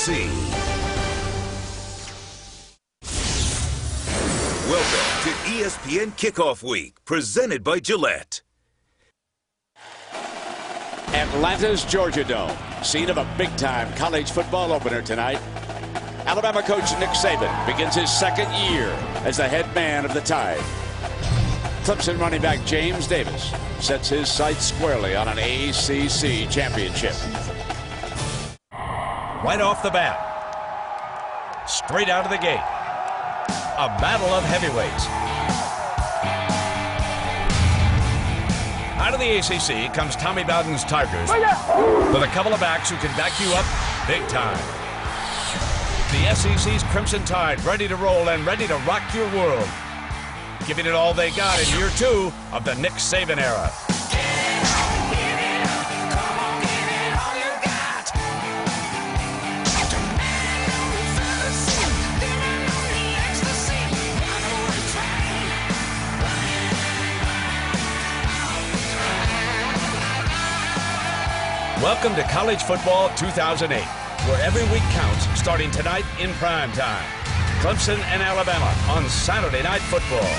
SEC. Welcome to ESPN Kickoff Week, presented by Gillette. Atlanta's Georgia Dome, scene of a big-time college football opener tonight. Alabama coach Nick Saban begins his second year as the head man of the Tide. Clemson running back James Davis sets his sights squarely on an ACC championship. Right off the bat, straight out of the gate, a battle of heavyweights. Out of the ACC comes Tommy Bowden's Tigers with a couple of backs who can back you up big time. The SEC's Clemson Tide ready to roll and ready to rock your world, giving it all they got in year 2 of the Nick Saban era. Welcome to College Football 2008, where every week counts, starting tonight in prime time. Clemson and Alabama on Saturday Night Football.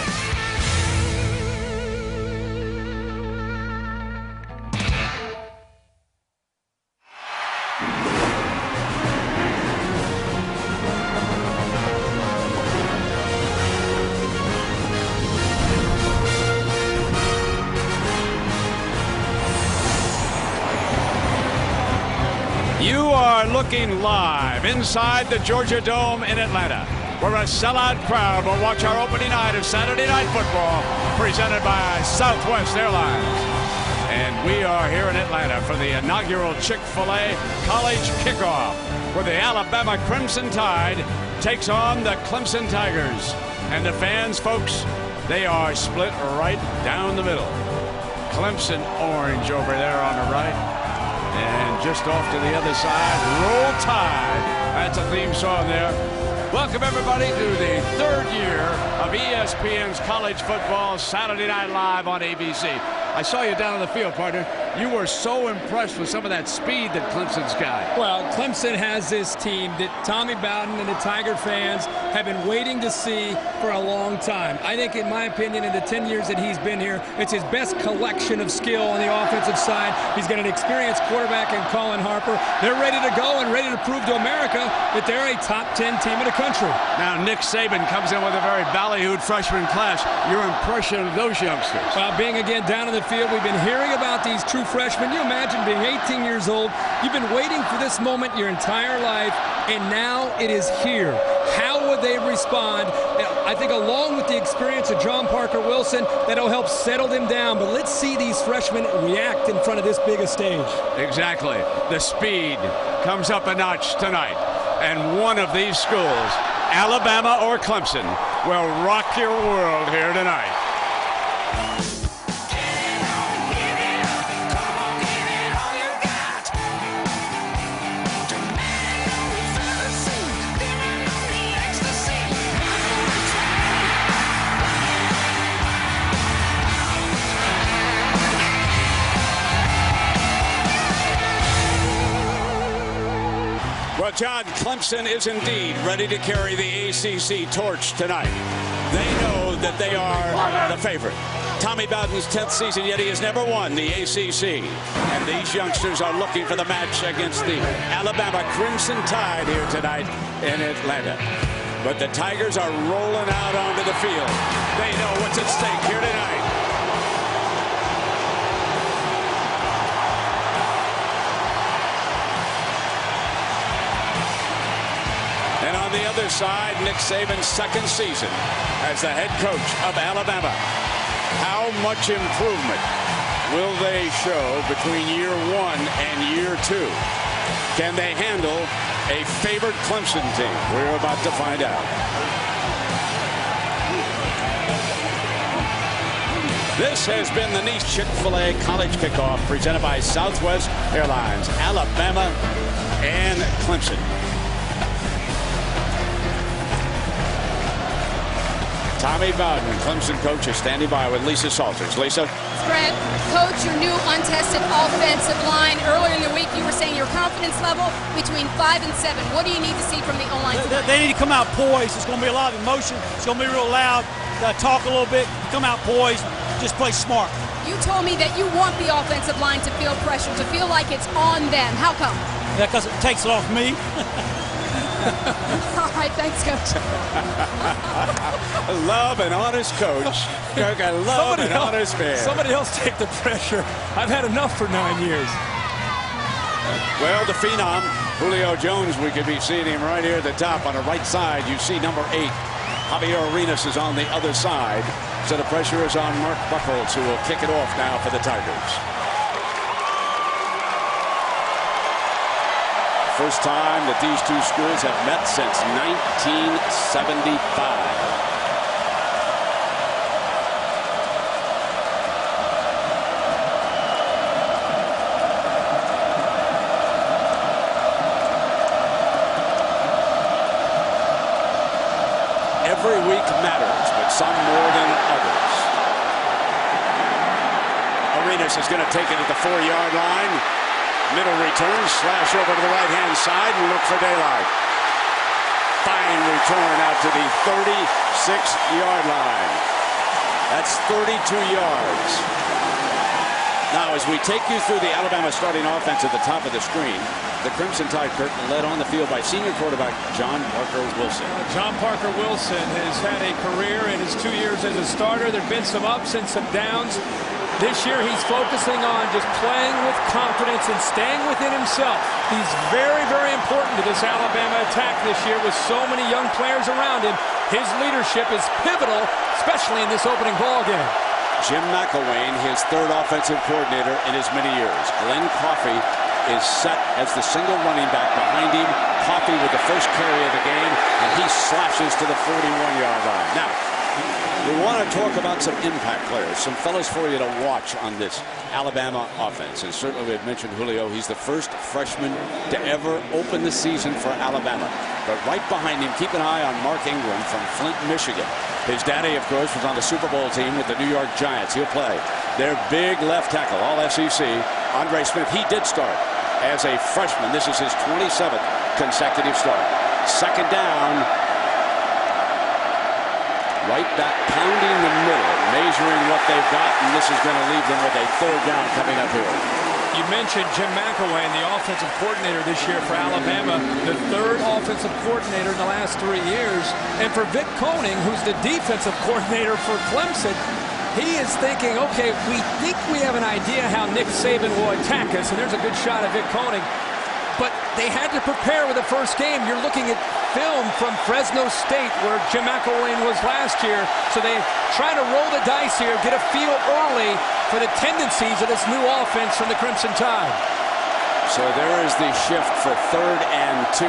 You are looking live inside the Georgia Dome in Atlanta, where a sellout crowd will watch our opening night of Saturday Night Football, presented by Southwest Airlines. And we are here in Atlanta for the inaugural Chick-fil-A College Kickoff, where the Alabama Crimson Tide takes on the Clemson Tigers. And the fans, folks, they are split right down the middle. Clemson orange over there on the right. And just off to the other side, Roll Tide. That's a theme song there. Welcome, everybody, to the third year of ESPN's College Football Saturday Night Live on ABC. I saw you down on the field, partner. You were so impressed with some of that speed that Clemson's got. Well, Clemson has this team that Tommy Bowden and the Tiger fans have been waiting to see for a long time. I think, in my opinion, in the 10 years that he's been here, it's his best collection of skill on the offensive side. He's got an experienced quarterback in Colin Harper. They're ready to go and ready to prove to America that they're a top 10 team in the country. Now, Nick Saban comes in with a very ballyhooed freshman class. Your impression of those youngsters? Well, being again down in the field, we've been hearing about these true freshmen. You imagine being 18 years old. You've been waiting for this moment your entire life, and now it is here. How would they respond? I think along with the experience of John Parker Wilson, that'll help settle them down. But let's see these freshmen react in front of this big a stage. Exactly. The speed comes up a notch tonight. And one of these schools, Alabama or Clemson, will rock your world here tonight. Well, John, Clemson is indeed ready to carry the ACC torch tonight. They know that they are the favorite. Tommy Bowden's 10th season, yet he has never won the ACC. And these youngsters are looking for the match against the Alabama Crimson Tide here tonight in Atlanta. But the Tigers are rolling out onto the field. They know what's at stake here tonight. And on the other side, Nick Saban's second season as the head coach of Alabama. How much improvement will they show between year 1 and year 2? Can they handle a favored Clemson team? We're about to find out. This has been the Nice Chick-fil-A College Kickoff presented by Southwest Airlines, Alabama and Clemson. Tommy Bowden, Clemson coach, is standing by with Lisa Salters. Lisa? Greg, coach, your new untested offensive line. Earlier in the week, you were saying your confidence level between 5 and 7. What do you need to see from the O-line tonight? They need to come out poised. It's going to be a lot of emotion. It's going to be real loud. Talk a little bit. Come out poised. Just play smart. You told me that you want the offensive line to feel pressure, to feel like it's on them. How come? Yeah, because it takes it off me. All right, thanks, Coach. Love an honest coach. Kirk, I love an honest man. Somebody else take the pressure. I've had enough for 9 years. Well, the phenom, Julio Jones, we could be seeing him right here at the top on the right side. You see number 8. Javier Arenas is on the other side. So the pressure is on Mark Buchholz, who will kick it off now for the Tigers. First time that these two schools have met since 1975. Every week matters, but some more than others. Arenas is going to take it at the 4-yard line. Middle return, slash over to the right-hand side and look for daylight. Fine return out to the 36-yard line. That's 32 yards. Now, as we take you through the Alabama starting offense at the top of the screen, the Crimson Tide curtain led on the field by senior quarterback John Parker Wilson. John Parker Wilson has had a career in his 2 years as a starter. There have been some ups and some downs. This year he's focusing on just playing with confidence and staying within himself. He's very, very important to this Alabama attack this year with so many young players around him. His leadership is pivotal, especially in this opening ball game. Jim McElwain, his third offensive coordinator in as many years. Glenn Coffey is set as the single running back behind him. Coffey with the first carry of the game, and he slashes to the 41-yard line. Now, we want to talk about some impact players, some fellas for you to watch on this Alabama offense. And certainly we have mentioned Julio. He's the first freshman to ever open the season for Alabama. But right behind him, keep an eye on Mark Ingram from Flint, Michigan. His daddy, of course, was on the Super Bowl team with the New York Giants. He'll play their big left tackle, all SEC. Andre Smith, he did start as a freshman. This is his 27th consecutive start. Second down. Right back, pounding the middle, measuring what they've got, and this is going to leave them with a third down coming up here. You mentioned Jim McElwain, the offensive coordinator this year for Alabama, the third offensive coordinator in the last 3 years. And for Vic Koenning, who's the defensive coordinator for Clemson, he is thinking, okay, we think we have an idea how Nick Saban will attack us, and there's a good shot at Vic Koenning. But they had to prepare with the first game. You're looking at film from Fresno State where Jim McElwain was last year. So they try to roll the dice here, get a feel early for the tendencies of this new offense from the Crimson Tide. So there is the shift for 3rd and 2.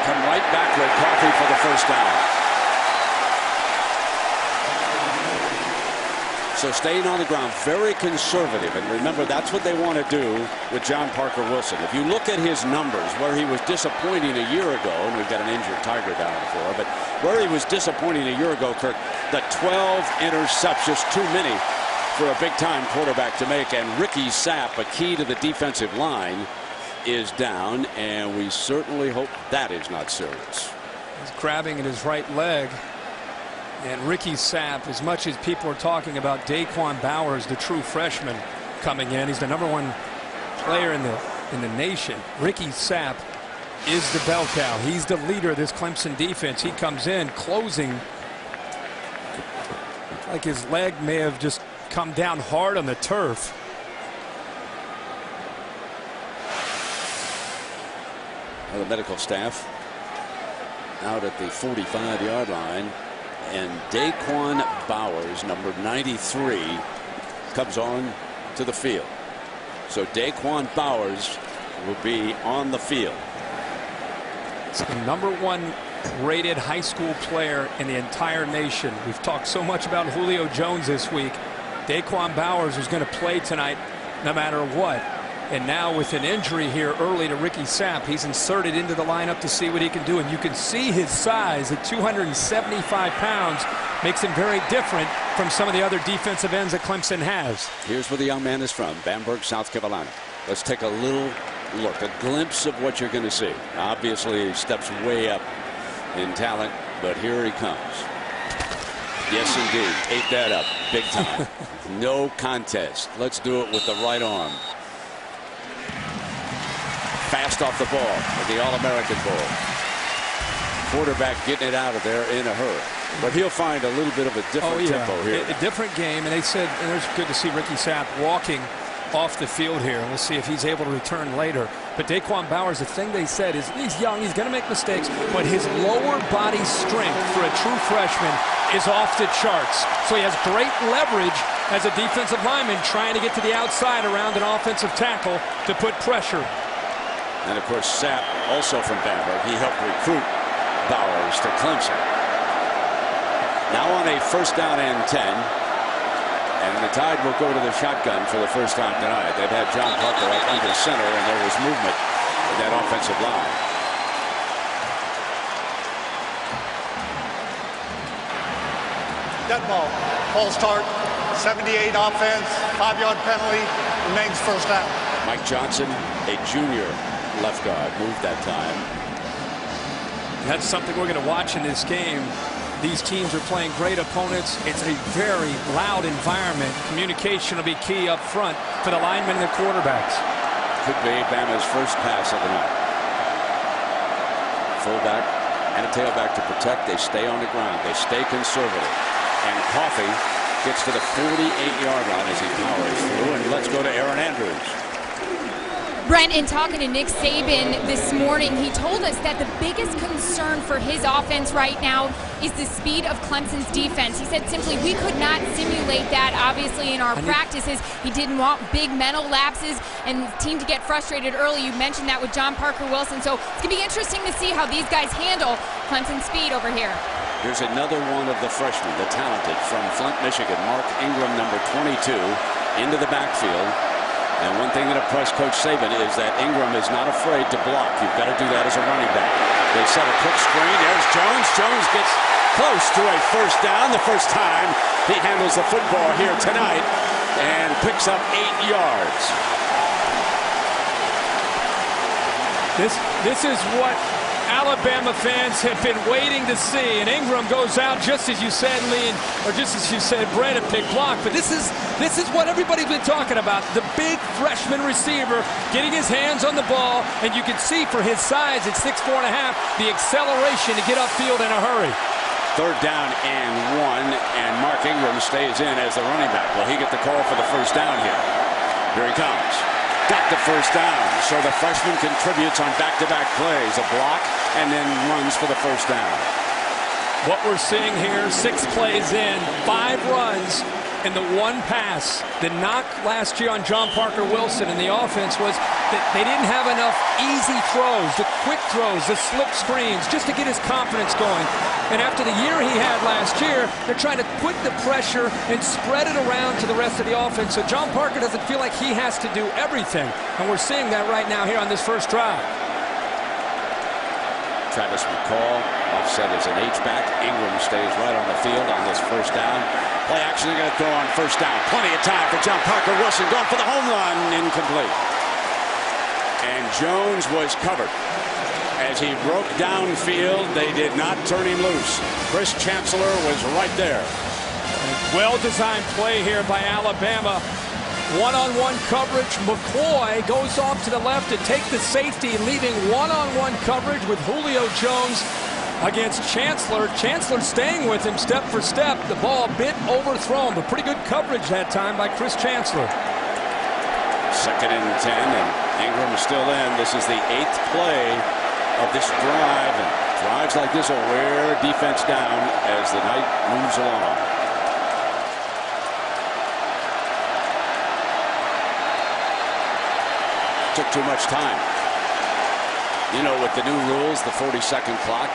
Come right back with Coffey for the first down. So staying on the ground, very conservative. And remember, that's what they want to do with John Parker Wilson. If you look at his numbers, where he was disappointing a year ago, and we've got an injured Tiger down the floor, but where he was disappointing a year ago, Kirk, the 12 interceptions, too many for a big-time quarterback to make. And Ricky Sapp, a key to the defensive line, is down, and we certainly hope that is not serious. He's grabbing at his right leg. And Ricky Sapp, as much as people are talking about Daquan Bowers, the true freshman coming in, he's the #1 player in the nation. Ricky Sapp is the bell cow. He's the leader of this Clemson defense. He comes in closing like his leg may have just come down hard on the turf. Well, the medical staff out at the 45-yard line. And Daquan Bowers, number 93, comes on to the field. So Daquan Bowers will be on the field. It's the #1 rated high school player in the entire nation. We've talked so much about Julio Jones this week. Daquan Bowers is going to play tonight no matter what. And now with an injury here early to Ricky Sapp, he's inserted into the lineup to see what he can do. And you can see his size at 275 pounds makes him very different from some of the other defensive ends that Clemson has. Here's where the young man is from, Bamberg, South Carolina. Let's take a little look, a glimpse of what you're going to see. Obviously, he steps way up in talent, but here he comes. Yes, indeed. Ate that up big time. No contest. Let's do it with the right arm. Fast off the ball with the All-American ball. Quarterback getting it out of there in a hurry. But he'll find a little bit of a different tempo here. A different game, and they said, and it's good to see Ricky Sapp walking off the field here. We'll see if he's able to return later. But Daquan Bowers, the thing they said is he's young, he's going to make mistakes, but his lower body strength for a true freshman is off the charts. So he has great leverage as a defensive lineman trying to get to the outside around an offensive tackle to put pressure. And of course, Sapp, also from Bamberg, he helped recruit Bowers to Clemson. Now on a 1st down and 10. And the Tide will go to the shotgun for the first time tonight. They've had John Parker up under center, and there was movement in that offensive line. Dead ball. False start. 78 offense. 5-yard penalty. Remains 1st down. Mike Johnson, a junior left guard, moved that time. That's something we're going to watch in this game. These teams are playing great opponents. It's a very loud environment. Communication will be key up front for the linemen and the quarterbacks. Could be Bama's first pass of the night. Fullback and a tailback to protect. They stay on the ground. They stay conservative. And Coffey gets to the 48-yard line as he powers through. And let's go to Aaron Andrews. Brent, in talking to Nick Saban this morning, he told us that the biggest concern for his offense right now is the speed of Clemson's defense. He said simply, we could not simulate that, obviously, in our practices. He didn't want big mental lapses and the team to get frustrated early. You mentioned that with John Parker Wilson. So it's going to be interesting to see how these guys handle Clemson's speed over here. Here's another one of the freshmen, the talented, from Flint, Michigan, Mark Ingram, number 22, into the backfield. And one thing that impressed Coach Saban is that Ingram is not afraid to block. You've got to do that as a running back. They set a quick screen. There's Jones. Jones gets close to a 1st down. The first time he handles the football here tonight and picks up 8 yards. This is what Alabama fans have been waiting to see, and Ingram goes out just as you said, Lee, or just as you said, Brent, a big block. But this is what everybody's been talking about: the big freshman receiver getting his hands on the ball, and you can see for his size at 6'4.5", the acceleration to get upfield in a hurry. 3rd down and 1, and Mark Ingram stays in as the running back. Will he get the call for the 1st down here? Here he comes. Got the 1st down. So the freshman contributes on back-to-back plays. A block and then runs for the 1st down. What we're seeing here, 6 plays in, 5 runs, and the 1 pass. The knock last year on John Parker Wilson and the offense was that they didn't have enough easy throws, the quick throws, the slip screens, just to get his confidence going. And after the year he had last year, they're trying to put the pressure and spread it around to the rest of the offense. So John Parker doesn't feel like he has to do everything. And we're seeing that right now here on this first drive. Travis McCall offset as an H-back. Ingram stays right on the field on this 1st down. Play action, they're going to throw on 1st down. Plenty of time for John Parker Wilson going for the home run. Incomplete. And Jones was covered. As he broke downfield, they did not turn him loose. Chris Chancellor was right there. Well-designed play here by Alabama. One-on-one coverage. McCoy goes off to the left to take the safety, leaving one-on-one coverage with Julio Jones against Chancellor. Chancellor staying with him step for step. The ball a bit overthrown, but pretty good coverage that time by Chris Chancellor. 2nd and 10, and Ingram is still in. This is the 8th play of this drive, and drives like this will wear defense down as the night moves along. Took too much time. You know, with the new rules, the 40-second clock,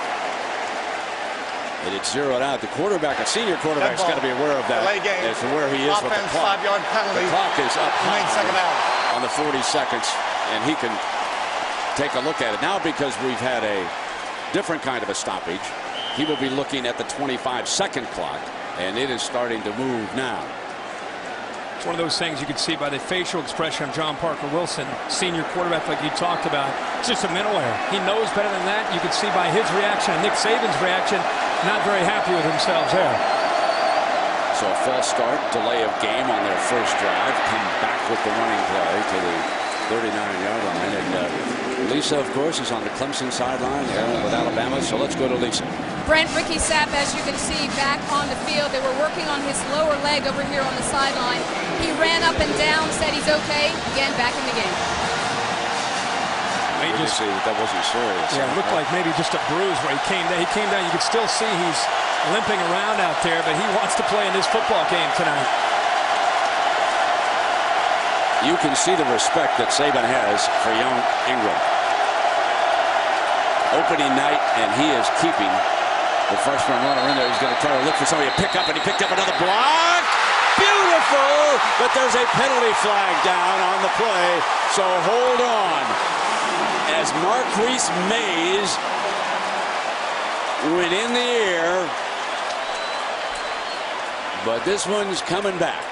that it's zeroed out. The quarterback, a senior quarterback's got to be aware of that as to where he is with the clock. 5-yard penalty. The clock is up high. 2nd down. on the 40 seconds, and he can take a look at it. Now, because we've had a different kind of a stoppage, he will be looking at the 25-second clock, and it is starting to move now. It's one of those things you could see by the facial expression of John Parker Wilson, senior quarterback, like you talked about. It's just a mental error. He knows better than that. You could see by his reaction and Nick Saban's reaction, not very happy with themselves there. So a false start, delay of game on their first drive. Come back with the running play to the 39-yard line. And Lisa, of course, is on the Clemson sideline with Alabama. So let's go to Lisa. Brent, Ricky Sapp, as you can see, back on the field. They were working on his lower leg over here on the sideline. He ran up and down, said he's okay. Again, back in the game. You can see that wasn't serious. Yeah, it looked like maybe just a bruise where he came down. He came down. You could still see he's limping around out there, but he wants to play in this football game tonight. You can see the respect that Saban has for young Ingram. Opening night, and he is keeping the freshman runner in there. He's going to try to look for somebody to pick up, and he picked up another block. Beautiful, but there's a penalty flag down on the play, so hold on. As Marquise Mays went in the air, but this one's coming back.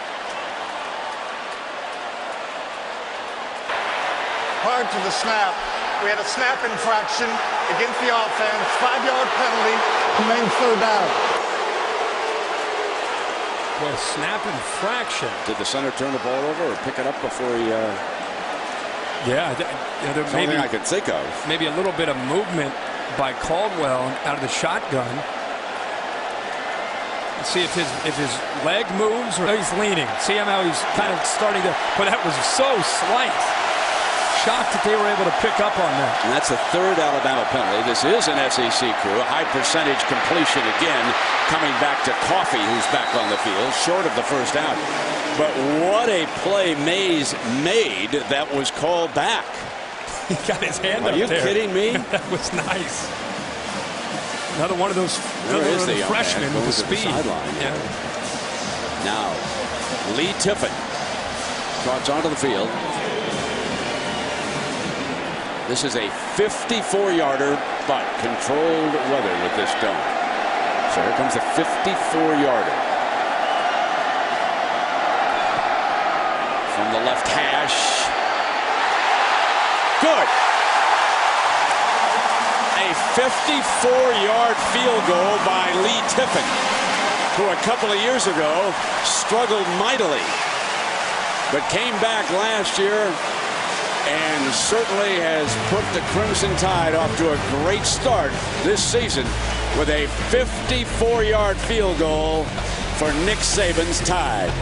Prior to the snap, we had a snap infraction against the offense, 5-yard penalty, remains third down. Well, snap infraction. Did the center turn the ball over or pick it up before he... Yeah, there may be, I could think of. Maybe a little bit of movement by Caldwell out of the shotgun. Let's see if his leg moves or he's leaning. See how he's kind of starting to... But that was so slight. Shocked that they were able to pick up on that. And that's the third Alabama penalty. This is an SEC crew. A high percentage completion again, coming back to Coffey, who's back on the field, short of the first down. But what a play Mays made that was called back. He got his hand up there. Are you kidding me? That was nice. Another one of those freshmen with the speed. Yeah. Now, Lee Tiffin trots onto the field. This is a 54-yarder, but controlled weather with this dome. So here comes the 54-yarder. From the left hash. Good. A 54-yard field goal by Lee Tiffin, who a couple of years ago struggled mightily, but came back last year and certainly has put the Crimson Tide off to a great start this season with a 54-yard field goal for Nick Saban's Tide.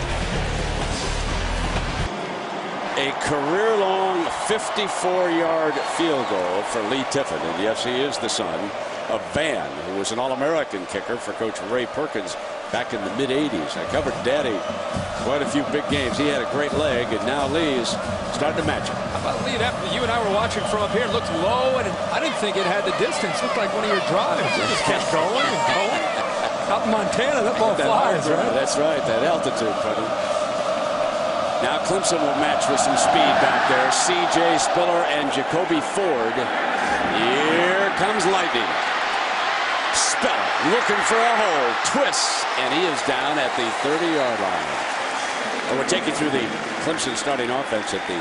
A career-long 54-yard field goal for Lee Tiffin. And yes, he is the son of Van, who was an All-American kicker for Coach Ray Perkins back in the mid-'80s. I covered Daddy quite a few big games. He had a great leg, and now Lee is starting to match it. How about Lee? You and I were watching from up here. It looked low, and I didn't think it had the distance. It looked like one of your drives. It just kept going and going. Out in Montana, that ball flies, right? That's right, that altitude, buddy. Now Clemson will match with some speed back there. C.J. Spiller and Jacoby Ford. Here comes lightning. Spiller looking for a hole. Twists, and he is down at the 30-yard line. And we'll take you through the Clemson starting offense at the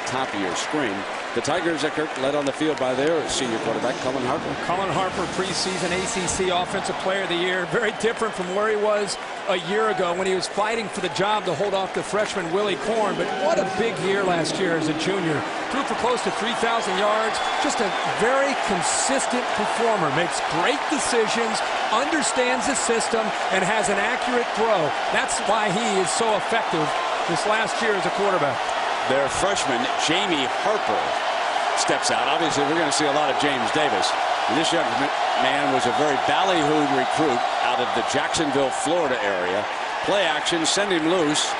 top of your screen. The Tigers are led on the field by their senior quarterback, Cullen Harper. Cullen Harper, preseason ACC Offensive Player of the Year. Very different from where he was a year ago when he was fighting for the job to hold off the freshman Willie Korn. But what a big year last year as a junior. Threw for close to 3,000 yards. Just a very consistent performer. Makes great decisions, understands the system, and has an accurate throw. That's why he is so effective this last year as a quarterback. Their freshman, Jamie Harper, steps out. Obviously, we're going to see a lot of James Davis. And this young man was a very ballyhooed recruit out of the Jacksonville, Florida area. Play action, send him loose.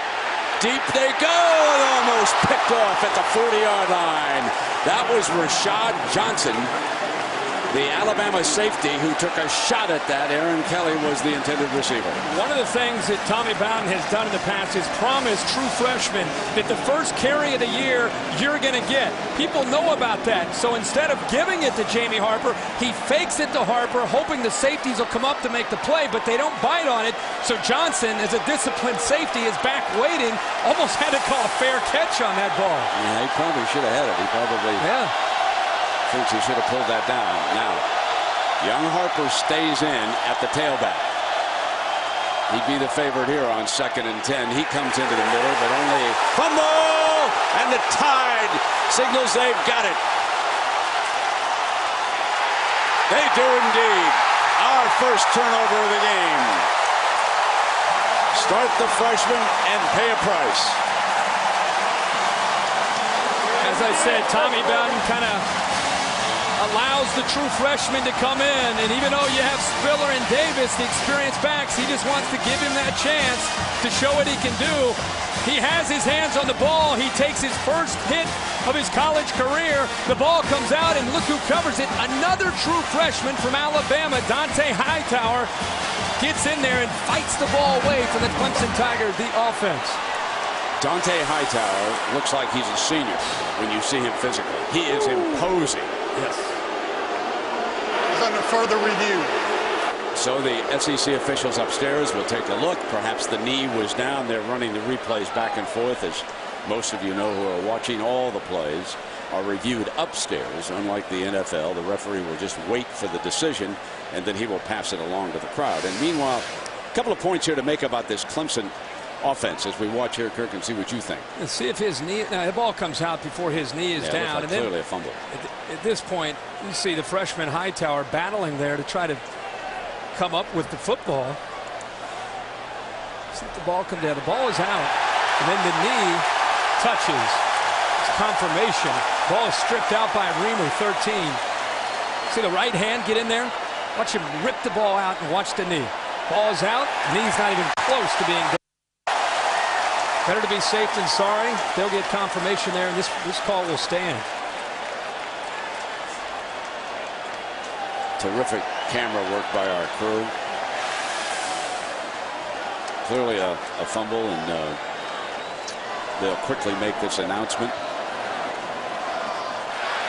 Deep they go, and almost picked off at the 40-yard line. That was Rashad Johnson, The Alabama safety who took a shot at that, Aaron Kelly, was the intended receiver. One of the things that Tommy Bowden has done in the past is promise true freshmen that the first carry of the year you're going to get. People know about that. So instead of giving it to Jamie Harper, he fakes it to Harper, hoping the safeties will come up to make the play, but they don't bite on it. So Johnson, as a disciplined safety, is back waiting. Almost had to call a fair catch on that ball. Yeah, he probably should have had it. He probably thinks he should have pulled that down. Now, young Harper stays in at the tailback. He'd be the favorite here on 2nd and 10. He comes into the middle, but only fumble, and the Tide signals they've got it. They do indeed. Our first turnover of the game. Start the freshman and pay a price. As I said, Tommy Bowden kind of allows the true freshmen to come in, and even though you have Spiller and Davis, the experienced backs, he just wants to give him that chance to show what he can do. He has his hands on the ball. He takes his first hit of his college career. The ball comes out, and look who covers it. Another true freshman from Alabama, Dante Hightower, gets in there and fights the ball away from the Clemson Tigers, the offense. Dante Hightower looks like he's a senior when you see him physically. He is imposing. Yes. He's under further review. So the SEC officials upstairs will take a look. Perhaps the knee was down. They're running the replays back and forth. As most of you know who are watching, all the plays are reviewed upstairs. Unlike the NFL, the referee will just wait for the decision, and then he will pass it along to the crowd. And meanwhile, a couple of points here to make about this Clemson offense as we watch here, Kirk, and see what you think. And see if his knee, the ball comes out before his knee is down. Like clearly a fumble. At this point, you see the freshman Hightower battling there to try to come up with the football. See if the ball comes down. The ball is out, and then the knee touches. It's confirmation. Ball is stripped out by Reamer, 13. See the right hand get in there? Watch him rip the ball out and watch the knee. Ball is out. Knee's not even close to being down. Better to be safe than sorry. They'll get confirmation there, and this call will stand. Terrific camera work by our crew. Clearly a fumble, and they'll quickly make this announcement.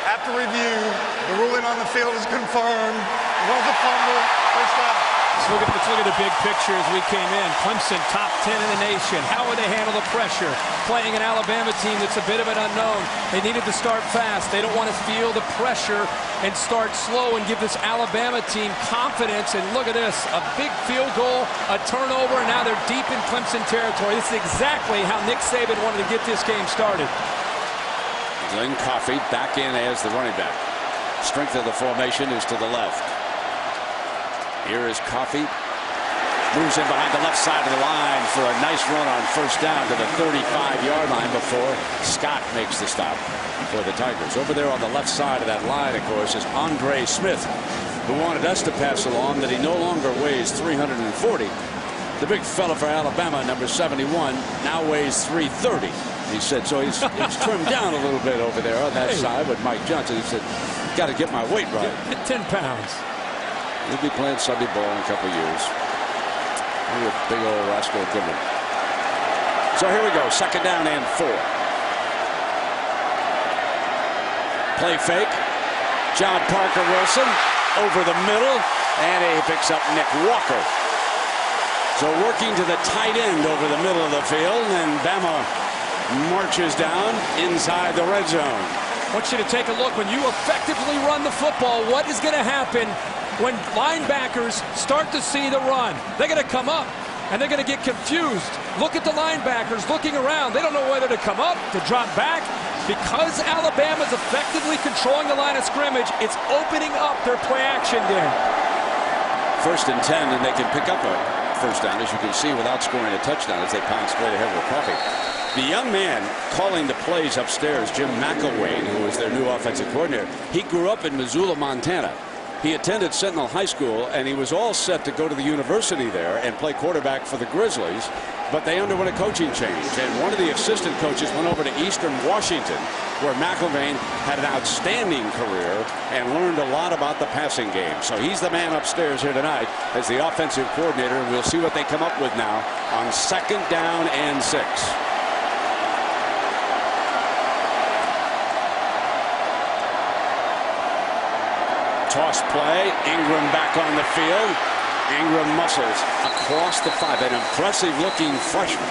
After review, the ruling on the field is confirmed. It was a fumble. First down. Let's look at the big picture as we came in. Clemson, top 10 in the nation. How would they handle the pressure? Playing an Alabama team that's a bit of an unknown. They needed to start fast. They don't want to feel the pressure and start slow and give this Alabama team confidence. And look at this, a big field goal, a turnover, and now they're deep in Clemson territory. This is exactly how Nick Saban wanted to get this game started. Glenn Coffey back in as the running back. Strength of the formation is to the left. Here is Coffey. Moves in behind the left side of the line for a nice run on first down to the 35-yard line before Scott makes the stop for the Tigers. Over there on the left side of that line, of course, is Andre Smith, who wanted us to pass along that he no longer weighs 340. The big fella for Alabama, number 71, now weighs 330. He said, so he's trimmed down a little bit over there on that side with Mike Johnson. He said, got to get my weight right. At 10 pounds. He'll be playing Sunday ball in a couple of years. Look at big old Roscoe Goodman. So here we go, 2nd down and 4. Play fake. John Parker Wilson over the middle, and he picks up Nick Walker. So working to the tight end over the middle of the field, and Bama marches down inside the red zone. I want you to take a look. When you effectively run the football, what is going to happen when linebackers start to see the run? They're going to come up, and they're going to get confused. Look at the linebackers looking around. They don't know whether to come up, to drop back. Because Alabama's effectively controlling the line of scrimmage, it's opening up their play-action game. 1st and 10, and they can pick up a first down, as you can see, without scoring a touchdown as they pound straight ahead with Coffey. The young man calling the plays upstairs, Jim McElwain, who is their new offensive coordinator, he grew up in Missoula, Montana. He attended Sentinel High School, and he was all set to go to the university there and play quarterback for the Grizzlies. but they underwent a coaching change, and one of the assistant coaches went over to Eastern Washington, where McElvain had an outstanding career and learned a lot about the passing game. So he's the man upstairs here tonight as the offensive coordinator, and we'll see what they come up with now on 2nd down and 6. Toss play, Ingram back on the field. Ingram muscles across the 5. An impressive looking freshman.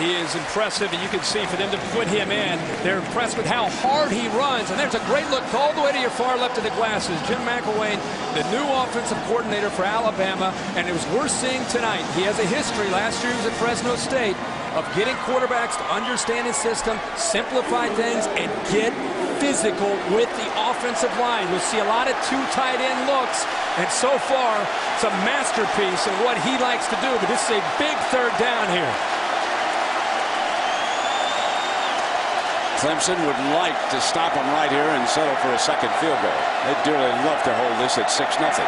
He is impressive, and you can see for them to put him in, they're impressed with how hard he runs. And there's a great look all the way to your far left of the glasses. Jim McElwain, the new offensive coordinator for Alabama, and it was worth seeing tonight. He has a history. Last year he was at Fresno State of getting quarterbacks to understand his system, simplify things, and get physical with the offensive line. We'll see a lot of 2 tight end looks, and so far it's a masterpiece of what he likes to do. But this is a big 3rd down here. Clemson would like to stop him right here and settle for a 2nd field goal. They'd dearly love to hold this at 6-0.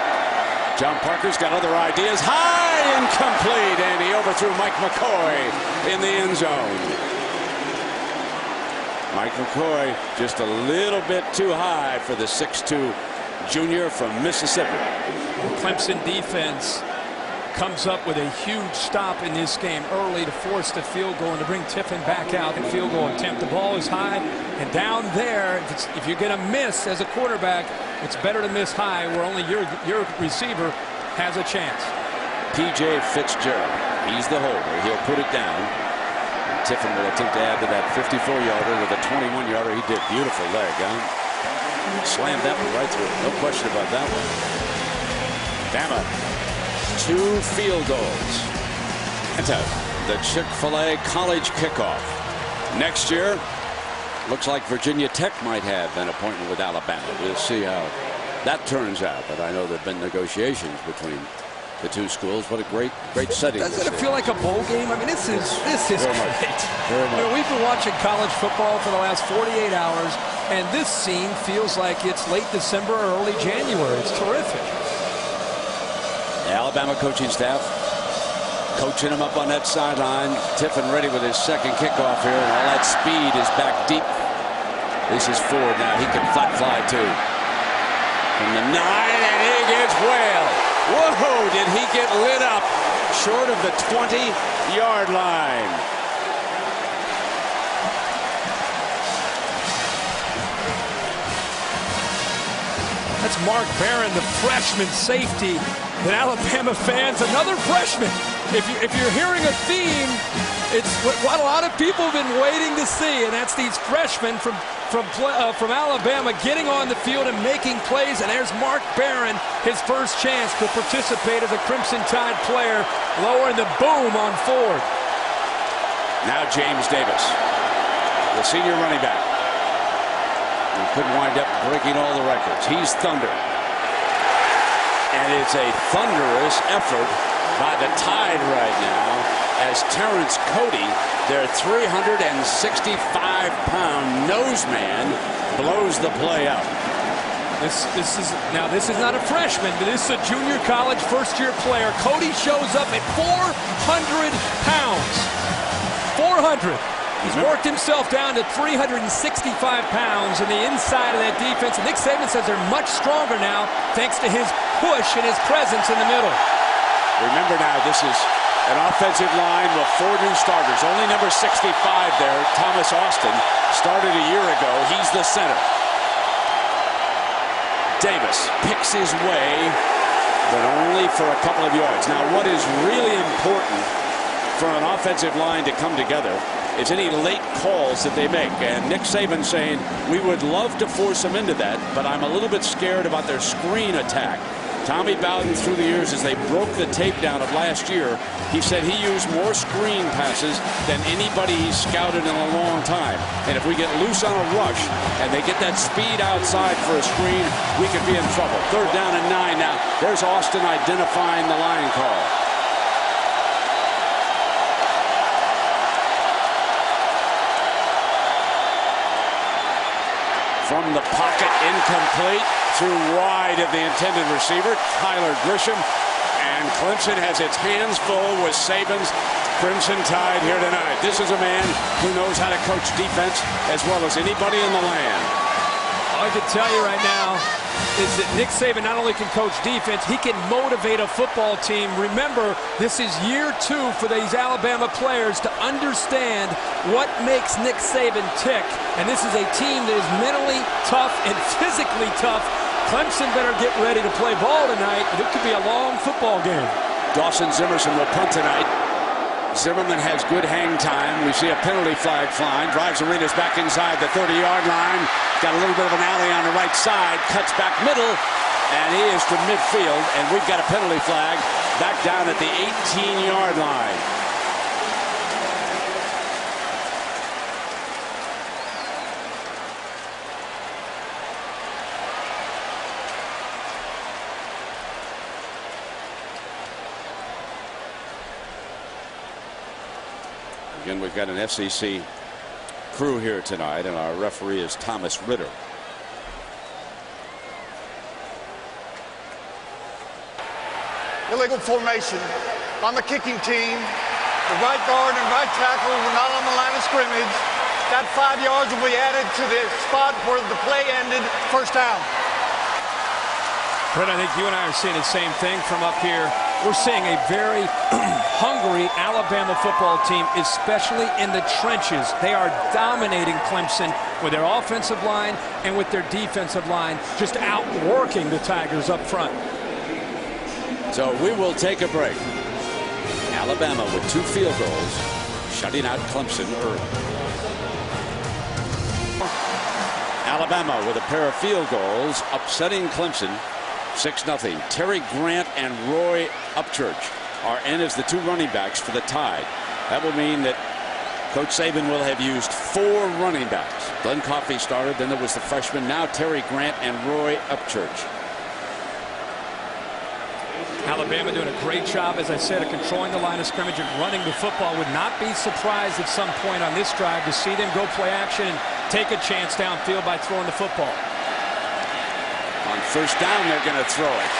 John Parker's got other ideas. High, incomplete, and he overthrew Mike McCoy in the end zone. Mike McCoy just a little bit too high for the 6'2" junior from Mississippi. Clemson defense comes up with a huge stop in this game early to force the field goal and to bring Tiffin back out. The field goal attempt. The ball is high, and down there, if you're going to miss as a quarterback, it's better to miss high where only your receiver has a chance. P.J. Fitzgerald, he's the holder. He'll put it down. Tiffin will attempt to add to that 54-yarder with a 21-yarder. He did. Beautiful leg, huh? Slammed that one right through. No question about that one. Bama, 2 field goals. Enter the Chick-fil-A College Kickoff. Next year, looks like Virginia Tech might have an appointment with Alabama. We'll see how that turns out. But I know there have been negotiations between the 2 schools. What a great setting. Doesn't it feel like a bowl game? I mean, this is great. Very much. I mean, we've been watching college football for the last 48 hours, and this scene feels like it's late December or early January. It's terrific. The Alabama coaching staff coaching him up on that sideline. Tiffin ready with his 2nd kickoff here, and all that speed is back deep. This is Ford now. He can flat fly too. From the 9, and he gets whaled. Whoa, did he get lit up short of the 20-yard line. That's Mark Barron, the freshman safety. And Alabama fans, another freshman. If you're hearing a theme, it's what a lot of people have been waiting to see, and that's these freshmen from Alabama getting on the field and making plays. And there's Mark Barron, his first chance to participate as a Crimson Tide player, lowering the boom on Ford. Now James Davis, the senior running back. He could wind up breaking all the records. He's thunder. And it's a thunderous effort by the Tide right now as Terrence Cody, their 365-pound nose man, blows the play out. This is not a freshman, but this is a junior college first-year player. Cody shows up at 400 pounds. 400. He's worked himself down to 365 pounds in the inside of that defense. And Nick Saban says they're much stronger now thanks to his push and his presence in the middle. Remember now, this is an offensive line with 4 new starters. Only number 65 there, Thomas Austin, started a year ago. He's the center. Davis picks his way, but only for a couple of yards. Now, what is really important for an offensive line to come together is any late calls that they make. And Nick Saban saying, we would love to force them into that, but I'm a little bit scared about their screen attack. Tommy Bowden, through the years, as they broke the tape down of last year, he said he used more screen passes than anybody he's scouted in a long time. And if we get loose on a rush and they get that speed outside for a screen, we could be in trouble. 3rd down and 9 now. There's Austin identifying the line call. From the pocket, incomplete, threw wide at the intended receiver, Tyler Grisham, and And Clemson has its hands full with Saban's Crimson Tide here tonight. This is a man who knows how to coach defense as well as anybody in the land. All I can tell you right now is that Nick Saban not only can coach defense, he can motivate a football team. Remember, this is year 2 for these Alabama players to understand what makes Nick Saban tick. And this is a team that is mentally tough and physically tough. Clemson better get ready to play ball tonight. It could be a long football game. Dawson Zimmerson will punt tonight. Zimmerman has good hang time. We see a penalty flag flying. Drives Arenas back inside the 30-yard line. Got a little bit of an alley on the right side. Cuts back middle. And he is to midfield. And we've got a penalty flag back down at the 18-yard line. Again, we've got an SEC crew here tonight, and our referee is Thomas Ritter. Illegal formation on the kicking team. The right guard and right tackle were not on the line of scrimmage. That 5 yards will be added to the spot where the play ended. First down. Brett, I think you and I are seeing the same thing from up here. We're seeing a very hungry Alabama football team, especially in the trenches. They are dominating Clemson with their offensive line and with their defensive line, just outworking the Tigers up front. So we will take a break. Alabama with 2 field goals, shutting out Clemson early. Alabama with a pair of field goals, upsetting Clemson 6-0. Terry Grant and Roy Upchurch are in as the 2 running backs for the Tide. That will mean that Coach Saban will have used 4 running backs. Glenn Coffey started, then there was the freshman, now Terry Grant and Roy Upchurch. Alabama doing a great job, as I said, of controlling the line of scrimmage and running the football. Would not be surprised at some point on this drive to see them go play action and take a chance downfield by throwing the football. On first down, they're going to throw it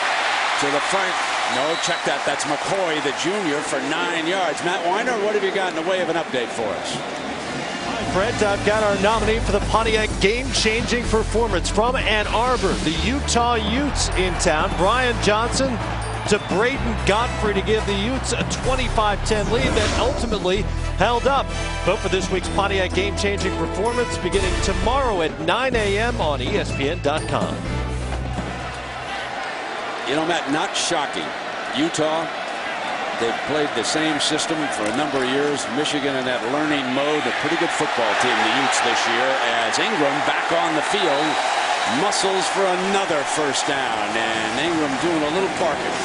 to the front. No, check that. That's McCoy, the junior, for 9 yards. Matt Weiner, what have you got in the way of an update for us? Hi, Fred. I've got our nominee for the Pontiac game-changing performance from Ann Arbor. The Utah Utes in town. Brian Johnson to Braden Godfrey to give the Utes a 25-10 lead that ultimately held up. Vote for this week's Pontiac game-changing performance beginning tomorrow at 9 a.m. on ESPN.com. You know, Matt, not shocking. Utah, they've played the same system for a number of years. Michigan in that learning mode, a pretty good football team, the Utes this year, as Ingram back on the field, muscles for another first down, and Ingram doing a little parking.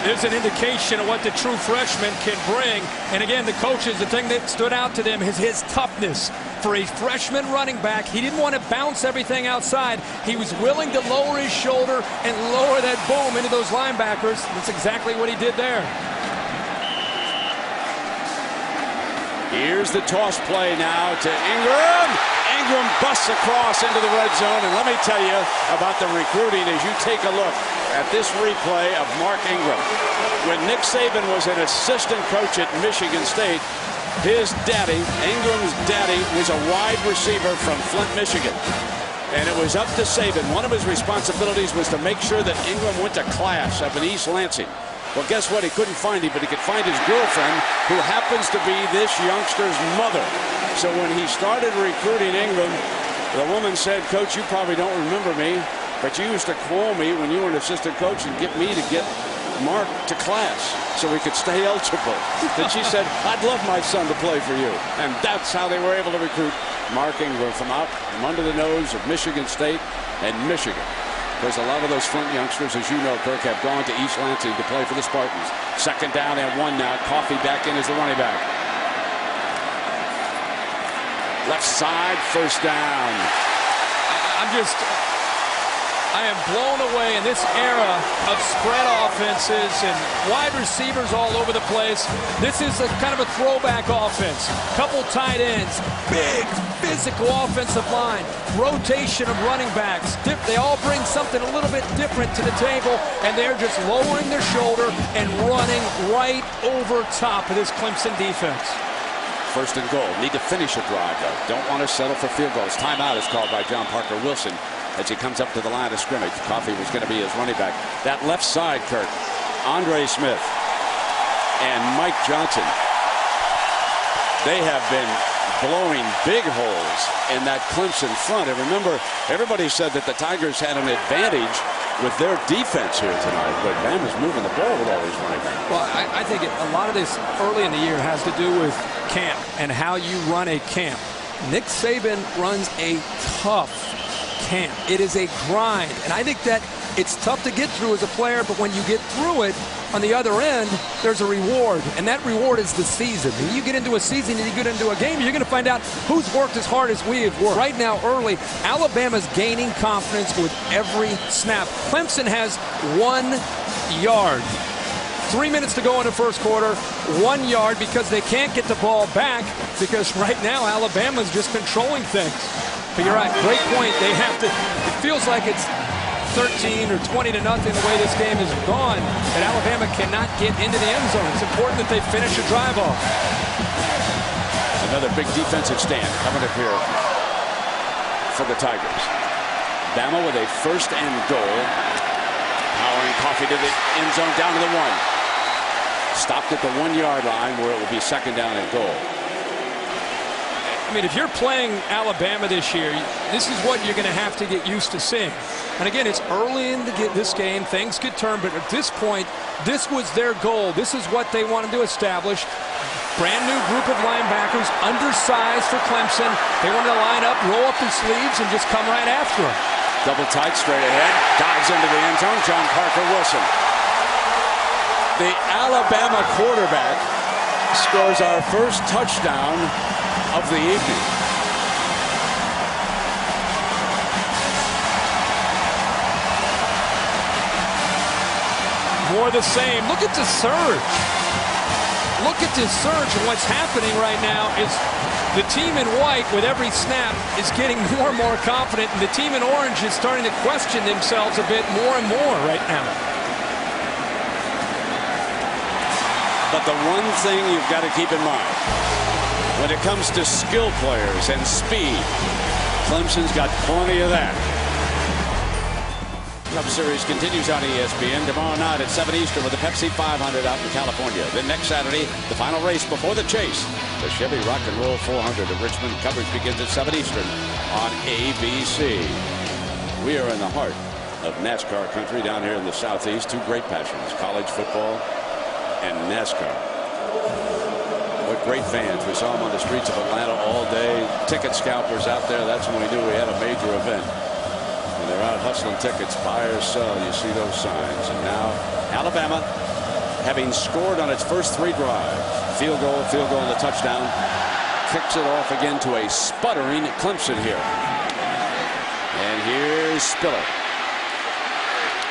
There's an indication of what the true freshman can bring. And again, the coaches, the thing that stood out to them is his toughness. For a freshman running back, he didn't want to bounce everything outside. He was willing to lower his shoulder and lower that boom into those linebackers. That's exactly what he did there. Here's the toss play now to Ingram. Ingram busts across into the red zone. And let me tell you about the recruiting as you take a look at this replay of Mark Ingram. When Nick Saban was an assistant coach at Michigan State, his daddy, Ingram's daddy, was a wide receiver from Flint, Michigan. And it was up to Saban. One of his responsibilities was to make sure that Ingram went to class up in East Lansing. Well, guess what? He couldn't find him, but he could find his girlfriend, who happens to be this youngster's mother. So when he started recruiting Ingram, the woman said, "Coach, you probably don't remember me, but you used to call me when you were an assistant coach and get me to get Mark to class so he could stay eligible." Then she said, "I'd love my son to play for you." And that's how they were able to recruit Mark Ingram from out from under the nose of Michigan State and Michigan. Because a lot of those Flint youngsters, as you know, Kirk, have gone to East Lansing to play for the Spartans. Second down and 1 now. Coffey back in as the running back. Left side, first down. I am blown away in this era of spread offenses and wide receivers all over the place. This is a kind of a throwback offense. Couple tight ends, big physical offensive line, rotation of running backs. They all bring something a little bit different to the table, and they're just lowering their shoulder and running right over top of this Clemson defense. First and goal. Need to finish a drive, though. Don't want to settle for field goals. Timeout is called by John Parker Wilson as he comes up to the line of scrimmage. Coffey was going to be his running back. That left side, Kirk, Andre Smith and Mike Johnson, they have been blowing big holes in that Clemson front. And remember, everybody said that the Tigers had an advantage with their defense here tonight, but Bama's moving the ball with all these running backs. Well, I think a lot of this early in the year has to do with camp and how you run a camp. Nick Saban runs a tough camp. It is a grind, and I think that it's tough to get through as a player, but when you get through it, on the other end, there's a reward, and that reward is the season. When you get into a season and you get into a game, you're going to find out who's worked as hard as we have worked. Right now, early, Alabama's gaining confidence with every snap. Clemson has 1 yard. 3 minutes to go in the first quarter, 1 yard because they can't get the ball back because right now Alabama's just controlling things. But you're right, great point. They have to, it feels like it's 13 or 20 to nothing the way this game has gone, and Alabama cannot get into the end zone. It's important that they finish a drive off. Another big defensive stand coming up here for the Tigers. Bama with a first and goal. Powering Coffey to the end zone, down to the 1. Stopped at the 1 yard line where it will be second down and goal. I mean, if you're playing Alabama this year, this is what you're going to have to get used to seeing. And again, it's early in this game. Things could turn, but at this point, this was their goal. This is what they wanted to establish. Brand new group of linebackers, undersized for Clemson. They wanted to line up, roll up their sleeves, and just come right after them. Double tight, straight ahead. Dives into the end zone. John Parker Wilson. The Alabama quarterback scores our first touchdown of the evening. More the same. Look at the surge. Look at this surge, and what's happening right now is the team in white with every snap is getting more and more confident, and the team in orange is starting to question themselves a bit more and more right now. But the one thing you've got to keep in mind, when it comes to skill players and speed, Clemson's got plenty of that. Cup Series continues on ESPN tomorrow night at 7 Eastern with the Pepsi 500 out in California. Then next Saturday, the final race before the chase, the Chevy Rock and Roll 400 of Richmond. Coverage begins at 7 Eastern on ABC. We are in the heart of NASCAR country down here in the Southeast. Two great passions, college football and NASCAR. What great fans. We saw them on the streets of Atlanta all day. Ticket scalpers out there. That's when we knew we had a major event. And they're out hustling tickets, buy or sell. You see those signs. And now Alabama, having scored on its first 3 drives, field goal, and a touchdown, kicks it off again to a sputtering Clemson here. And here's Spiller.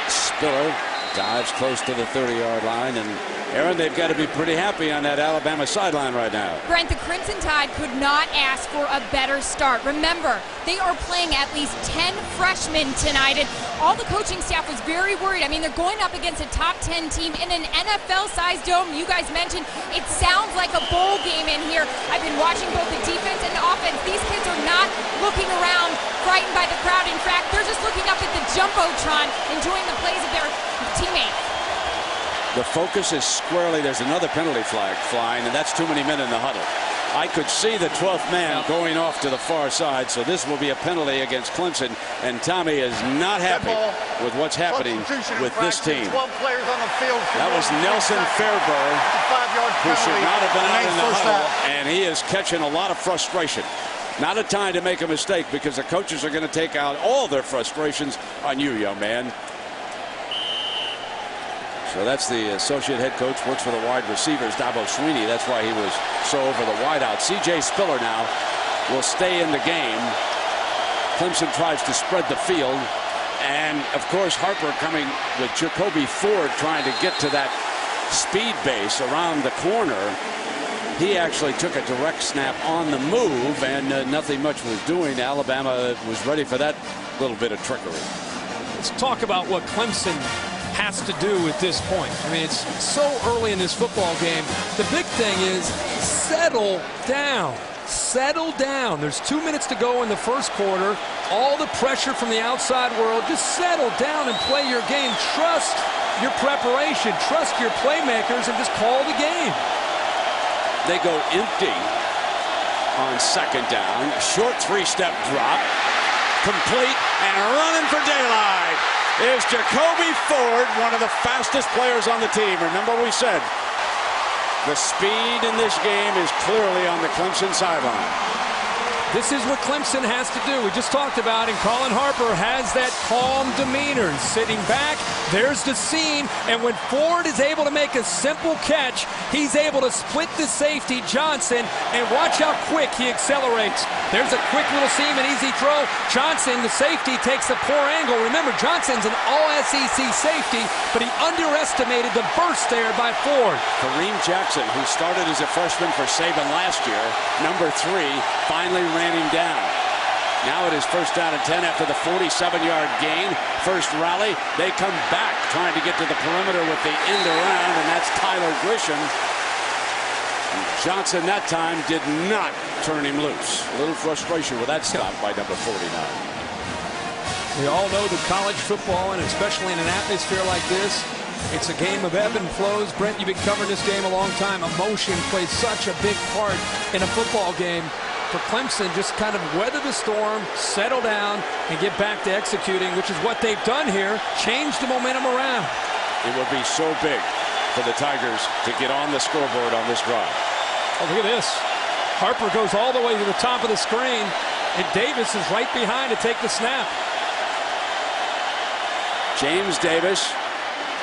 Spiller dives close to the 30-yard line, and Aaron, they've got to be pretty happy on that Alabama sideline right now. Brent, the Crimson Tide could not ask for a better start. Remember, they are playing at least 10 freshmen tonight, and all the coaching staff was very worried. I mean, they're going up against a top 10 team in an NFL-sized dome. You guys mentioned it sounds like a bowl game in here. I've been watching both the defense and the offense. These kids are not looking around frightened by the crowd. In fact, they're just looking up at the Jumbotron, enjoying the plays of their teammates. The focus is squarely. There's another penalty flag flying, and that's too many men in the huddle. I could see the 12th man going off to the far side, so this will be a penalty against Clemson, and Tommy is not happy with what's happening with this team. 12 players on the field. That was Nelson Fairburn, who should not have been out in the huddle, and he is catching a lot of frustration. Not a time to make a mistake because the coaches are going to take out all their frustrations on you, young man. So that's the associate head coach, works for the wide receivers, Dabo Sweeney. That's why he was so over the wideout. C.J. Spiller now will stay in the game. Clemson tries to spread the field. And, of course, Harper coming with Jacoby Ford trying to get to that speed base around the corner. He actually took a direct snap on the move, and nothing much was doing. Alabama was ready for that little bit of trickery. Let's talk about what Clemson has to do at this point. I mean, it's so early in this football game. The big thing is settle down. Settle down. There's 2 minutes to go in the first quarter. All the pressure from the outside world. Just settle down and play your game. Trust your preparation. Trust your playmakers and just call the game. They go empty on second down. Short three-step drop. Complete and running for daylight is Jacoby Ford, one of the fastest players on the team. Remember we said the speed in this game is clearly on the Clemson sideline. This is what Clemson has to do. We just talked about, and Colin Harper has that calm demeanor. He's sitting back. There's the seam. And when Ford is able to make a simple catch, he's able to split the safety, Johnson, and watch how quick he accelerates. There's a quick little seam, an easy throw. Johnson, the safety, takes a poor angle. Remember, Johnson's an all-SEC safety, but he underestimated the burst there by Ford. Kareem Jackson, who started as a freshman for Saban last year, number 3, finally ran him down. Now it is first down and 10 after the 47-yard gain. First rally. They come back trying to get to the perimeter with the end around, and that's Tyler Grisham. Johnson that time did not turn him loose. A little frustration with that stop by number 49. We all know that college football, and especially in an atmosphere like this, it's a game of ebb and flows. Brent, you've been covering this game a long time. Emotion plays such a big part in a football game. For Clemson, just kind of weather the storm, settle down, and get back to executing, which is what they've done here. Change the momentum around. It would be so big for the Tigers to get on the scoreboard on this drive. Oh, look at this. Harper goes all the way to the top of the screen, and Davis is right behind to take the snap. James Davis,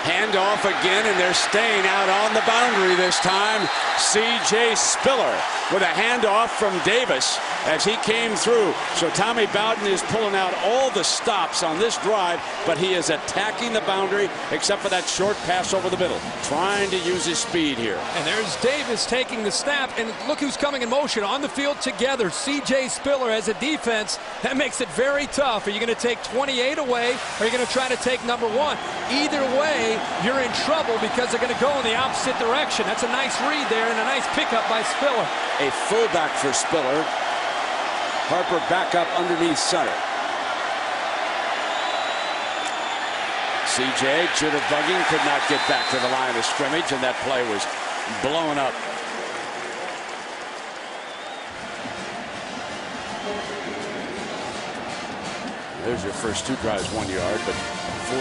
handoff again, and they're staying out on the boundary this time. C.J. Spiller with a handoff from Davis as he came through. So Tommy Bowden is pulling out all the stops on this drive, but he is attacking the boundary except for that short pass over the middle, trying to use his speed here. And there's Davis taking the snap, and look who's coming in motion on the field together. C.J. Spiller as a defense. That makes it very tough. Are you going to take 28 away, or are you going to try to take number 1? Either way, you're in trouble because they're going to go in the opposite direction. That's a nice read there and a nice pickup by Spiller. A fullback for Spiller. Harper back up underneath center. C.J. jitterbugging, could not get back to the line of scrimmage, and that play was blown up. There's your first 2 drives, 1 yard, but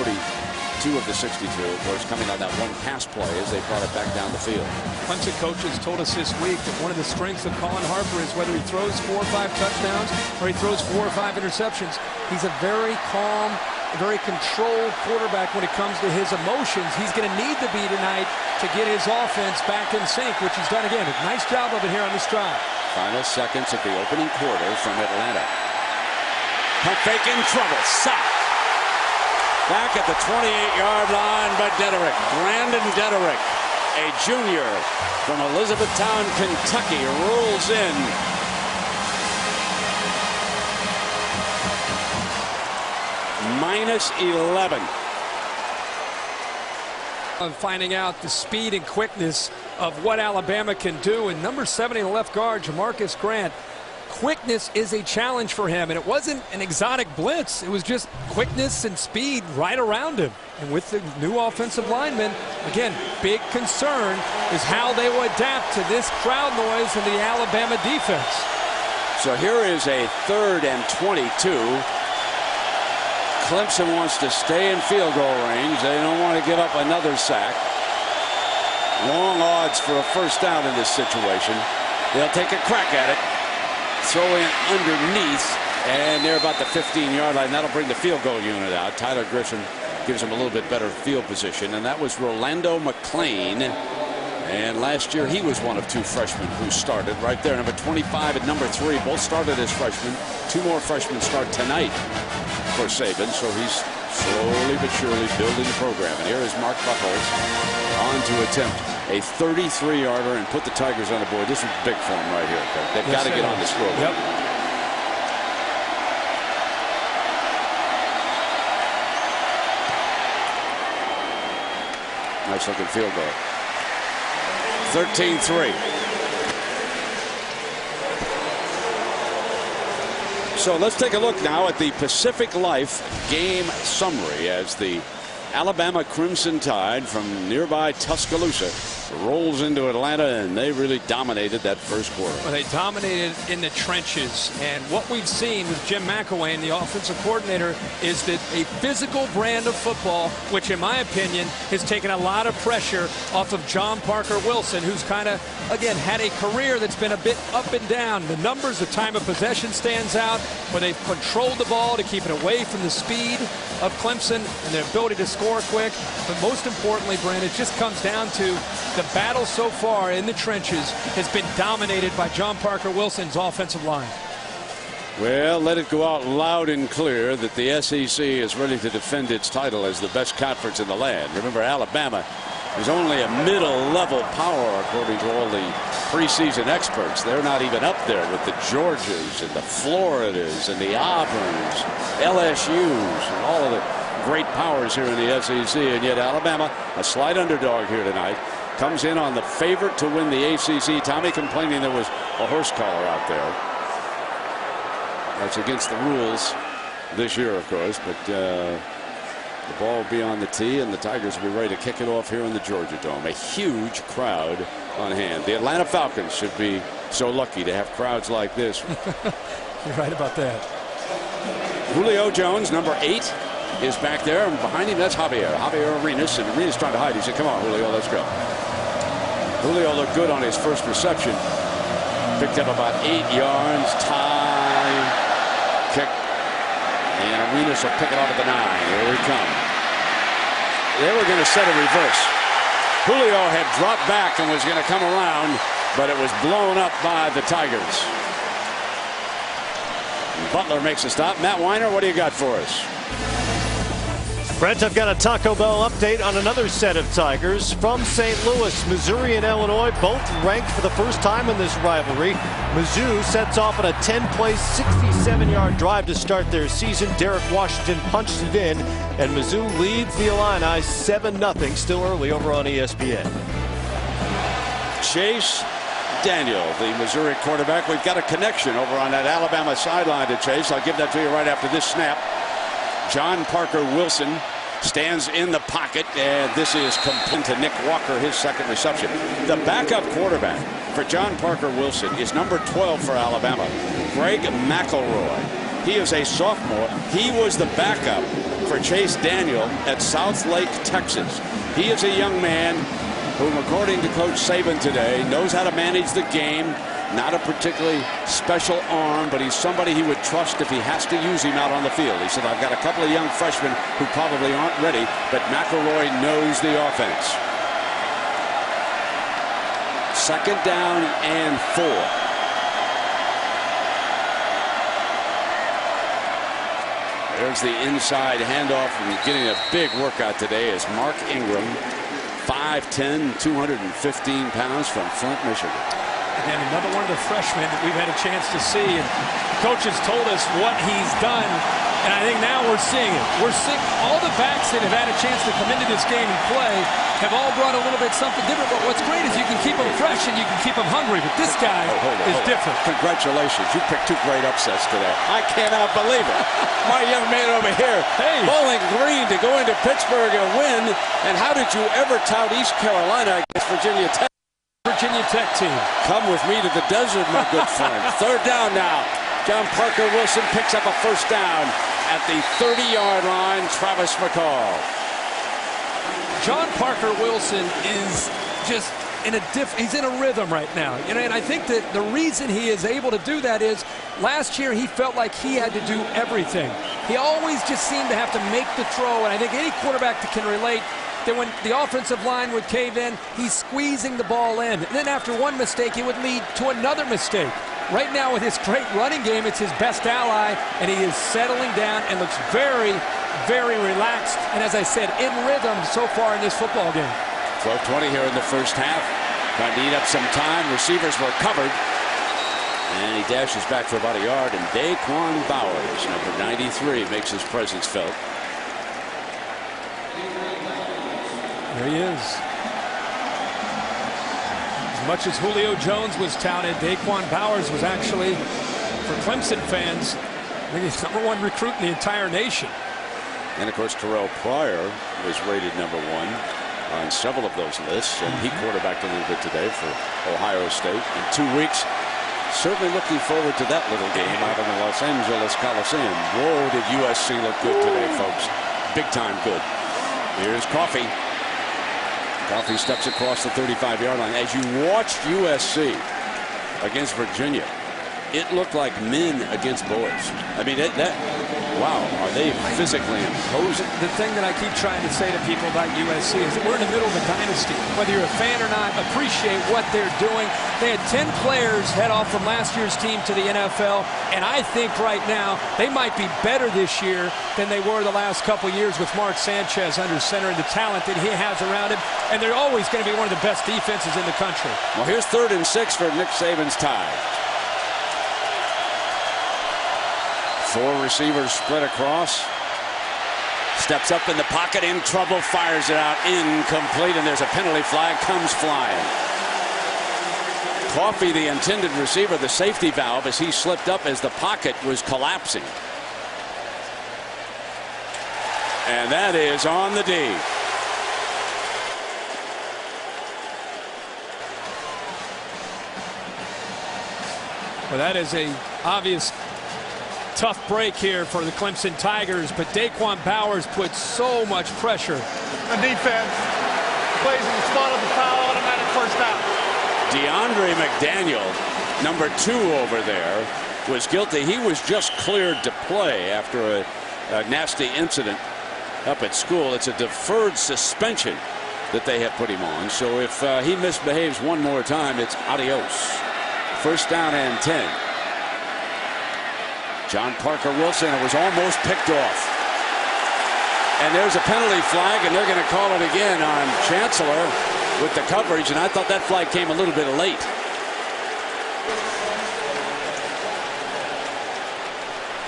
42 of the 62, of course, coming on that one pass play as they brought it back down the field. Clemson coaches told us this week that one of the strengths of Colin Harper is whether he throws 4 or 5 touchdowns or he throws 4 or 5 interceptions. He's a very calm, very controlled quarterback when it comes to his emotions. He's going to need to be tonight to get his offense back in sync, which he's done again. A nice job of it here on this drive. Final seconds of the opening quarter from Atlanta. Pump fake in trouble. Sack. Back at the 28-yard line by Dederick. Brandon Dederick, a junior from Elizabethtown, Kentucky, rolls in. -11. Of finding out the speed and quickness of what Alabama can do. And number 70, the left guard, Jamarcus Grant. Quickness is a challenge for him, and it wasn't an exotic blitz. It was just quickness and speed right around him. And with the new offensive lineman, again, big concern is how they will adapt to this crowd noise and the Alabama defense. So here is a 3rd and 22. Clemson wants to stay in field goal range. They don't want to give up another sack. Long odds for a first down in this situation. They'll take a crack at it. Throw in underneath, and they're about the 15-yard line. That'll bring the field goal unit out. Tyler Grisham gives them a little bit better field position, and that was Rolando McClain. And last year he was one of 2 freshmen who started right there. Number 25 and number 3 both started as freshmen. 2 more freshmen start tonight for Saban, so he's slowly but surely building the program. And here is Mark Buckles on to attempt a 33-yarder and put the Tigers on the board. This is big for them right here. They've got to get on the scoreboard. Yep. Nice looking field goal. 13-3. So let's take a look now at the Pacific Life game summary as the Alabama Crimson Tide from nearby Tuscaloosa rolls into Atlanta, and they really dominated that first quarter. Well, they dominated in the trenches, and what we've seen with Jim McElwain, the offensive coordinator, is that a physical brand of football, which in my opinion has taken a lot of pressure off of John Parker Wilson, who's kind of, again, had a career that's been a bit up and down. The numbers, the time of possession stands out, where they've controlled the ball to keep it away from the speed of Clemson and their ability to score quick. But most importantly, Brand, it just comes down to the battle so far in the trenches has been dominated by John Parker Wilson's offensive line. Well, let it go out loud and clear that the SEC is ready to defend its title as the best conference in the land. Remember, Alabama is only a middle-level power according to all the preseason experts. They're not even up there with the Georgias and the Floridas and the Auburns, LSUs, and all of the great powers here in the SEC. And yet Alabama, a slight underdog here tonight, comes in on the favorite to win the ACC. Tommy complaining there was a horse collar out there. That's against the rules this year, of course, but the ball will be on the tee, and the Tigers will be ready to kick it off here in the Georgia Dome. A huge crowd on hand. The Atlanta Falcons should be so lucky to have crowds like this. You're right about that. Julio Jones, number 8, is back there, and behind him, that's Javier Arenas, and Arenas trying to hide. He said, come on, Julio, let's go. Julio looked good on his first reception. Picked up about 8 yards, tie, kick, and Arenas will pick it off at the 9. Here we come. They were going to set a reverse. Julio had dropped back and was going to come around, but it was blown up by the Tigers. And Butler makes a stop. Matt Weiner, what do you got for us? Brent, I've got a Taco Bell update on another set of Tigers from St. Louis. Missouri and Illinois both ranked for the first time in this rivalry. Mizzou sets off on a 10-play, 67-yard drive to start their season. Derek Washington punched it in, and Mizzou leads the Illini 7-0, still early over on ESPN. Chase Daniel, the Missouri quarterback. We've got a connection over on that Alabama sideline to Chase. I'll give that to you right after this snap. John Parker Wilson stands in the pocket, and this is complete to Nick Walker, his second reception. The backup quarterback for John Parker Wilson is number 12 for Alabama, Greg McElroy. He is a sophomore. He was the backup for Chase Daniel at South Lake, Texas. He is a young man whom, according to Coach Saban today, knows how to manage the game. Not a particularly special arm, but he's somebody he would trust if he has to use him out on the field. He said, I've got a couple of young freshmen who probably aren't ready, but McElroy knows the offense. 2nd down and 4. There's the inside handoff, and getting a big workout today is Mark Ingram, 5'10", 215 pounds from Flint, Michigan. And another one of the freshmen that we've had a chance to see. And coach has told us what he's done, and I think now we're seeing it. We're seeing all the backs that have had a chance to come into this game and play have all brought a little bit something different. But what's great is you can keep them fresh and you can keep them hungry. But this guy is different. Congratulations. You picked 2 great upsets today. I cannot believe it. My young man over here, Bowling Green to go into Pittsburgh and win. And how did you ever tout East Carolina against Virginia Tech? Virginia Tech team. Come with me to the desert, my good friend. 3rd down now. John Parker Wilson picks up a 1st down at the 30-yard line. Travis McCall. John Parker Wilson is just in a he's in a rhythm right now. You know, and I think that the reason he is able to do that is last year he felt like he had to do everything. He always just seemed to have to make the throw, and I think any quarterback that can relate that when the offensive line would cave in, he's squeezing the ball in. And then after one mistake, it would lead to another mistake. Right now with his great running game, it's his best ally, and he is settling down and looks very very relaxed, and as I said, in rhythm so far in this football game. 12:20 here in the first half. Trying to eat up some time. Receivers were covered. And he dashes back for about a yard, and Daquan Bowers, number 93, makes his presence felt. There he is. As much as Julio Jones was touted, Daquan Bowers was actually, for Clemson fans, I think he's #1 recruit in the entire nation. And of course, Terrell Pryor was rated #1 on several of those lists, and he quarterbacked a little bit today for Ohio State. In 2 weeks, certainly looking forward to that little game out in the Los Angeles Coliseum. Whoa, did USC look good today, folks. Big time good. Here's Coffee. Coffee steps across the 35-yard line. As you watched USC against Virginia, it looked like men against boys. I mean, wow, are they physically imposing? The thing that I keep trying to say to people about USC is that we're in the middle of a dynasty. Whether you're a fan or not, appreciate what they're doing. They had 10 players head off from last year's team to the NFL, and I think right now they might be better this year than they were the last couple years with Mark Sanchez under center and the talent that he has around him, and they're always going to be one of the best defenses in the country. Well, here's 3rd and 6 for Nick Saban's Tide. 4 receivers split across. Steps up in the pocket, in trouble, fires it out, incomplete, and there's a penalty flag, comes flying. Coffee, the intended receiver, the safety valve, as he slipped up as the pocket was collapsing. And that is on the D. Well, that is a obvious tough break here for the Clemson Tigers, but Daquan Bowers puts so much pressure. The defense plays in the spot of the foul, automatic first down. DeAndre McDaniel, number 2 over there, was guilty. He was just cleared to play after a nasty incident up at school. It's a deferred suspension that they have put him on. So if he misbehaves one more time, it's adios. First down and 10. John Parker Wilson, it was almost picked off. And there's a penalty flag, and they're going to call it again on Chancellor with the coverage, and I thought that flag came a little bit late.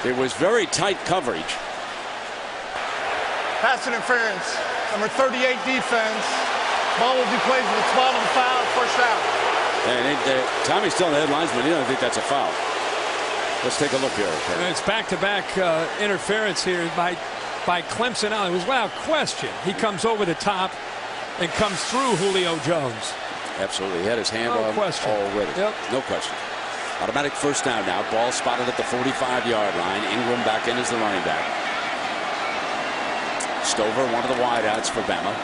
It was very tight coverage. Pass interference, number 38 defense. Ball will be played in the spot of the foul, first down. And Tommy's still in the headlines, but he doesn't think that's a foul. Let's take a look here. And it's back-to-back interference here by Clemson. It was without question. He comes over the top and comes through Julio Jones. Absolutely. He had his hand on already. Yep. No question. Automatic first down now. Ball spotted at the 45-yard line. Ingram back in as the running back. Stover, one of the wideouts for Bama.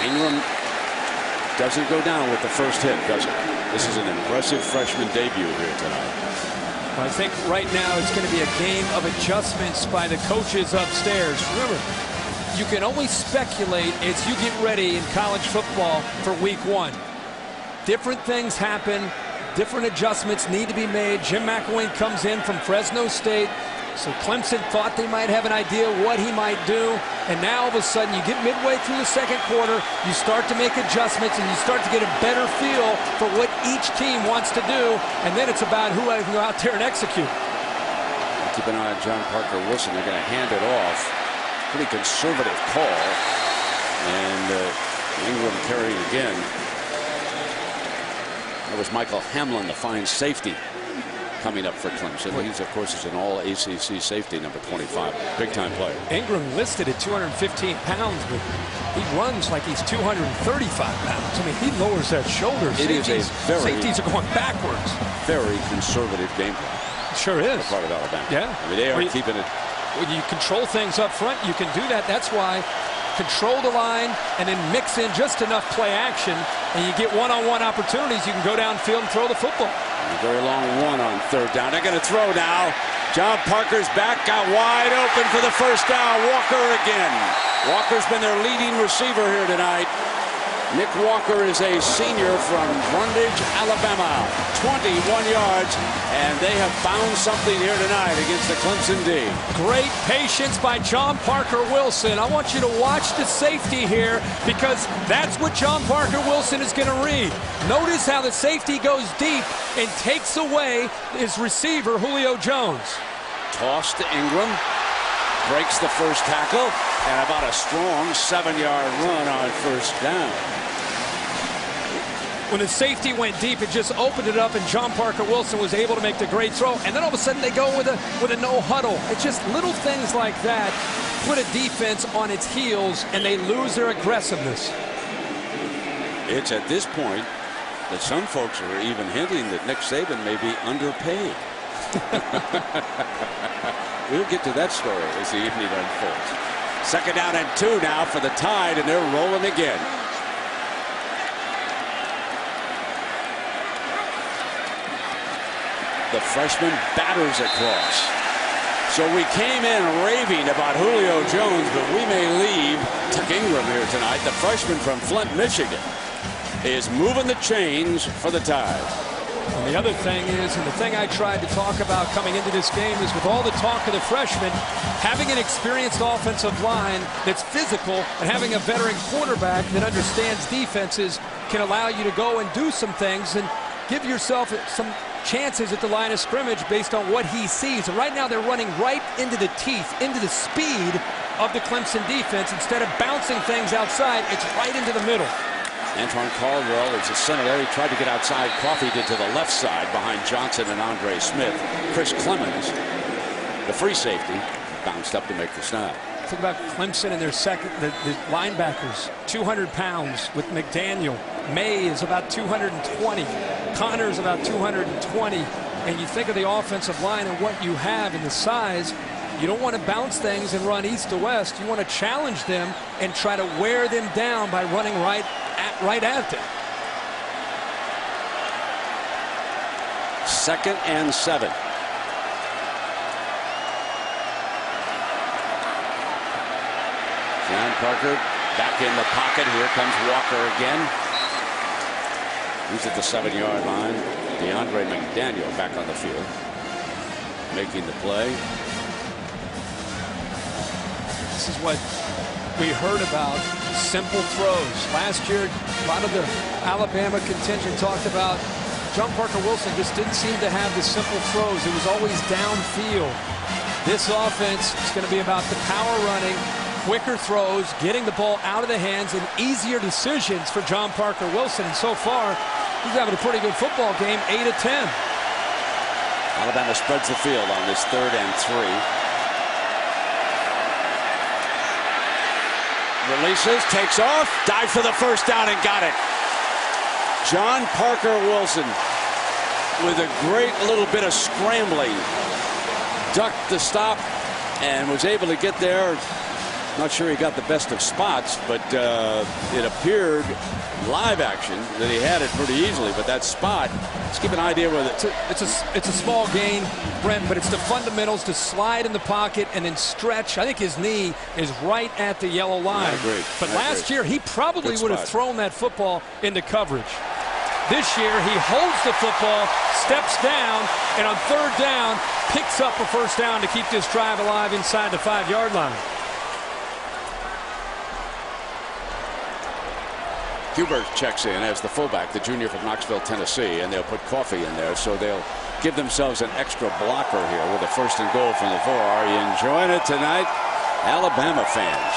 Ingram doesn't go down with the first hit, does it? This is an impressive freshman debut here tonight. I think right now it's going to be a game of adjustments by the coaches upstairs. Remember, you can only speculate as you get ready in college football for week 1. Different things happen. Different adjustments need to be made. Jim McElwain comes in from Fresno State. So Clemson thought they might have an idea what he might do, and now all of a sudden you get midway through the second quarter, you start to make adjustments, and you start to get a better feel for what each team wants to do, and then it's about who can go out there and execute. Keep an eye on John Parker Wilson. They're going to hand it off. Pretty conservative call, and Ingram carrying again. That was Michael Hamlin, the fine safety, coming up for Clemson. He's, of course, is an all-ACC safety, number 25. Big-time player. Ingram listed at 215 pounds, but he runs like he's 235 pounds. I mean, he lowers that shoulder. Safeties are going backwards. Very conservative game plan. Sure is. Part of Alabama. Yeah. I mean, they are keeping it. When you control things up front, you can do that. That's why control the line and then mix in just enough play action, and you get one-on-one opportunities. You can go downfield and throw the football. A very long one on third down. They're going to throw now. John Parker's back, got wide open for the first down. Walker again. Walker's been their leading receiver here tonight. Nick Walker is a senior from Brundage, Alabama. 21 yards, and they have found something here tonight against the Clemson D. Great patience by John Parker Wilson. I want you to watch the safety here because that's what John Parker Wilson is going to read. Notice how the safety goes deep and takes away his receiver, Julio Jones. Toss to Ingram. Breaks the first tackle, and about a strong 7-yard run on first down. When the safety went deep, it just opened it up, and John Parker Wilson was able to make the great throw. And then all of a sudden, they go with a no huddle. It's just little things like that put a defense on its heels, and they lose their aggressiveness. It's at this point that some folks are even hinting that Nick Saban may be underpaid. We'll get to that story as the evening unfolds. 2nd down and 2 now for the Tide, and they're rolling again. The freshman batters across. So we came in raving about Julio Jones, but we may leave Tuck Ingram here tonight. The freshman from Flint, Michigan, is moving the chains for the Tide. And the other thing is, and the thing I tried to talk about coming into this game is with all the talk of the freshmen, having an experienced offensive line that's physical and having a veteran quarterback that understands defenses can allow you to go and do some things and give yourself some chances at the line of scrimmage based on what he sees. And right now they're running right into the teeth, into the speed of the Clemson defense. Instead of bouncing things outside, it's right into the middle. Antoine Caldwell is the center there. He tried to get outside. Coffey did to the left side behind Johnson and Andre Smith. Chris Clemens, the free safety, bounced up to make the snap. Think about Clemson and their second, the linebackers, 200 pounds with McDaniel. May is about 220. Connors about 220. And you think of the offensive line and what you have and the size. You don't want to bounce things and run east to west. You want to challenge them and try to wear them down by running right at them. 2nd and 7. John Parker back in the pocket. Here comes Walker again. He's at the 7-yard line. DeAndre McDaniel back on the field, making the play. This is what we heard about, simple throws. Last year, a lot of the Alabama contingent talked about John Parker Wilson just didn't seem to have the simple throws. It was always downfield. This offense is going to be about the power running, quicker throws, getting the ball out of the hands, and easier decisions for John Parker Wilson. And so far, he's having a pretty good football game, 8 of 10. Alabama spreads the field on this 3rd and 3. Releases, takes off, dives for the first down and got it. John Parker Wilson with a great little bit of scrambling. Ducked the stop and was able to get there. Not sure he got the best of spots, but it appeared live action that he had it pretty easily. But that spot, let's give an idea whether it's a small gain, Brent, but it's the fundamentals to slide in the pocket and then stretch. I think his knee is right at the yellow line. I agree. But last year he probably would have thrown that football into coverage. This year he holds the football, steps down, and on 3rd down picks up a first down to keep this drive alive inside the 5-yard line. Hubert checks in as the fullback, the junior from Knoxville, Tennessee, and they'll put Coffey in there, so they'll give themselves an extra blocker here with a 1st and goal from the 4. Are you enjoying it tonight, Alabama fans?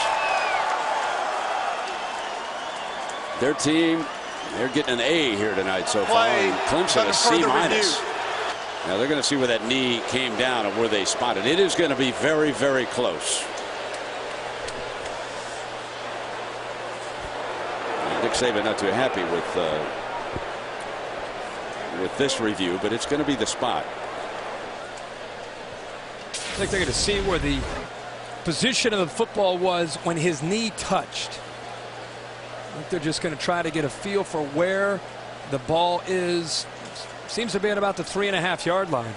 Their team, they're getting an A here tonight so far. Clemson a C-. Now they're going to see where that knee came down and where they spotted. It is going to be very, very close. Nick Saban not too happy with this review, but it's going to be the spot. I think they're going to see where the position of the football was when his knee touched. I think they're just going to try to get a feel for where the ball is. Seems to be at about the 3.5-yard line.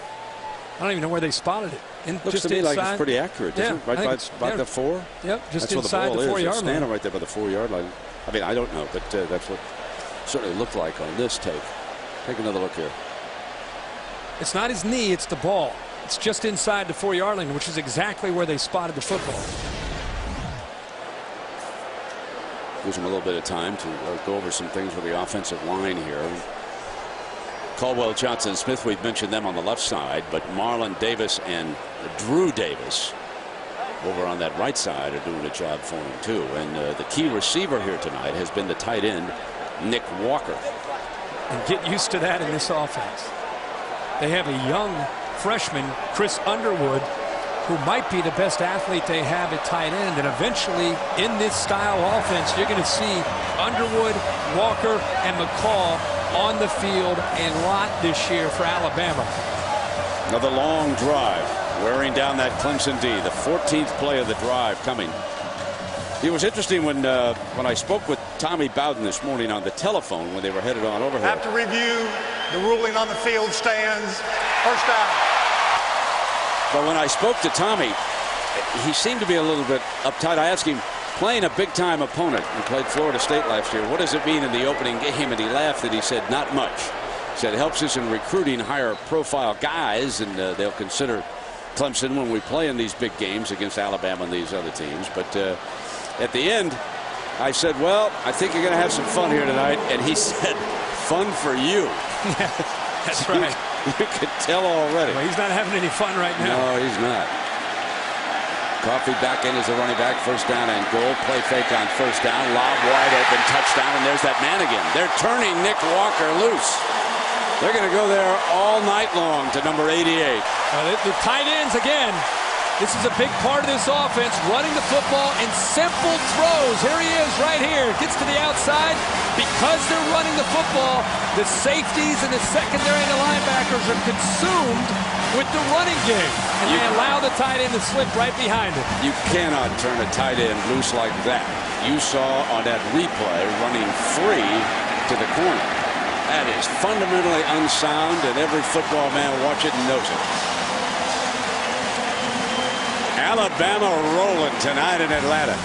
I don't even know where they spotted it. Looks just to me like it's pretty accurate, doesn't it? Right by the 4? Yep, just that's inside the 4-yard line. Standing right there by the 4-yard line. I mean, I don't know, but that's what it certainly looked like on this tape. Take another look here. It's not his knee, it's the ball. It's just inside the 4-yard line, which is exactly where they spotted the football. Gives him a little bit of time to go over some things with the offensive line here. Caldwell, Johnson, Smith, we've mentioned them on the left side, but Marlon Davis and Drew Davis over on that right side are doing a job for him too. And the key receiver here tonight has been the tight end, Nick Walker. And get used to that in this offense. They have a young freshman, Chris Underwood, who might be the best athlete they have at tight end. And eventually, in this style offense, you're going to see Underwood, Walker, and McCall on the field a lot this year for Alabama. Another long drive, wearing down that Clemson D. The 14th play of the drive coming. It was interesting when I spoke with Tommy Bowden this morning on the telephone when they were headed on over here. Have to review the ruling on the field stands. First down. But when I spoke to Tommy, he seemed to be a little bit uptight. I asked him, playing a big-time opponent, he played Florida State last year, what does it mean in the opening game? And he laughed and he said, not much. He said it helps us in recruiting higher-profile guys, and they'll consider Clemson when we play in these big games against Alabama and these other teams. But at the end, I said, well, I think you're going to have some fun here tonight. And he said, fun for you. That's right. You could tell already. Well, he's not having any fun right now. No, he's not. Coffee back in as a running back. First down and goal. Play fake on first down. Lob wide open. Touchdown. And there's that man again. They're turning Nick Walker loose. They're going to go there all night long to number 88. The tight ends again. This is a big part of this offense, running the football in simple throws. Here he is right here. Gets to the outside. Because they're running the football, the safeties and the secondary and the linebackers are consumed with the running game. And they allow the tight end to slip right behind him. You cannot turn a tight end loose like that. You saw on that replay running free to the corner. That is fundamentally unsound, and every football man watch it and knows it. Alabama rolling tonight in Atlanta.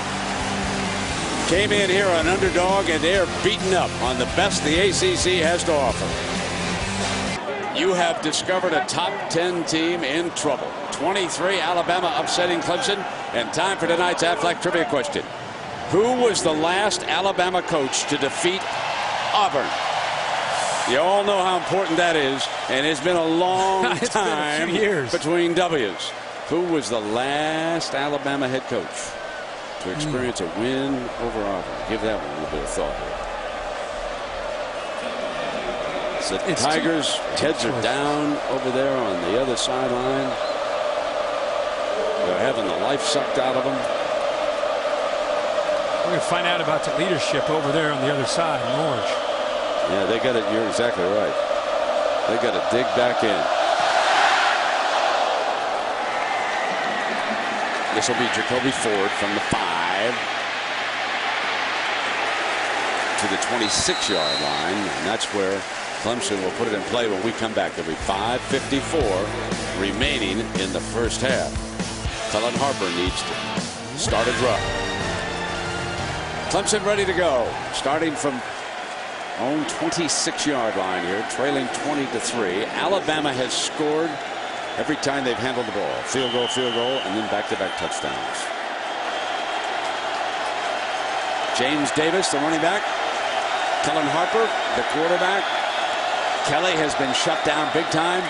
Came in here an underdog, and they're beaten up on the best the ACC has to offer. You have discovered a top 10 team in trouble. 23, Alabama upsetting Clemson. And time for tonight's Aflac trivia question. Who was the last Alabama coach to defeat Auburn? You all know how important that is, and it's been a long time between W's. Who was the last Alabama head coach to experience a win over Auburn? Give that one a little bit of thought here. So the Tigers' heads are down over there on the other sideline. They're having the life sucked out of them. We're going to find out about the leadership over there on the other side in orange. Yeah, they got it. You're exactly right. They got to dig back in. This will be Jacoby Ford from the 5 to the 26-yard line, and that's where Clemson will put it in play when we come back. There'll be 5:54 remaining in the first half. Cullen Harper needs to start a drive. Clemson ready to go, starting from own 26-yard line here, trailing 20-3. Alabama has scored every time they've handled the ball. Field goal, and then back-to-back touchdowns. James Davis, the running back. Cullen Harper, the quarterback. Kelly has been shut down big time.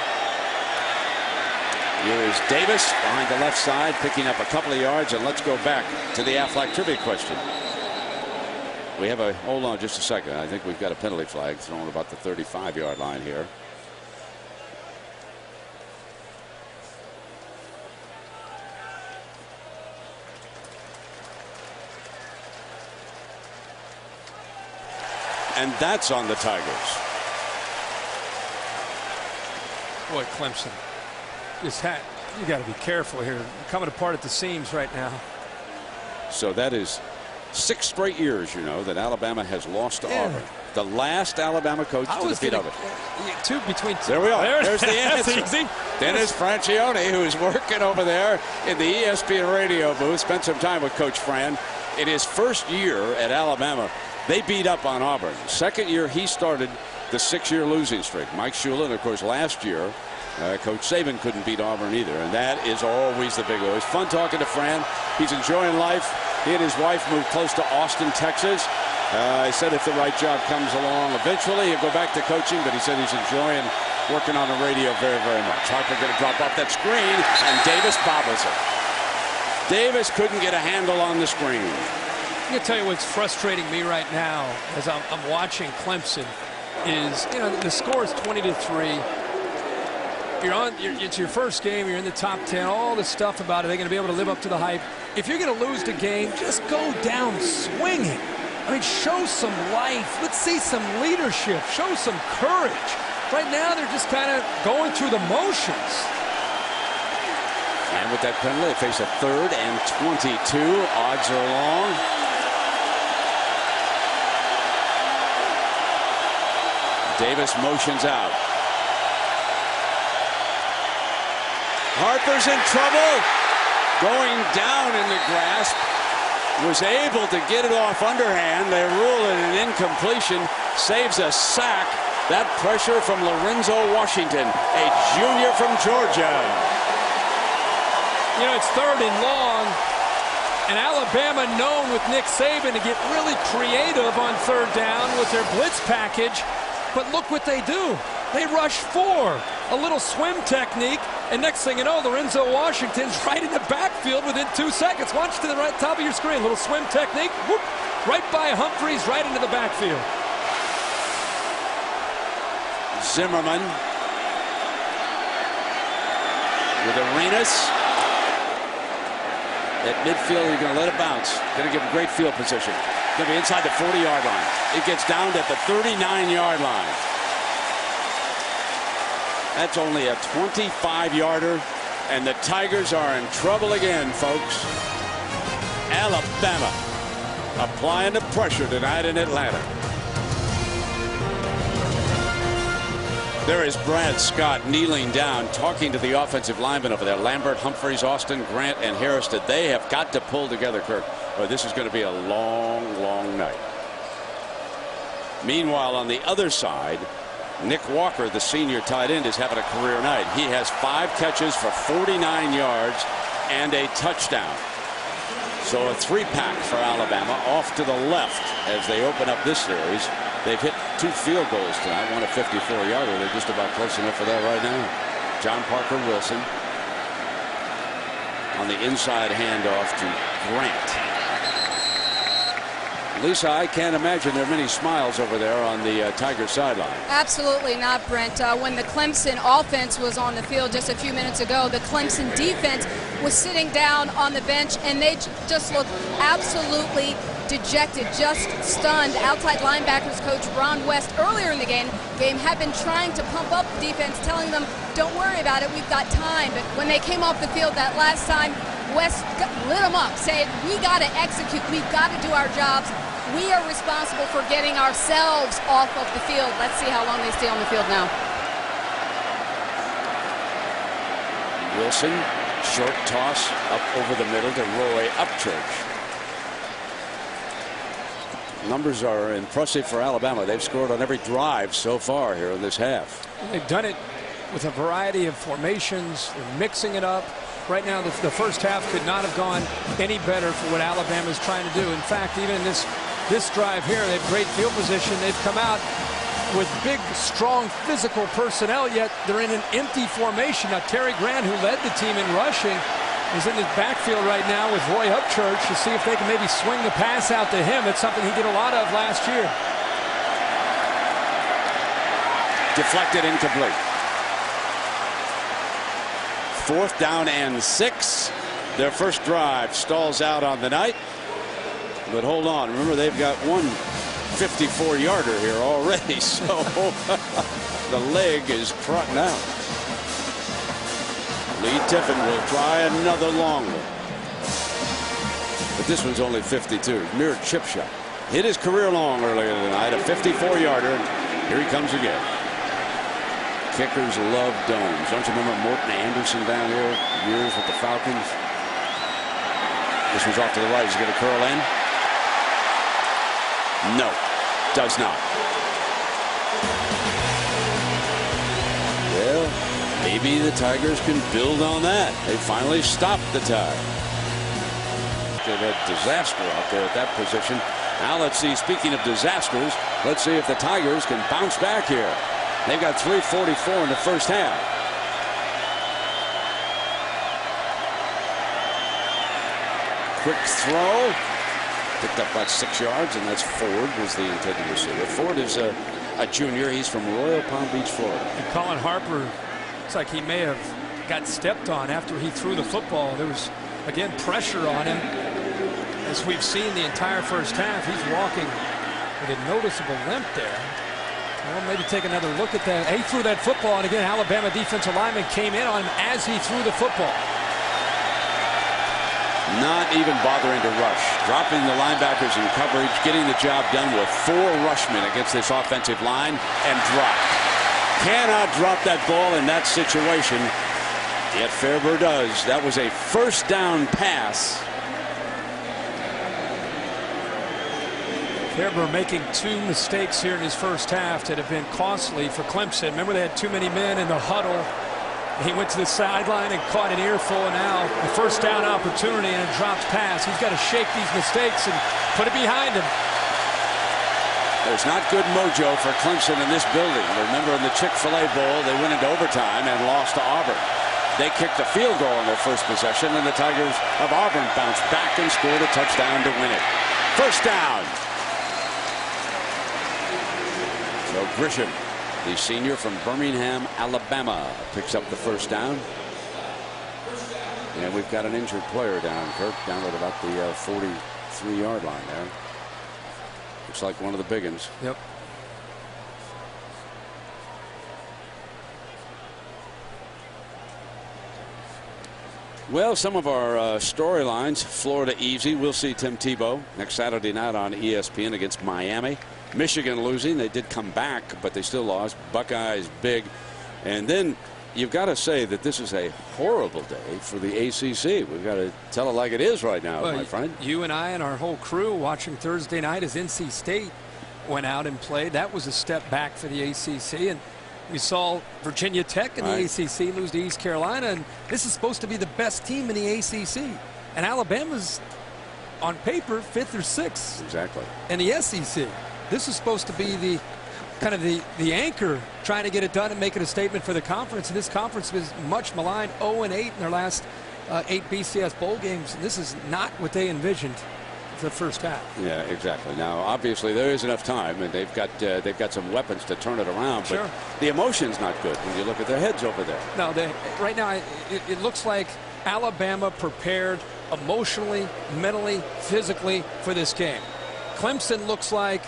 Here is Davis behind the left side, picking up a couple of yards, and let's go back to the Aflac trivia question. We have a, hold on just a second. I think we've got a penalty flag thrown about the 35-yard line here. And that's on the Tigers. Boy, Clemson. You got to be careful here. Coming apart at the seams right now. So that is 6 straight years, you know, that Alabama has lost to Auburn. The last Alabama coach to defeat Auburn. There we are. There's the answer. Dennis Francione, who's working over there in the ESPN radio booth, spent some time with Coach Fran. In his first year at Alabama, they beat up on Auburn. Second year, he started the 6-year losing streak. Mike Shula, and of course, last year, Coach Saban couldn't beat Auburn either, and that is always the big one. It's fun talking to Fran. He's enjoying life. He and his wife moved close to Austin, Texas. He said if the right job comes along, eventually he'll go back to coaching, but he said he's enjoying working on the radio very, very much. Harper going to drop off that screen, and Davis bobbles it. Davis couldn't get a handle on the screen. I'm going to tell you what's frustrating me right now as I'm watching Clemson is, you know, the score is 20-3. It's your first game. You're in the top 10. All the stuff about it. They're going to be able to live up to the hype. If you're going to lose the game, just go down swinging. I mean, show some life. Let's see some leadership. Show some courage. Right now, they're just kind of going through the motions. And with that penalty, they face a 3rd and 22. Odds are long. Davis motions out. Harper's in trouble. Going down in the grasp. Was able to get it off underhand. They rule it an incompletion. Saves a sack. That pressure from Lorenzo Washington, a junior from Georgia. You know, it's 3rd and long. And Alabama known with Nick Saban to get really creative on 3rd down with their blitz package. But look what they do. They rush 4. A little swim technique. And next thing you know, Lorenzo Washington's right in the backfield within 2 seconds. Watch to the right top of your screen. Little swim technique. Whoop, right by Humphreys, right into the backfield. Zimmerman with Arenas. At midfield, you're going to let it bounce. Going to give him great field position. Going to be inside the 40-yard line. It gets down at the 39-yard line. That's only a 25-yarder, and the Tigers are in trouble again, folks. Alabama applying the pressure tonight in Atlanta. There is Brad Scott kneeling down, talking to the offensive linemen over there. Lambert, Humphreys, Austin, Grant, and Harrison. They have got to pull together, Kirk, or this is going to be a long, long night. Meanwhile, on the other side, Nick Walker, the senior tight end, is having a career night. He has 5 catches for 49 yards and a touchdown. So a 3-pack for Alabama off to the left as they open up this series. They've hit 2 field goals tonight, one a 54-yarder. They're just about close enough for that right now. John Parker Wilson on the inside handoff to Grant. Lisa, I can't imagine there are many smiles over there on the Tiger sideline. Absolutely not, Brent. When the Clemson offense was on the field just a few minutes ago, the Clemson defense was sitting down on the bench, and they just looked absolutely dejected, just stunned. Outside linebackers coach Ron West earlier in the game had been trying to pump up the defense, telling them, don't worry about it, we've got time. But when they came off the field that last time, West lit them up, saying, we got to execute, we've got to do our jobs. We are responsible for getting ourselves off of the field. Let's see how long they stay on the field now. Wilson, short toss up over the middle to Roy Upchurch. Numbers are impressive for Alabama. They've scored on every drive so far here in this half. They've done it with a variety of formations. They're mixing it up. Right now, the first half could not have gone any better for what Alabama is trying to do. In fact, even in this drive here, they have great field position. They've come out with big, strong, physical personnel, yet they're in an empty formation. Now, Terry Grant, who led the team in rushing, is in his backfield right now with Roy Upchurch to see if they can maybe swing the pass out to him. It's something he did a lot of last year. Deflected, incomplete. 4th down and 6. Their first drive stalls out on the night. But hold on. Remember, they've got one 54-yarder here already. So the leg is trotting out. Lee Tiffin will try another long one. But this one's only 52. Mere chip shot. hit his career long earlier tonight, a 54-yarder. And here he comes again. Kickers love domes. Don't you remember Morton Anderson down here years with the Falcons? This one's off to the right. He's going to curl in. No, does not. Well, maybe the Tigers can build on that. They finally stopped the tie. They've had disaster out there at that position. Now let's see, speaking of disasters, let's see if the Tigers can bounce back here. They've got 3:44 in the first half. Quick throw. Picked up about 6 yards, and that's Ford was the intended receiver. Ford is a junior. He's from Royal Palm Beach, Florida. And Colin Harper, looks like he may have got stepped on after he threw the football. There was, again, pressure on him. As we've seen the entire first half, he's walking with a noticeable limp there. Well, maybe take another look at that. He threw that football, and again, Alabama defensive lineman came in on him as he threw the football. Not even bothering to rush. Dropping the linebackers in coverage, getting the job done with 4 rushmen against this offensive line, and dropped. Cannot drop that ball in that situation. Yet Fairburn does. That was a first down pass. Fairburn making 2 mistakes here in his first half that have been costly for Clemson. Remember, they had too many men in the huddle. He went to the sideline and caught an earful, and now a first down opportunity and a dropped pass. He's got to shake these mistakes and put it behind him. There's not good mojo for Clemson in this building. Remember, in the Chick-fil-A Bowl, they went into overtime and lost to Auburn. They kicked a field goal on their first possession, and the Tigers of Auburn bounced back and scored a touchdown to win it. First down. So Grisham, the senior from Birmingham, Alabama, picks up the first down. And we've got an injured player down, Kirk, down at about the 43-yard line there. Looks like one of the big ones. Yep. Well, some of our storylines. Florida easy. We'll see Tim Tebow next Saturday night on ESPN against Miami. Michigan losing. They did come back, but they still lost. Buckeyes big. And then you've got to say that this is a horrible day for the ACC. We've got to tell it like it is right now, my friend. You and I and our whole crew watching Thursday night as NC State went out and played. That was a step back for the ACC. And we saw Virginia Tech in the ACC lose to East Carolina. And this is supposed to be the best team in the ACC. And Alabama's, on paper, 5th or 6th. Exactly. In the SEC. This is supposed to be the kind of the anchor trying to get it done and make it a statement for the conference. And this conference was much maligned, 0-8 in their last 8 BCS bowl games. And this is not what they envisioned for the first half. Yeah, exactly. Now, obviously, there is enough time, and they've got some weapons to turn it around. But the emotion's not good when you look at their heads over there. No, right now it looks like Alabama prepared emotionally, mentally, physically for this game. Clemson looks like,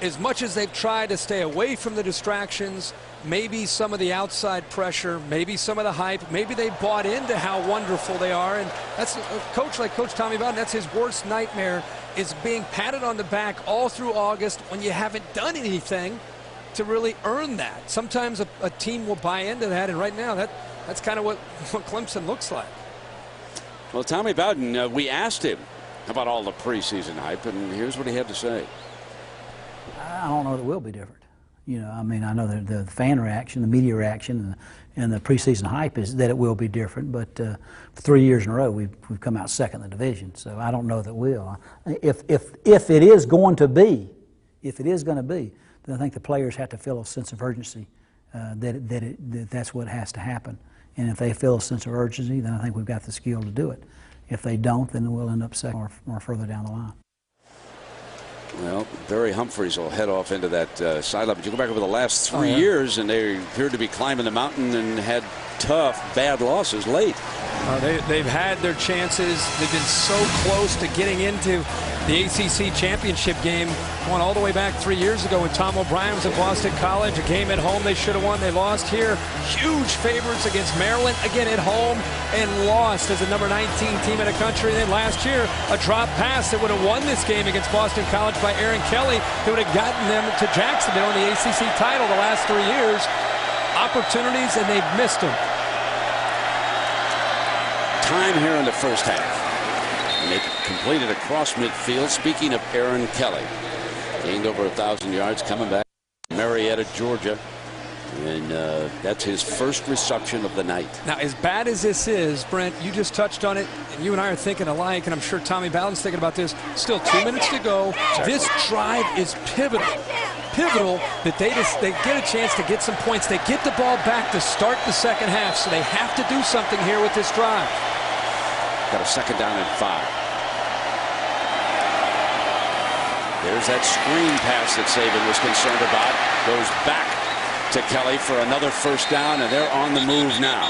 as much as they've tried to stay away from the distractions, maybe some of the outside pressure, maybe some of the hype, maybe they bought into how wonderful they are. And that's a coach like Coach Tommy Bowden, that's his worst nightmare, is being patted on the back all through August when you haven't done anything to really earn that. Sometimes a team will buy into that, and right now that's kind of what Clemson looks like. Well, Tommy Bowden, we asked him about all the preseason hype, and here's what he had to say. I don't know that it will be different. You know, I mean, I know the fan reaction, the media reaction, and the preseason hype is that it will be different. But 3 years in a row, we've come out second in the division. So I don't know that will. If it is going to be, then I think the players have to feel a sense of urgency that's what has to happen. And if they feel a sense of urgency, then I think we've got the skill to do it. If they don't, then we'll end up second or further down the line. Well, Barry Humphries will head off into that sideline. But you go back over the last 3 years, and they appeared to be climbing the mountain and had tough, bad losses late. They've had their chances. They've been so close to getting into the ACC championship game, going all the way back 3 years ago when Tom O'Brien was at Boston College. A game at home they should have won. They lost here. Huge favorites against Maryland, again at home, and lost as the number 19 team in the country. And then last year, a drop pass that would have won this game against Boston College by Aaron Kelly, who would have gotten them to Jacksonville in the ACC title the last 3 years. Opportunities, and they've missed them. Time here in the first half. And they completed across midfield. Speaking of Aaron Kelly, gained over 1,000 yards coming back from Marietta, Georgia. And that's his first reception of the night. Now, as bad as this is, Brent, you just touched on it, and you and I are thinking alike, and I'm sure Tommy Bowden's thinking about this. Still 2 minutes to go. Exactly. This drive is pivotal. Pivotal that they get a chance to get some points. They get the ball back to start the second half, so they have to do something here with this drive. Got a second down and 5. There's that screen pass that Saban was concerned about. Goes back to Kelly for another first down, and they're on the move now.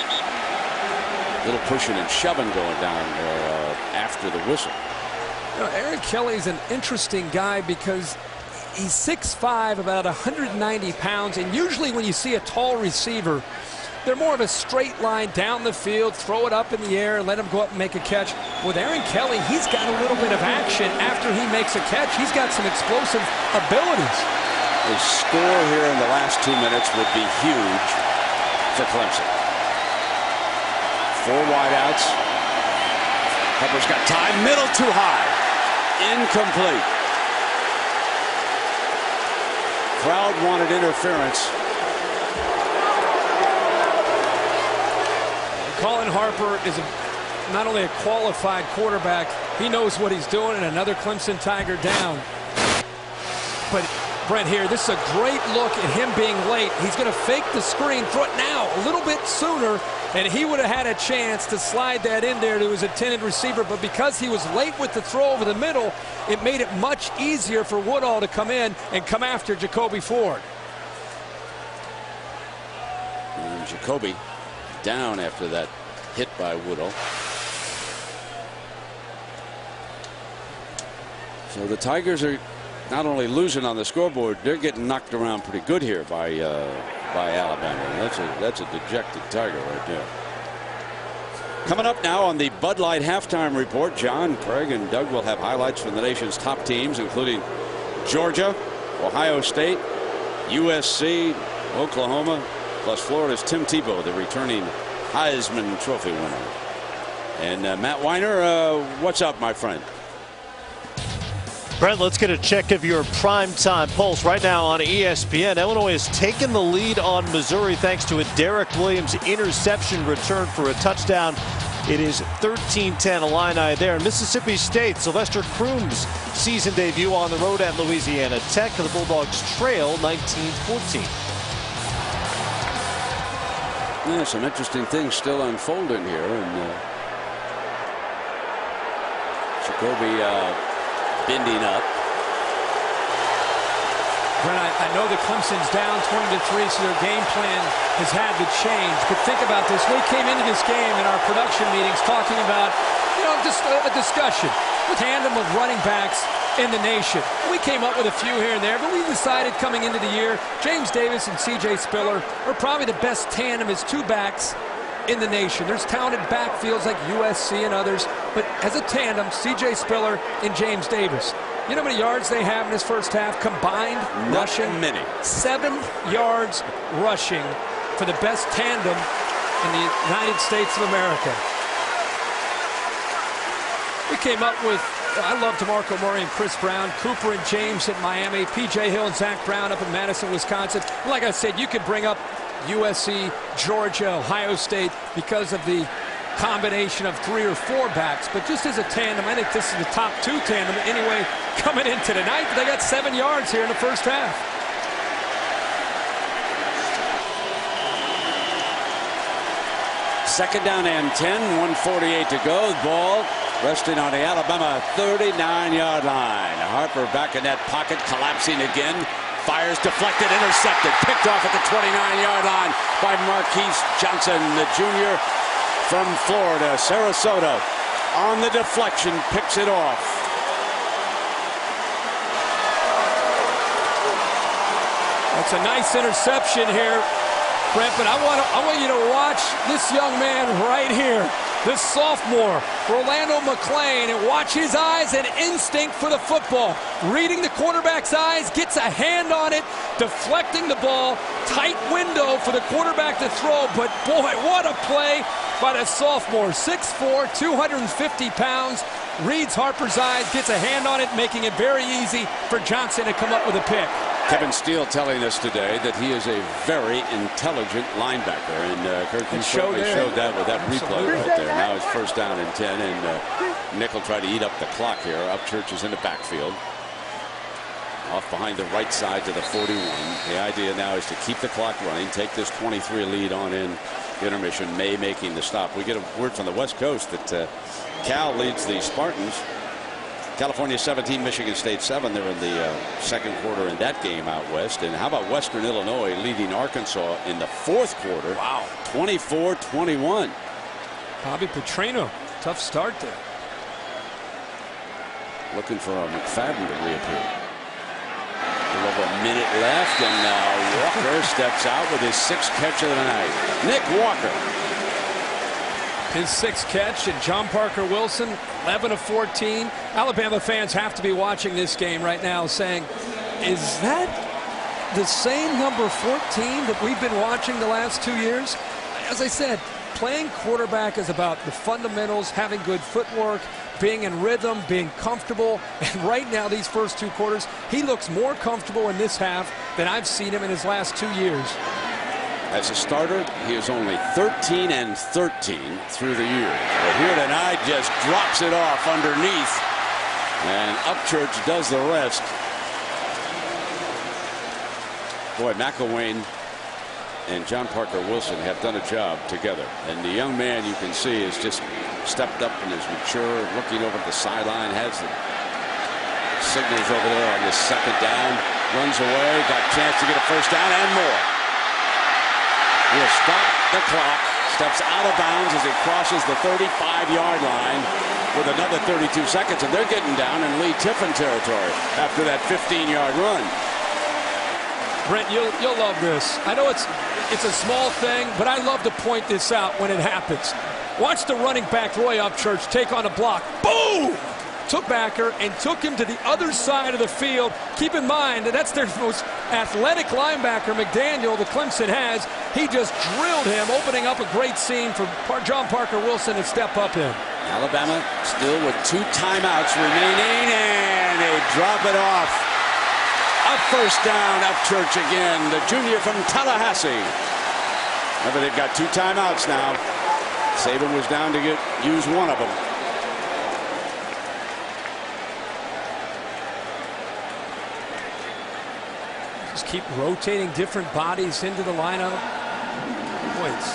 A little pushing and shoving going down there after the whistle. You know, Aaron Kelly's an interesting guy because he's 6'5", about 190 pounds, and usually when you see a tall receiver, they're more of a straight line down the field, throw it up in the air, and let him go up and make a catch. With Aaron Kelly, he's got a little bit of action after he makes a catch. He's got some explosive abilities. A score here in the last 2 minutes would be huge for Clemson. 4 wideouts. Harper's got time. Middle too high. Incomplete. Crowd wanted interference. Colin Harper is not only a qualified quarterback, he knows what he's doing, and another Clemson Tiger down. But Brent, here, this is a great look at him being late. He's going to fake the screen, throw it now a little bit sooner, and he would have had a chance to slide that in there to his intended receiver. But because he was late with the throw over the middle, it made it much easier for Woodall to come in and come after Jacoby Ford. And Jacoby down after that hit by Woodall. So the Tigers are not only losing on the scoreboard, they're getting knocked around pretty good here by Alabama. That's a dejected Tiger right there. Coming up now on the Bud Light halftime report, John, Craig, and Doug will have highlights from the nation's top teams, including Georgia, Ohio State, USC, Oklahoma, plus Florida's Tim Tebow, the returning Heisman Trophy winner. And Matt Weiner, what's up, my friend? Brent, let's get a check of your primetime pulse right now on ESPN. Illinois has taken the lead on Missouri thanks to a Derek Williams interception return for a touchdown. It is 13-10 Illini there. Mississippi State, Sylvester Croom's season debut on the road at Louisiana Tech. The Bulldogs trail 19-14. Yeah, some interesting things still unfolding here. And Jacoby bending up. Brent, I know that Clemson's down 20-3, so their game plan has had to change. But think about this. We came into this game in our production meetings talking about, just a discussion with tandem of running backs in the nation. We came up with a few here and there, but we decided coming into the year, James Davis and C.J. Spiller are probably the best tandem as two backs in the nation. There's talented backfields like USC and others, but as a tandem, C.J. Spiller and James Davis. You know how many yards they have in this first half combined? Not rushing? Many. 7 yards rushing for the best tandem in the United States of America. We came up with, I love DeMarco Murray and Chris Brown, Cooper and James at Miami, P.J. Hill and Zach Brown up in Madison, Wisconsin. Like I said, you could bring up USC, Georgia, Ohio State because of the combination of 3 or 4 backs. But just as a tandem, I think this is the top 2 tandem anyway coming into tonight. They got 7 yards here in the first half. Second down and 10, 1:48 to go. The ball resting on the Alabama 39-yard line. Harper back in that pocket, collapsing again. Fires deflected, intercepted, picked off at the 29-yard line by Marquise Johnson, the junior from Florida. Sarasota on the deflection picks it off. That's a nice interception here, Brent, but I want you to watch this young man right here, this sophomore, Rolando McClain, and watch his eyes and instinct for the football. Reading the quarterback's eyes, gets a hand on it, deflecting the ball, tight window for the quarterback to throw, but boy, what a play by the sophomore. 6'4", 250 pounds, reads Harper's eyes, gets a hand on it, making it very easy for Johnson to come up with a pick. Kevin Steele telling us today that he is a very intelligent linebacker, and Kirk, you showed that with that replay right there. Now it's 1st down and 10, and Nick will try to eat up the clock here. Upchurch is in the backfield, off behind the right side to the 41. The idea now is to keep the clock running, take this 23 lead on in intermission. May making the stop. We get a word from the West Coast that Cal leads the Spartans. California 17, Michigan State 7. They're in the second quarter in that game out west. And how about Western Illinois leading Arkansas in the 4th quarter? Wow. 24-21. Bobby Petrino, tough start there. Looking for a McFadden to reappear. A little over a minute left, and Walker steps out with his 6th catch of the night. Nick Walker. His 6th catch, and John Parker Wilson, 11 of 14. Alabama fans have to be watching this game right now saying, is that the same number 14 that we've been watching the last 2 years? As I said, playing quarterback is about the fundamentals, having good footwork, being in rhythm, being comfortable. And right now, these first 2 quarters, he looks more comfortable in this half than I've seen him in his last 2 years. As a starter, he is only 13 and 13 through the years. But here tonight, just drops it off underneath, and Upchurch does the rest. Boy, McElwain and John Parker Wilson have done a job together. And the young man, you can see, has just stepped up and is mature, looking over at the sideline, has the signals over there on this 2nd down, runs away, got a chance to get a 1st down and more. He'll stop the clock, steps out of bounds as he crosses the 35-yard line with another 32 seconds, and they're getting down in Lee Tiffin territory after that 15-yard run. Brent, you'll love this. I know it's a small thing, but I love to point this out when it happens. Watch the running back, Roy Upchurch, take on a block. Boom! Took backer and took him to the other side of the field. Keep in mind that that's their most athletic linebacker, McDaniel, the Clemson has. He just drilled him, opening up a great scene for John Parker Wilson to step up in. Alabama still with 2 timeouts remaining, and they drop it off. A 1st down, Upchurch again, the junior from Tallahassee. Remember, they've got 2 timeouts now. Saban was down to use one of them. Just keep rotating different bodies into the lineup. Points.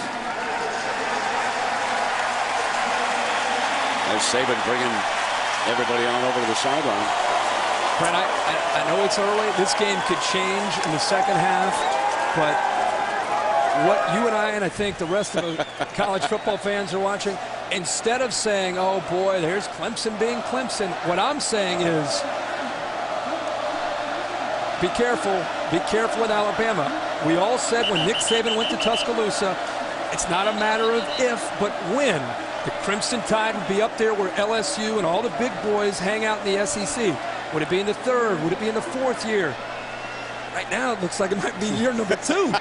There's Saban bringing everybody on over to the sideline. Brent, I know it's early. This game could change in the 2nd half, but what you and I think the rest of the college football fans are watching, instead of saying, oh boy, there's Clemson being Clemson, what I'm saying is, be careful with Alabama. We all said when Nick Saban went to Tuscaloosa, it's not a matter of if, but when. The Crimson Tide would be up there where LSU and all the big boys hang out in the SEC. Would it be in the 3rd? Would it be in the 4th year? Right now, it looks like it might be year number 2.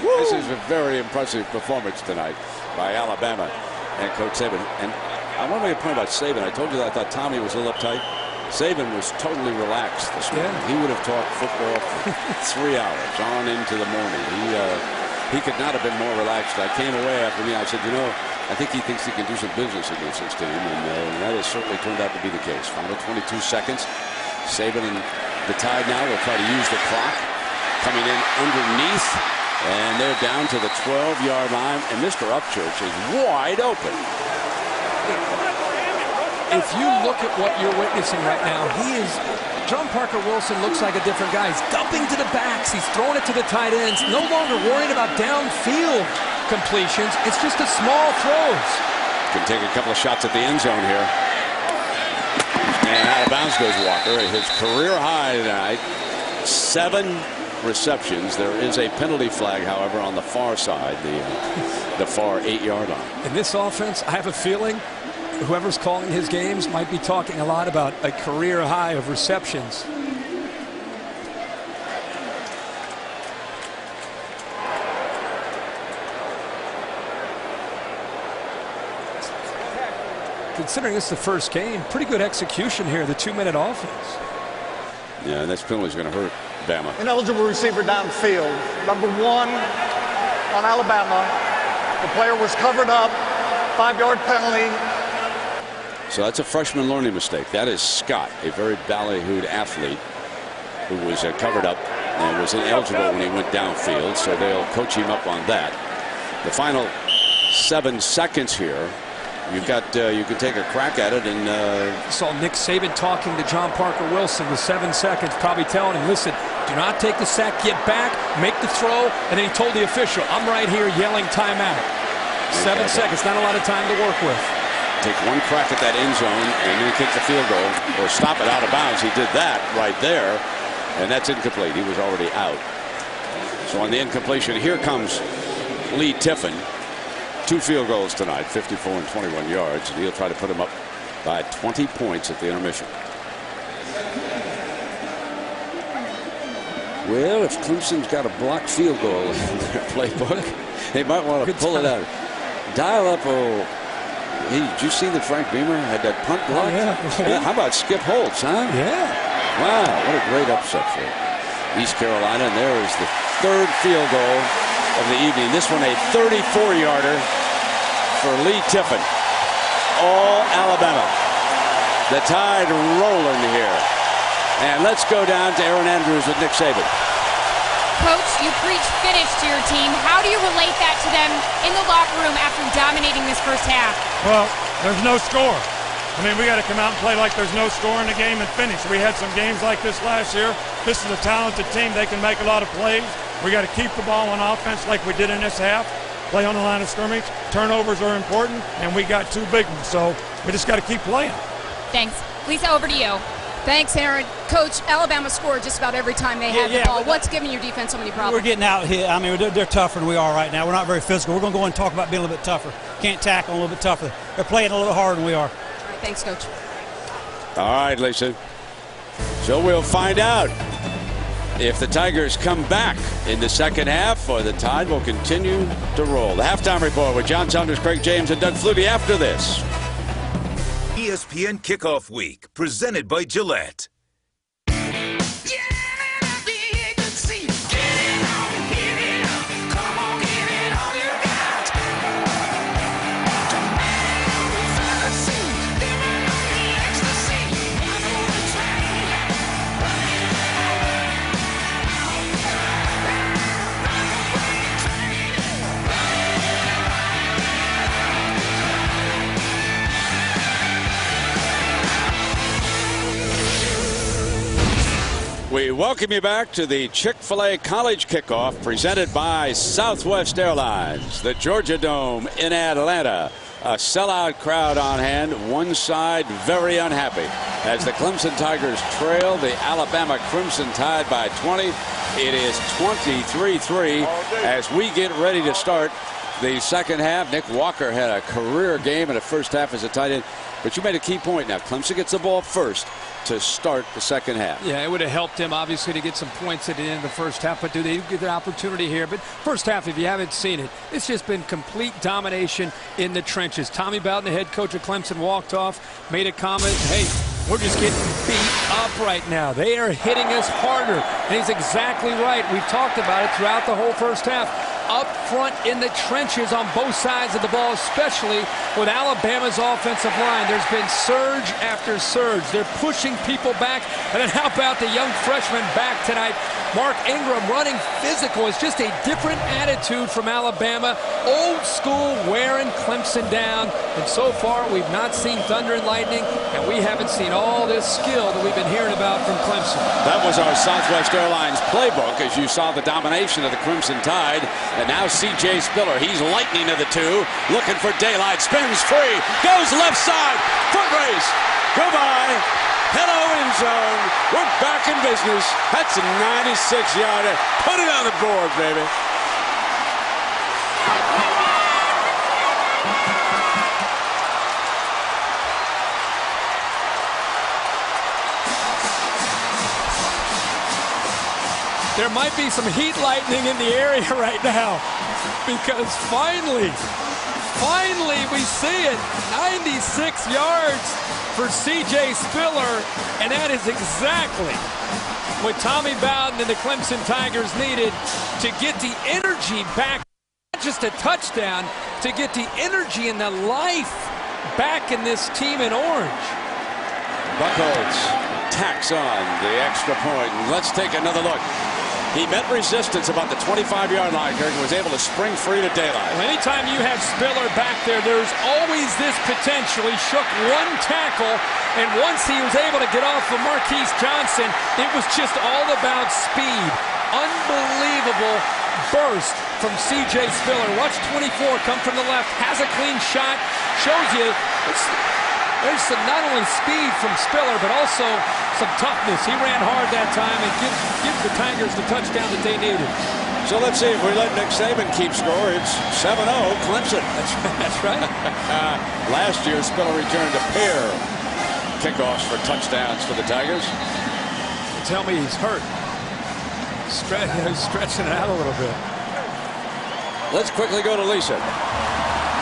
This is a very impressive performance tonight by Alabama and Coach Saban. And I want to make a point about Saban. I told you that I thought Tommy was a little uptight. Saban was totally relaxed this morning. Yeah. He would have talked football for 3 hours on into the morning. He could not have been more relaxed. I came away after me. I said, you know, I think he thinks he can do some business against this team, and that has certainly turned out to be the case. Final 22 seconds. Saban and the Tide now will try to use the clock. Coming in underneath, and they're down to the 12-yard line, and Mr. Upchurch is wide open. if you look at what you're witnessing right now, John Parker Wilson looks like a different guy. He's dumping to the backs. He's throwing it to the tight ends. No longer worrying about downfield completions. It's just a small throws. Can take a couple of shots at the end zone here. And out of bounds goes Walker. His career high tonight, 7 receptions. There is a penalty flag, however, on the far side, the far 8-yard line. In this offense, I have a feeling whoever's calling his games might be talking a lot about a career high of receptions. Considering this is the first game, pretty good execution here, the 2-minute offense. Yeah, this penalty is going to hurt Bama. Ineligible receiver downfield. Number 1 on Alabama. The player was covered up. 5-yard penalty. So that's a freshman learning mistake. That is Scott, a very ballyhooed athlete who was covered up and was ineligible when he went downfield. So they'll coach him up on that. The final 7 seconds here. You've got you can take a crack at it, and saw Nick Saban talking to John Parker Wilson with 7 seconds, probably telling him, listen, do not take the sack, get back, make the throw, and then he told the official, I'm right here yelling timeout. 7 seconds, not a lot of time to work with. Take one crack at that end zone and then kick the field goal or stop it out of bounds. He did that right there, and that's incomplete. He was already out. So on the incompletion, here comes Lee Tiffin. 2 field goals tonight, 54 and 21 yards. And he'll try to put him up by 20 points at the intermission. Well, if Clemson's got a blocked field goal in their playbook, they might want to pull it out. Dial up. Did you see that Frank Beamer had that punt block? Yeah. How about Skip Holtz, huh? Yeah. Wow, what a great upset for East Carolina. And there is the 3rd field goal of the evening. This one a 34-yarder for Lee Tiffin. All Alabama. The Tide rolling here. And let's go down to Aaron Andrews with Nick Saban. Coach, you preach finish to your team. How do you relate that to them in the locker room after dominating this first half? Well, there's no score. I mean, we got to come out and play like there's no score in the game and finish. We had some games like this last year. This is a talented team. They can make a lot of plays. We got to keep the ball on offense like we did in this half. Play on the line of scrimmage. Turnovers are important, and we got 2 big ones. So we just got to keep playing. Thanks. Lisa, over to you. Thanks, Aaron. Coach, Alabama scored just about every time they had the ball. What's giving your defense so many problems? We're getting out hit. I mean, they're tougher than we are right now. We're not very physical. We're going to go and talk about being a little bit tougher. Can't tackle a little bit tougher. They're playing a little harder than we are. All right, thanks, Coach. All right, Lisa. So we'll find out if the Tigers come back in the second half or the Tide will continue to roll. The halftime report with John Saunders, Craig James, and Doug Flutie after this. ESPN Kickoff Week, presented by Gillette. We welcome you back to the Chick-fil-A College Kickoff presented by Southwest Airlines. The Georgia Dome in Atlanta. A sellout crowd on hand. One side very unhappy as the Clemson Tigers trail the Alabama Crimson Tide by 20. It is 23-3 as we get ready to start the second half. Nick Walker had a career game in the first half as a tight end. But you made a key point now. Clemson gets the ball first to start the second half. Yeah, it would have helped him, obviously, to get some points at the end of the first half, but do they get the opportunity here? But first half, if you haven't seen it, it's just been complete domination in the trenches. Tommy Bowden, the head coach of Clemson, walked off, made a comment, hey, we're just getting beat up right now. They are hitting us harder, and he's exactly right. We've talked about it throughout the whole first half. up front in the trenches on both sides of the ball, especially with Alabama's offensive line. There's been surge after surge. They're pushing people back. And then how about the young freshman back tonight? Mark Ingram running physical. It's just a different attitude from Alabama. Old school wearing Clemson down. And so far, we've not seen thunder and lightning, and we haven't seen all this skill that we've been hearing about from Clemson. That was our Southwest Airlines playbook as you saw the domination of the Crimson Tide. And now C.J. Spiller, he's lightning of the two, looking for daylight, spins free, goes left side, foot race, goodbye, hello end zone, we're back in business. That's a 96-yarder. Put it on the board, baby. There might be some heat lightning in the area right now, because finally we see it. 96 yards for C.J. Spiller, and that is exactly what Tommy Bowden and the Clemson Tigers needed to get the energy back, not just a touchdown, to get the energy and the life back in this team in orange. Buchholz tacks on the extra point, and let's take another look. He met resistance about the 25-yard line, Kirk, and was able to spring free to daylight. Well, anytime you have Spiller back there, there's always this potential. He shook one tackle, and once he was able to get off of Marquise Johnson, it was just all about speed. Unbelievable burst from C.J. Spiller. Watch 24 come from the left, has a clean shot, shows you there's some not only speed from Spiller, but also some toughness. He ran hard that time and gives the Tigers the touchdown that they needed. So let's see if we let Nick Saban keep score. It's 7-0 Clemson. That's right. Last year, Spiller returned a pair kickoffs for touchdowns for the Tigers. Tell me he's hurt. Stretching it out a little bit. Let's quickly go to Lisa.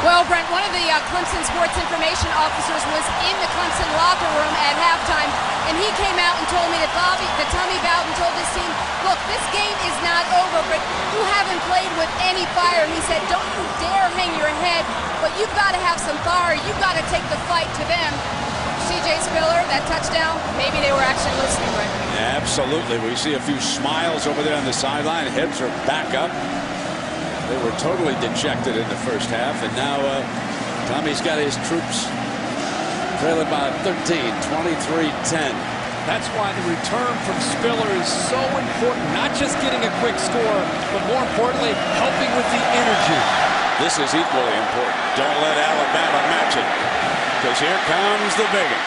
Well, Brent, one of the Clemson sports information officers was in the Clemson locker room at halftime, and he came out and told me that Tommy Bowden told his team, look, this game is not over, but you haven't played with any fire. He said, don't you dare hang your head, but you've got to have some fire. You've got to take the fight to them. C.J. Spiller, that touchdown, maybe they were actually listening, Brent. Absolutely. We see a few smiles over there on the sideline. Heads are back up. They were totally dejected in the first half, and now Tommy's got his troops trailing by 13, 23-10. That's why the return from Spiller is so important. Not just getting a quick score, but more importantly, helping with the energy. This is equally important. Don't let Alabama match it, because here comes the big one.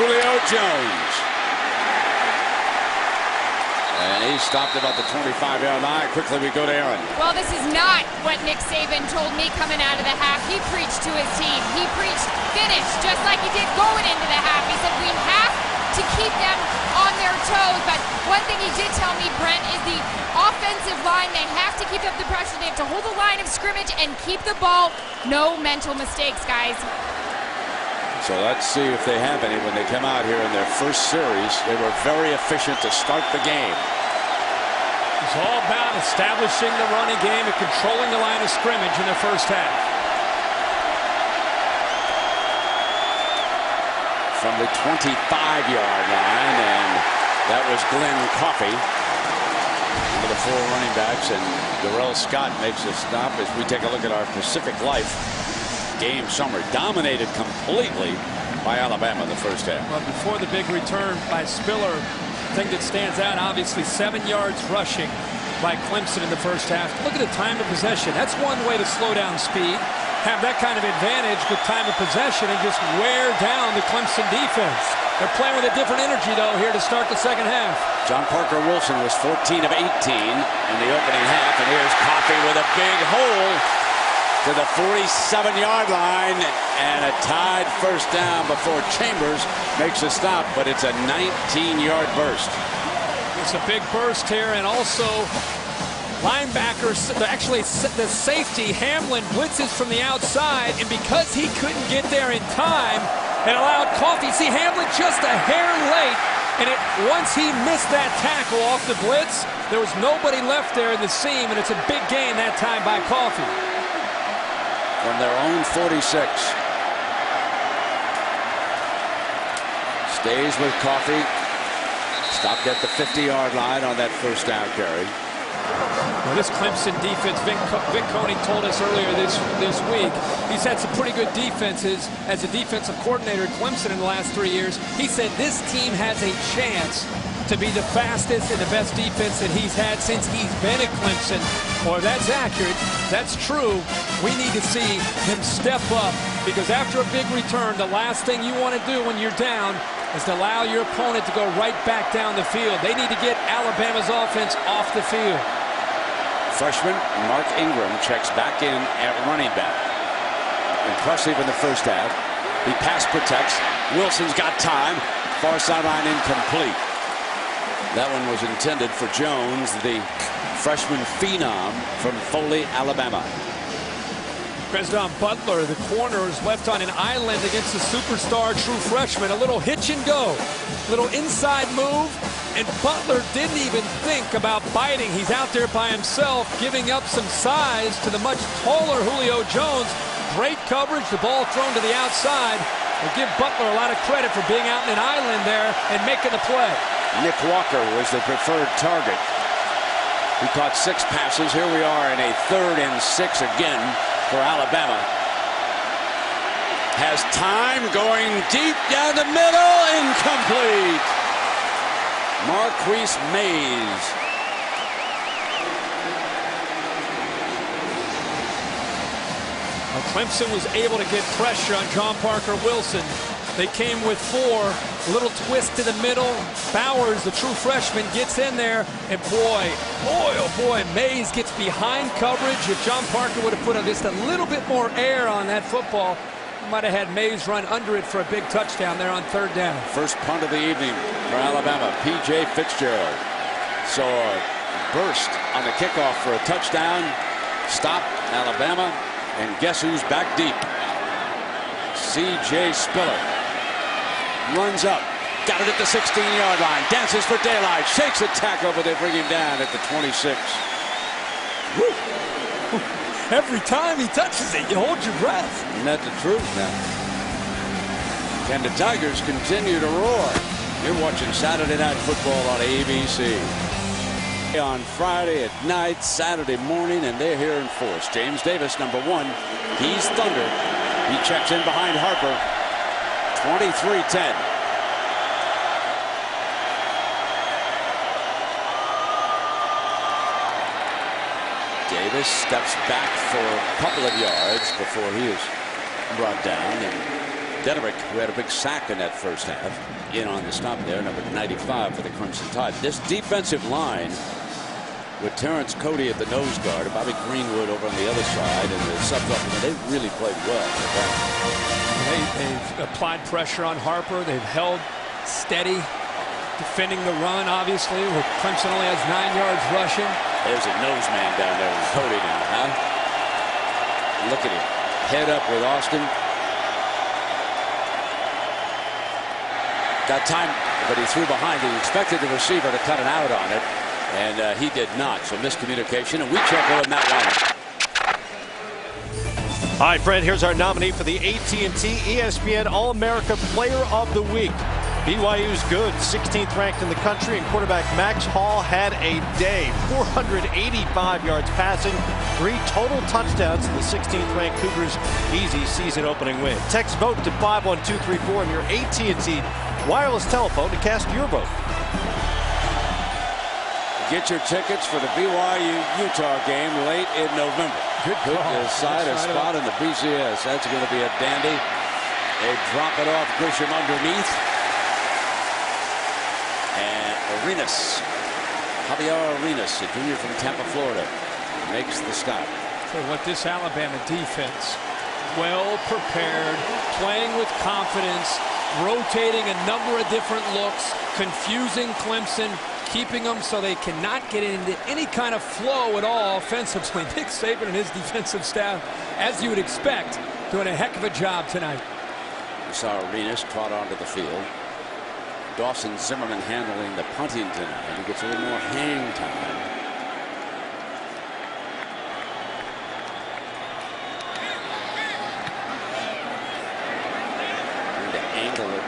Julio Jones. And he stopped about the 25-yard line. Quickly we go to Aaron. Well, this is not what Nick Saban told me coming out of the half. He preached to his team. He preached finish, just like he did going into the half. He said we have to keep them on their toes. But one thing he did tell me, Brent, is the offensive line, they have to keep up the pressure. They have to hold the line of scrimmage and keep the ball. No mental mistakes, guys. So let's see if they have any when they come out here in their first series. They were very efficient to start the game. It's all about establishing the running game and controlling the line of scrimmage in the first half. From the 25-yard line, and that was Glenn Coffey. One of the four running backs, and Darrell Scott makes a stop as we take a look at our Pacific Life game summary. Dominated completely by Alabama in the first half. Well, before the big return by Spiller, the thing that stands out, obviously, 7 yards rushing by Clemson in the first half. Look at the time of possession. That's one way to slow down speed, have that kind of advantage with time of possession, and just wear down the Clemson defense. They're playing with a different energy, though, here to start the second half. John Parker Wilson was 14 of 18 in the opening half, and here's Coffey with a big hole to the 47-yard line, and a tied first down before Chambers makes a stop, but it's a 19-yard burst. It's a big burst here, and also linebackers, actually the safety, Hamlin, blitzes from the outside, and because he couldn't get there in time, it allowed Coffey. See, Hamlin just a hair late, And once he missed that tackle off the blitz, there was nobody left there in the seam, and it's a big gain that time by Coffee. From their own 46. Stays with Coffee. Stopped at the 50-yard line on that first down carry. Well, this Clemson defense, Vic Coney told us earlier this week, he's had some pretty good defenses as a defensive coordinator at Clemson in the last 3 years. He said this team has a chance to be the fastest and the best defense that he's had since he's been at Clemson. Boy, that's accurate. That's true. We need to see him step up, because after a big return, the last thing you want to do when you're down is to allow your opponent to go right back down the field. They need to get Alabama's offense off the field. Freshman Mark Ingram checks back in at running back. Impressive in the first half. He pass protects. Wilson's got time. Far sideline incomplete. That one was intended for Jones, the freshman phenom from Foley, Alabama. Preston Butler, the corner, is left on an island against the superstar true freshman. A little hitch and go. Little inside move. And Butler didn't even think about biting. He's out there by himself, giving up some size to the much taller Julio Jones. Great coverage. The ball thrown to the outside. We'll give Butler a lot of credit for being out in an island there and making the play. Nick Walker was the preferred target. He caught 6 passes. Here we are in a 3rd and 6 again for Alabama. Has time, going deep down the middle, incomplete. Marquise Mays. Well, Clemson was able to get pressure on John Parker Wilson. They came with 4, a little twist to the middle. Bowers, the true freshman, gets in there, and boy, Mays gets behind coverage. If John Parker would have put just a little bit more air on that football, he might have had Mays run under it for a big touchdown there on 3rd down. First punt of the evening for Alabama. P.J. Fitzgerald saw a burst on the kickoff for a touchdown. Stop Alabama, and guess who's back deep? C.J. Spiller. Runs up, got it at the 16-yard line, dances for daylight, shakes a tackle, but they bring him down at the 26. Woo. Every time he touches it, you hold your breath. Isn't that the truth now? Can the Tigers continue to roar? You're watching Saturday Night Football on ABC. On Friday at night, Saturday morning, and they're here in force. James Davis, number 1. He's Thunder. He checks in behind Harper. 23-10. Davis steps back for a couple of yards before he is brought down. And Dederick, who had a big sack in that first half, in on the stop there, number 95 for the Crimson Tide. This defensive line with Terrence Cody at the nose guard, and Bobby Greenwood over on the other side, and the sub-supplement, they really played well. They've applied pressure on Harper. They've held steady, defending the run, obviously, where Clemson only has 9 yards rushing. There's a nose man down there with Cody now, huh? Look at him. Head up with Austin. Got time, but he threw behind. He expected the receiver to cut an out on it, and he did not. So miscommunication, and we check with Matt Ryan. Hi, Fred. Here's our nominee for the AT&T ESPN All-America Player of the Week. BYU's good, 16th ranked in the country, and quarterback Max Hall had a day. 485 yards passing, 3 total touchdowns in the 16th ranked Cougars' easy season-opening win. Text VOTE to 51234 on your AT&T wireless telephone to cast your vote. Get your tickets for the BYU-Utah game late in November. Good call. Decide a spot in the BCS. That's going to be a dandy. They drop it off Grisham underneath. And Javier Arenas, a junior from Tampa, Florida, makes the stop. For what this Alabama defense, well prepared, playing with confidence, rotating a number of different looks, confusing Clemson, keeping them so they cannot get into any kind of flow at all offensively. Nick Saban and his defensive staff, as you would expect, doing a heck of a job tonight. We saw Arenas trot onto the field. Dawson Zimmerman handling the punting tonight. He gets a little more hang time. Trying to angle it.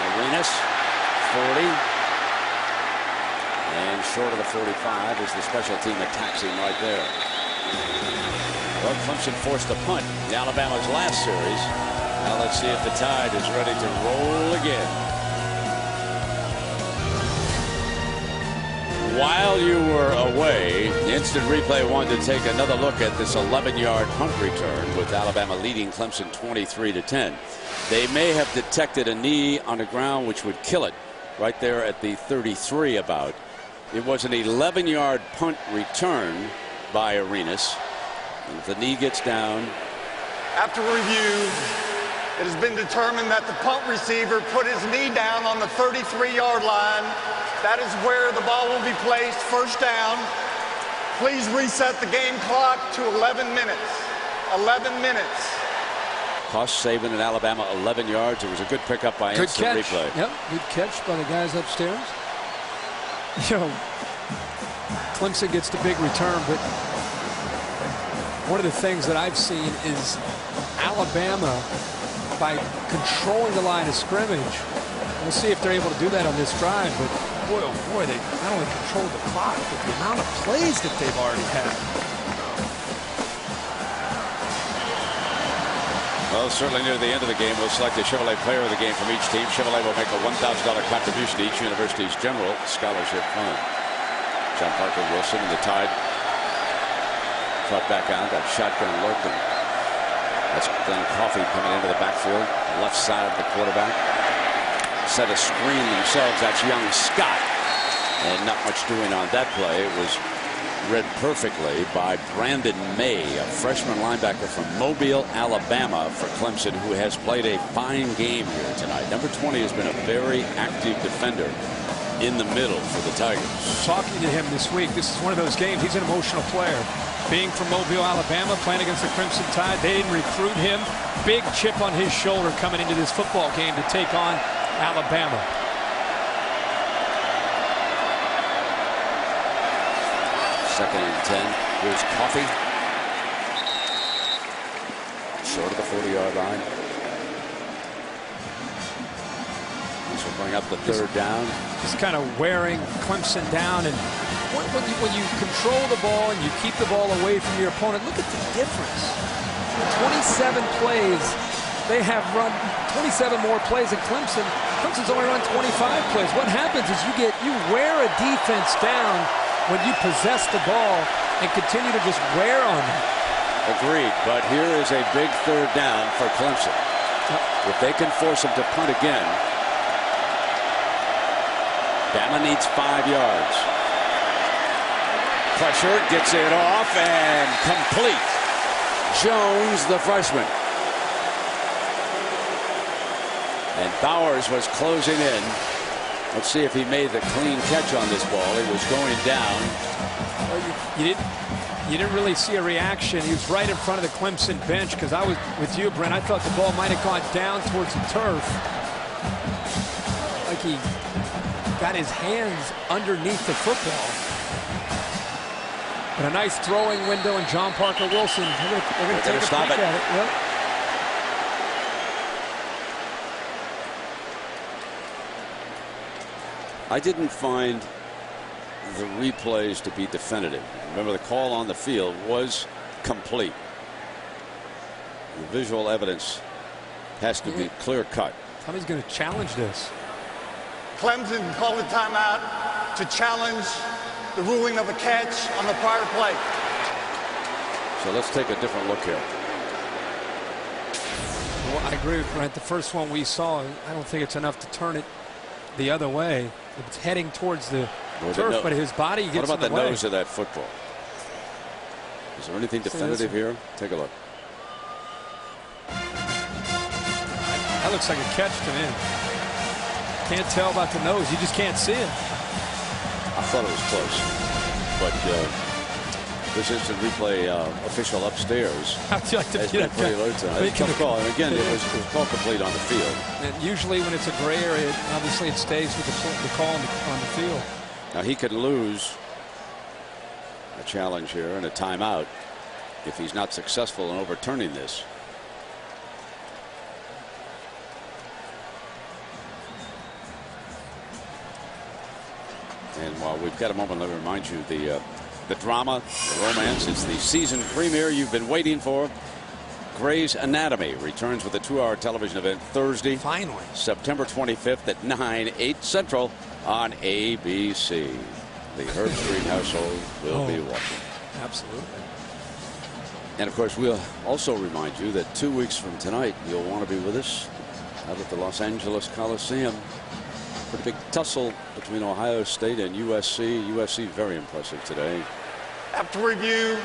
Arenas, 40. And short of the 45 is the special team attacks him right there. Well, Clemson forced a punt in Alabama's last series. Now let's see if the Tide is ready to roll again. While you were away, Instant Replay wanted to take another look at this 11-yard punt return with Alabama leading Clemson 23-10. They may have detected a knee on the ground which would kill it right there at the 33 about. It was an 11-yard punt return by Arenas. If the knee gets down. After review, it has been determined that the punt receiver put his knee down on the 33-yard line. That is where the ball will be placed. First down. Please reset the game clock to 11 minutes. 11 minutes. Cost Saban in Alabama 11 yards. It was a good pickup by Instant Replay. Yep, good catch by the guys upstairs. You know, Clemson gets the big return, but one of the things that I've seen is Alabama, by controlling the line of scrimmage, we'll see if they're able to do that on this drive, but boy, oh boy, they not only controlled the clock, but the amount of plays that they've already had. Well, certainly near the end of the game, we'll select a Chick-fil-A player of the game from each team. Chick-fil-A will make a $1,000 contribution to each university's general scholarship fund. John Parker Wilson and the Tide caught back out. That shotgun lurking. That's Glenn Coffey coming into the backfield, left side of the quarterback. Set a screen themselves. That's young Scott. And not much doing on that play. It was read perfectly by Brandon May, a freshman linebacker from Mobile, Alabama for Clemson, who has played a fine game here tonight. Number 20 has been a very active defender in the middle for the Tigers. Talking to him this week, this is one of those games. He's an emotional player. Being from Mobile, Alabama, playing against the Crimson Tide, they didn't recruit him. Big chip on his shoulder coming into this football game to take on Alabama. Second and 10. Here's Coffey. Short of the 40-yard line. This will bring up the third down. Just kind of wearing Clemson down. And when you control the ball and you keep the ball away from your opponent, look at the difference. 27 plays. They have run 27 more plays than Clemson. Clemson's only run 25 plays. What happens is you wear a defense down when you possess the ball and continue to just wear on them. Agreed, but here is a big third down for Clemson. If they can force them to punt again, Bama needs 5 yards. Pressure, gets it off, and complete. Jones, the freshman. And Bowers was closing in. Let's see if he made the clean catch on this ball. He was going down. Well, you didn't really see a reaction. He was right in front of the Clemson bench, because I was with you, Brent. I thought the ball might have gone down towards the turf. Like he got his hands underneath the football. But a nice throwing window, and John Parker Wilson, they're going to take a peek at it. Yep. I didn't find the replays to be definitive. Remember, the call on the field was complete. The visual evidence has to be clear cut. Tommy's going to challenge this. Clemson called a timeout to challenge the ruling of a catch on the prior play. So let's take a different look here. Well, I agree with Brent. The first one we saw, I don't think it's enough to turn it the other way. It's heading towards the turf, but his body gets in the way. What about the nose of that football? Is there anything definitive here? Take a look. That looks like a catch to me. Can't tell about the nose. You just can't see it. I thought it was close, but This instant replay official upstairs How'd you like to has be been that pretty guy? alert tonight. It's a tough call. And again, it was called complete on the field. And usually when it's a gray area, obviously it stays with the call on the field. Now he could lose a challenge here and a timeout if he's not successful in overturning this. And while we've got a moment, let me remind you the drama, the romance. It's the season premiere you've been waiting for. Grey's Anatomy returns with a 2-hour television event Thursday. Finally. September 25th at 9, 8 Central on ABC. The Herb Street household will be watching. Absolutely. And of course, we'll also remind you that 2 weeks from tonight, you'll want to be with us out at the Los Angeles Coliseum. Pretty big tussle between Ohio State and USC. USC very impressive today. After review,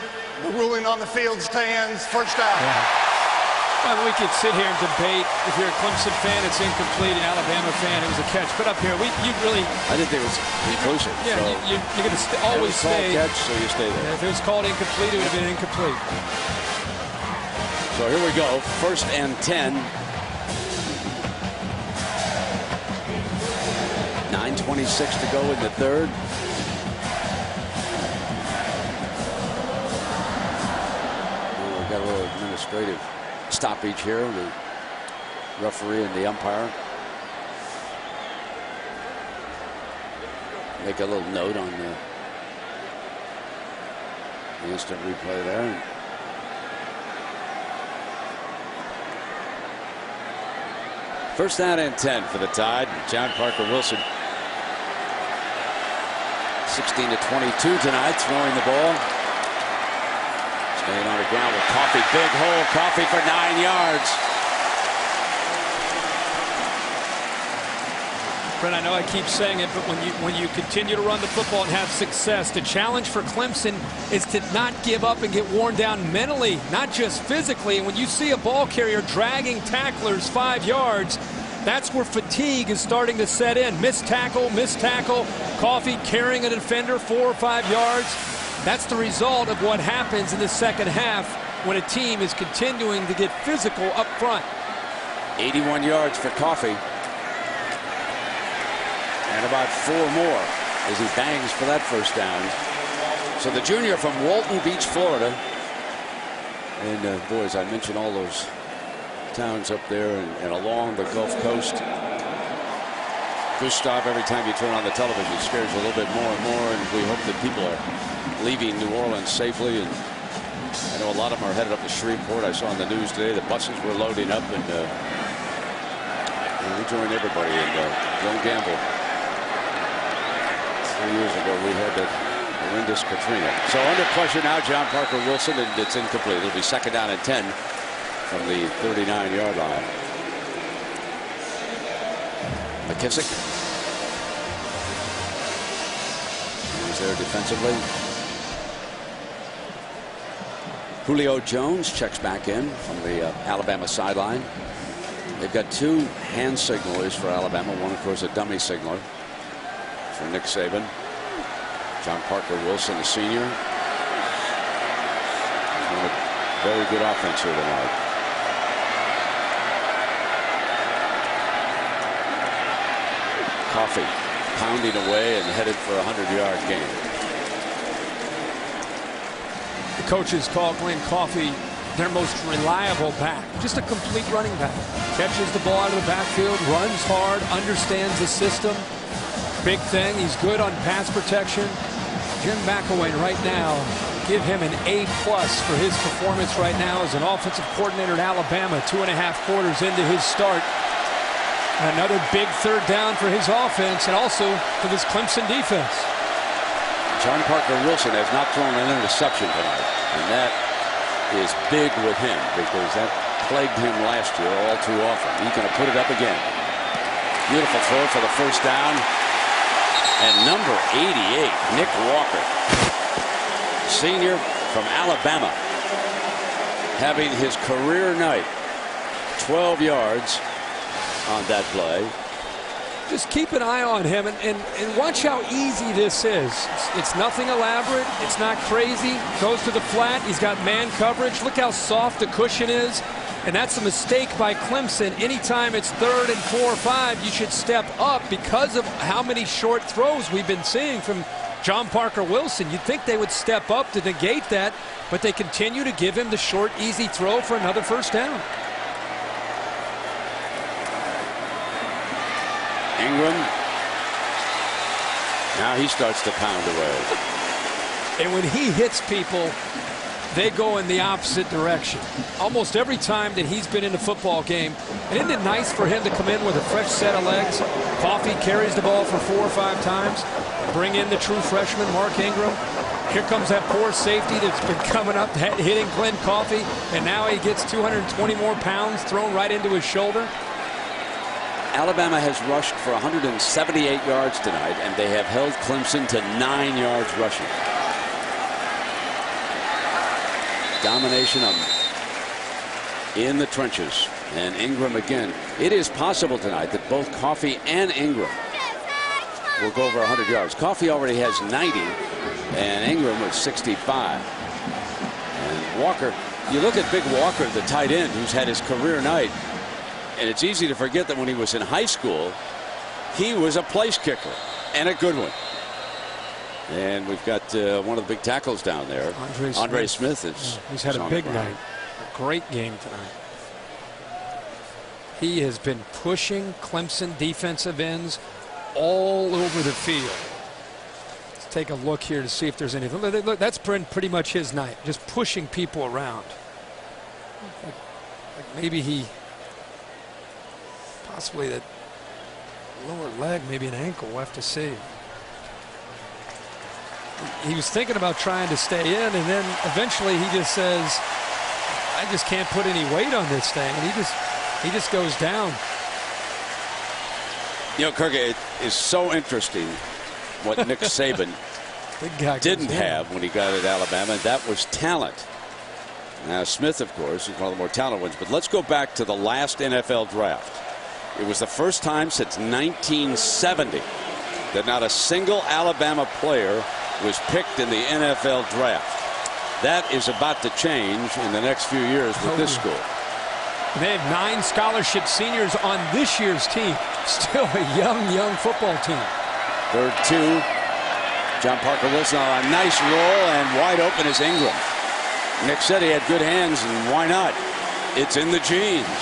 the ruling on the field stands. First down. Well, we could sit here and debate. If you're a Clemson fan, it's incomplete. An Alabama fan, it was a catch. But up here, you really. I didn't think it was inclusive. Yeah, so you're going to always stay. Catch, so you stay there. If it was called incomplete, it would have been incomplete. So here we go. 1st and 10. 9:26 to go in the third. We've got a little administrative stoppage here. The referee and the umpire make a little note on the instant replay there. First down and 10 for the Tide. John Parker Wilson, 16 to 22 tonight, throwing the ball. Staying on the ground with Coffee. Big hole. Coffee for 9 yards. Brent, I know I keep saying it, but when you continue to run the football and have success, the challenge for Clemson is to not give up and get worn down mentally, not just physically. And when you see a ball carrier dragging tacklers 5 yards, that's where fatigue is starting to set in. Missed tackle. Coffee carrying a defender 4 or 5 yards. That's the result of what happens in the second half when a team is continuing to get physical up front. 81 yards for Coffee. And about 4 more as he bangs for that first down. So the junior from Walton Beach, Florida. And boys, I mentioned all those towns up there and along the Gulf Coast. Gustav, every time you turn on the television, scares you a little bit more and more. And we hope that people are leaving New Orleans safely. And I know a lot of them are headed up to Shreveport. I saw on the news today the buses were loading up, and we joined everybody. And don't gamble. 3 years ago, we had that horrendous Katrina. So under pressure now, John Parker Wilson, and it's incomplete. It'll be 2nd down and 10 from the 39-yard line. McKissick. He's there defensively. Julio Jones checks back in from the Alabama sideline. They've got 2 hand signalers for Alabama. One, of course, a dummy signaler for Nick Saban. John Parker Wilson, the senior. He's got a very good offense here tonight. Coffee pounding away and headed for a 100-yard gain. The coaches call Glenn Coffee their most reliable back. Just a complete running back. Catches the ball out of the backfield, runs hard, understands the system. Big thing, he's good on pass protection. Jim McElwain right now, give him an A+ for his performance right now as an offensive coordinator at Alabama, 2.5 quarters into his start. Another big 3rd down for his offense and also for this Clemson defense. John Parker Wilson has not thrown an interception tonight, and that is big with him because that plagued him last year all too often. He's going to put it up again. Beautiful throw for the first down. And number 88, Nick Walker, senior from Alabama, having his career night. 12 yards on that play. just keep an eye on him and watch how easy this is. It's nothing elaborate. It's not crazy. Goes to the flat. He's got man coverage. Look how soft the cushion is. And that's a mistake by Clemson. Anytime it's 3rd and 4 or 5, you should step up because of how many short throws we've been seeing from John Parker Wilson. You'd think they would step up to negate that, but they continue to give him the short, easy throw for another first down. Ingram. Now he starts to pound away. And when he hits people, they go in the opposite direction. Almost every time that he's been in a football game. And isn't it nice for him to come in with a fresh set of legs? Coffee carries the ball for 4 or 5 times. Bring in the true freshman, Mark Ingram. Here comes that poor safety that's been coming up, hitting Glenn Coffee. And now he gets 220 more pounds thrown right into his shoulder. Alabama has rushed for 178 yards tonight, and they have held Clemson to 9 yards rushing. Domination in the trenches. And Ingram again. It is possible tonight that both Coffee and Ingram will go over 100 yards. Coffee already has 90, and Ingram was 65. And Walker, you look at Big Walker, the tight end, who's had his career night, and it's easy to forget that when he was in high school, he was a place kicker, and a good one. And we've got one of the big tackles down there. Andre Smith. He's had a big night. A great game tonight. He has been pushing Clemson defensive ends all over the field. Let's take a look here to see if there's anything. Look, that's been pretty much his night. Just pushing people around. Like maybe he possibly that lower leg, maybe an ankle. We'll have to see. He was thinking about trying to stay in, and then eventually he just says, I just can't put any weight on this thing, and he just goes down. You know, Kirk, it is so interesting what Nick Saban didn't have when he got at Alabama, and that was talent. Now Smith, of course, is one of the more talented ones, but let's go back to the last NFL draft. It was the first time since 1970 that not a single Alabama player was picked in the NFL draft. That is about to change in the next few years with this school. They have 9 scholarship seniors on this year's team. Still a young football team. 3rd 2. John Parker Wilson on a nice roll, and wide open is Ingram. Nick said he had good hands, and why not? It's in the genes.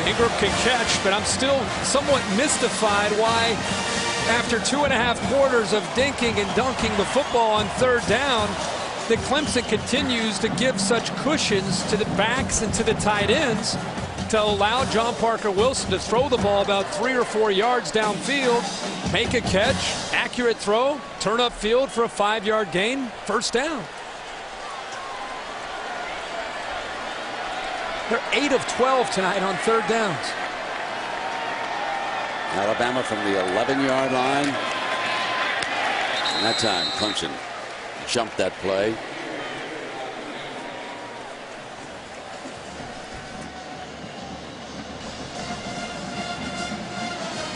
Ingram can catch, but I'm still somewhat mystified why, after 2.5 quarters of dinking and dunking the football on 3rd down, that Clemson continues to give such cushions to the backs and to the tight ends to allow John Parker Wilson to throw the ball about 3 or 4 yards downfield, make a catch, accurate throw, turn upfield for a 5-yard gain, first down. They're 8 of 12 tonight on 3rd downs. Alabama from the 11-yard line. And that time Clemson jumped that play.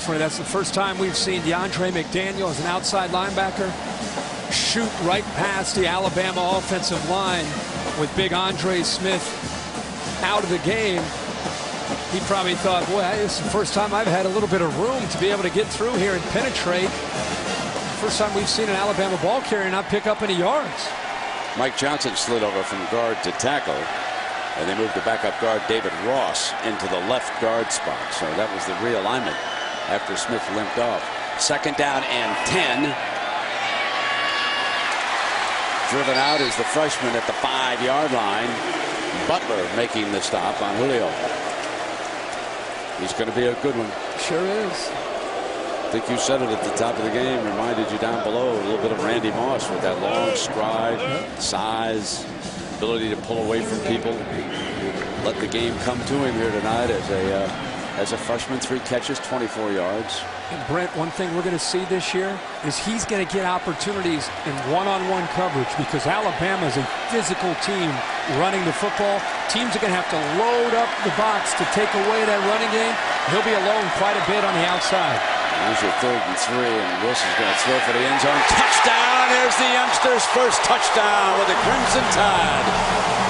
That's the first time we've seen DeAndre McDaniel as an outside linebacker shoot right past the Alabama offensive line with big Andre Smith out of the game. He probably thought, boy, this is the first time I've had a little bit of room to be able to get through here and penetrate. First time we've seen an Alabama ball carrier not pick up any yards. Mike Johnson slid over from guard to tackle, and they moved the backup guard David Ross into the left guard spot. So that was the realignment after Smith limped off. 2nd down and 10. Driven out is the freshman at the 5-yard line. Butler making the stop on Julio. He's going to be a good one. Sure is. I think you said it at the top of the game. Reminded you down below a little bit of Randy Moss with that long stride, size, ability to pull away from people. Let the game come to him here tonight as a freshman. 3 catches, 24 yards. And Brent, one thing we're going to see this year is he's going to get opportunities in one-on-one coverage because Alabama is a physical team running the football. Teams are going to have to load up the box to take away that running game. He'll be alone quite a bit on the outside. Here's your 3rd and 3, and Wilson's going to throw for the end zone. Touchdown! Here's the youngster's first touchdown with the Crimson Tide.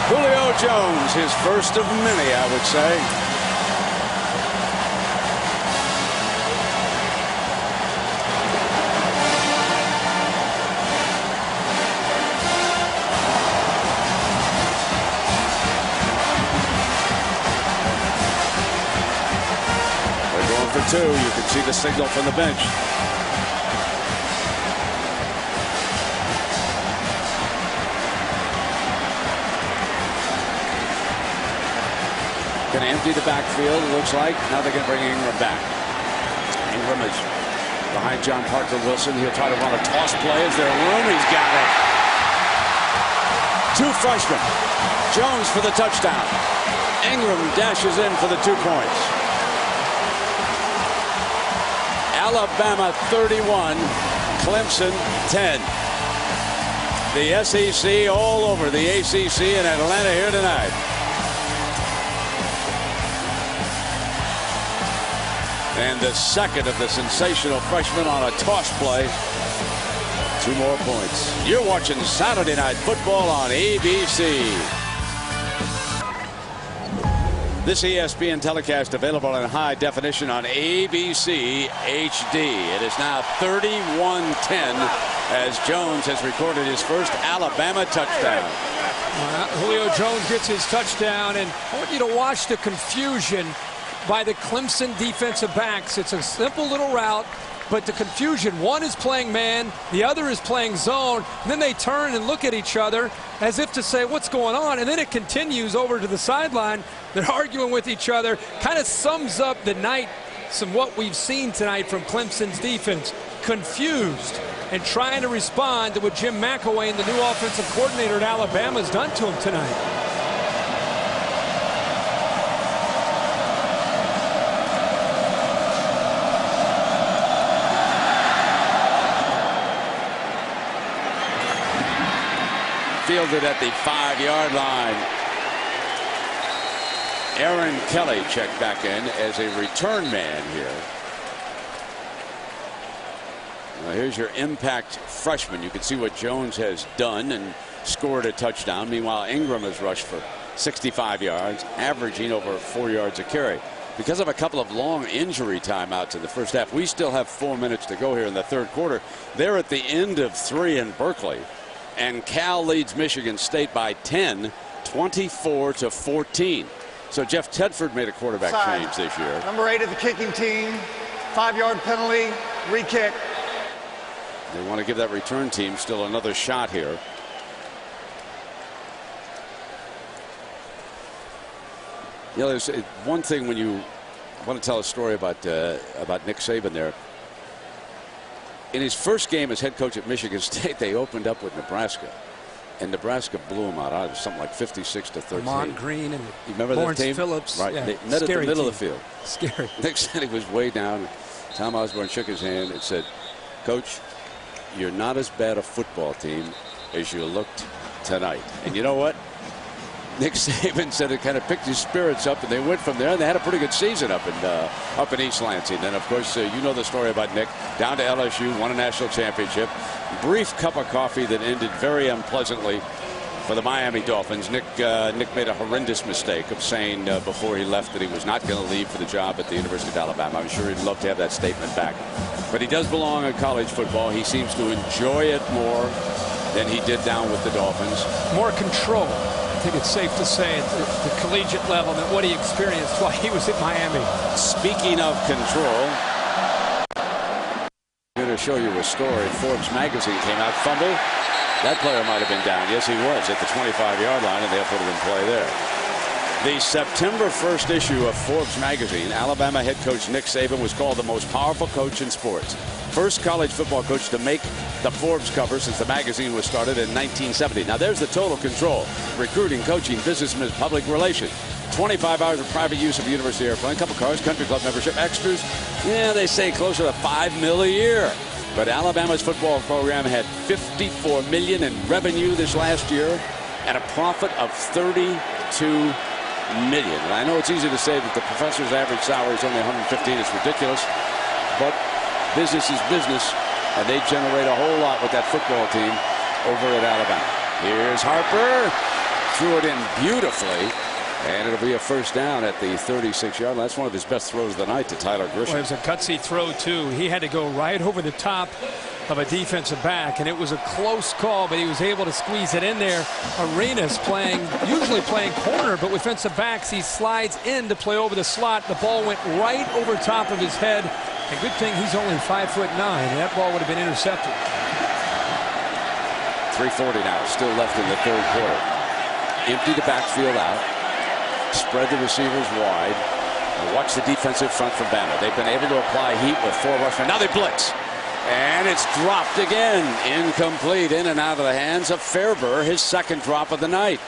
Julio Jones, his first of many, I would say. For 2, you can see the signal from the bench. Going to empty the backfield, it looks like. Now they're going to bring Ingram back. Ingram is behind John Parker Wilson. He'll try to run a toss play. Is there room? He's got it. 2 freshmen. Jones for the touchdown. Ingram dashes in for the 2 points. Alabama 31, Clemson 10. The SEC all over the ACC in Atlanta here tonight. And the second of the sensational freshman on a toss play. 2 more points. You're watching Saturday Night Football on ABC. This ESPN telecast available in high definition on ABC HD. It is now 31-10 as Jones has recorded his first Alabama touchdown. Julio Jones gets his touchdown, and I want you to watch the confusion by the Clemson defensive backs. It's a simple little route, but the confusion, one is playing man, the other is playing zone, and then they turn and look at each other as if to say, what's going on? And then it continues over to the sideline. They're arguing with each other. Kind of sums up the night, what we've seen tonight from Clemson's defense. Confused and trying to respond to what Jim McElwain, the new offensive coordinator at Alabama, has done to him tonight. Fielded at the 5-yard line. Aaron Kelly checked back in as a return man here. Well, here's your impact freshman. You can see what Jones has done and scored a touchdown. Meanwhile, Ingram has rushed for 65 yards, averaging over 4 yards a carry. Because of a couple of long injury timeouts in the first half, we still have 4 minutes to go here in the 3rd quarter. They're at the end of 3 in Berkeley. And Cal leads Michigan State by 10, 24-14. So Jeff Tedford made a quarterback change this year. Number 8 of the kicking team, 5-yard penalty, re-kick. They want to give that return team still another shot here. You know, there's one thing when you want to tell a story about Nick Saban there. In his first game as head coach at Michigan State, they opened up with Nebraska, and Nebraska blew them out. It was something like 56-13. Amon Green and you remember Lawrence that team? Phillips. Right. Yeah, they met at the middle team. of the field. Scary. Nick said he was way down. Tom Osborne shook his hand and said, "Coach, you're not as bad a football team as you looked tonight." And you know what? Nick Saban said it kind of picked his spirits up, and they went from there, and they had a pretty good season up in East Lansing. Then, of course, you know the story about Nick. Down to LSU, won a national championship. Brief cup of coffee that ended very unpleasantly for the Miami Dolphins. Nick made a horrendous mistake of saying before he left that he was not going to leave for the job at the University of Alabama. I'm sure he'd love to have that statement back. But he does belong in college football. He seems to enjoy it more than he did down with the Dolphins. More control. I think it's safe to say at the collegiate level that what he experienced while he was at Miami. Speaking of control, I'm going to show you a story. Forbes magazine came out, fumble. That player might have been down. Yes, he was at the 25-yard line, and they'll put him in play there. The September 1st issue of Forbes magazine, Alabama head coach Nick Saban was called the most powerful coach in sports. First college football coach to make the Forbes cover since the magazine was started in 1970. Now there's the total control. Recruiting, coaching, business, public relations. 25 hours of private use of the university airplane, couple cars, country club membership, extras. Yeah, they say closer to $5 million a year. But Alabama's football program had $54 million in revenue this last year and a profit of $32 million. And I know it's easy to say that the professor's average salary is only $115. It's ridiculous, but business is business, and they generate a whole lot with that football team over at Alabama. Here's Harper, threw it in beautifully, and it'll be a first down at the 36-yard line. That's one of his best throws of the night to Tyler Grisham. Well, it was a gutsy throw, too. He had to go right over the top of a defensive back, and it was a close call, but he was able to squeeze it in there. Arenas usually playing corner, but with defensive backs, he slides in to play over the slot. The ball went right over top of his head, and good thing he's only 5'9", and that ball would have been intercepted. 3:40 now, still left in the third quarter. Empty the backfield out. Spread the receivers wide. And watch the defensive front from Bama. They've been able to apply heat with 4 rushers. Now they blitz. And it's dropped again. Incomplete, in and out of the hands of Fairburn, his second drop of the night.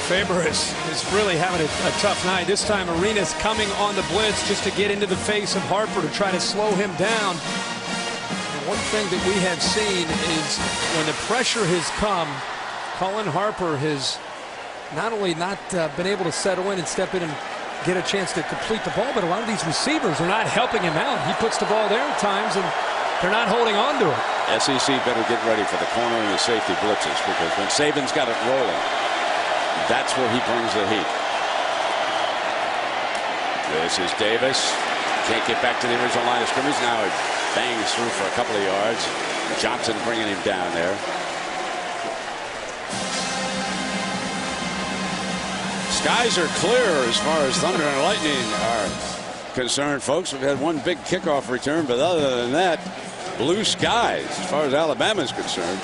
Faber is really having a tough night. This time Arenas coming on the blitz just to get into the face of Harper to try to slow him down. And one thing that we have seen is when the pressure has come, Colin Harper has not only not been able to settle in and step in and get a chance to complete the ball, but a lot of these receivers are not helping him out. He puts the ball there at times, and they're not holding on to it. SEC better get ready for the corner and the safety blitzes, because when Saban's got it rolling, that's where he brings the heat. This is Davis. Can't get back to the original line of scrimmage. Now he bangs through for a couple of yards. Johnson bringing him down there. Skies are clear as far as thunder and lightning are concerned, folks. We've had one big kickoff return, but other than that, blue skies as far as Alabama is concerned.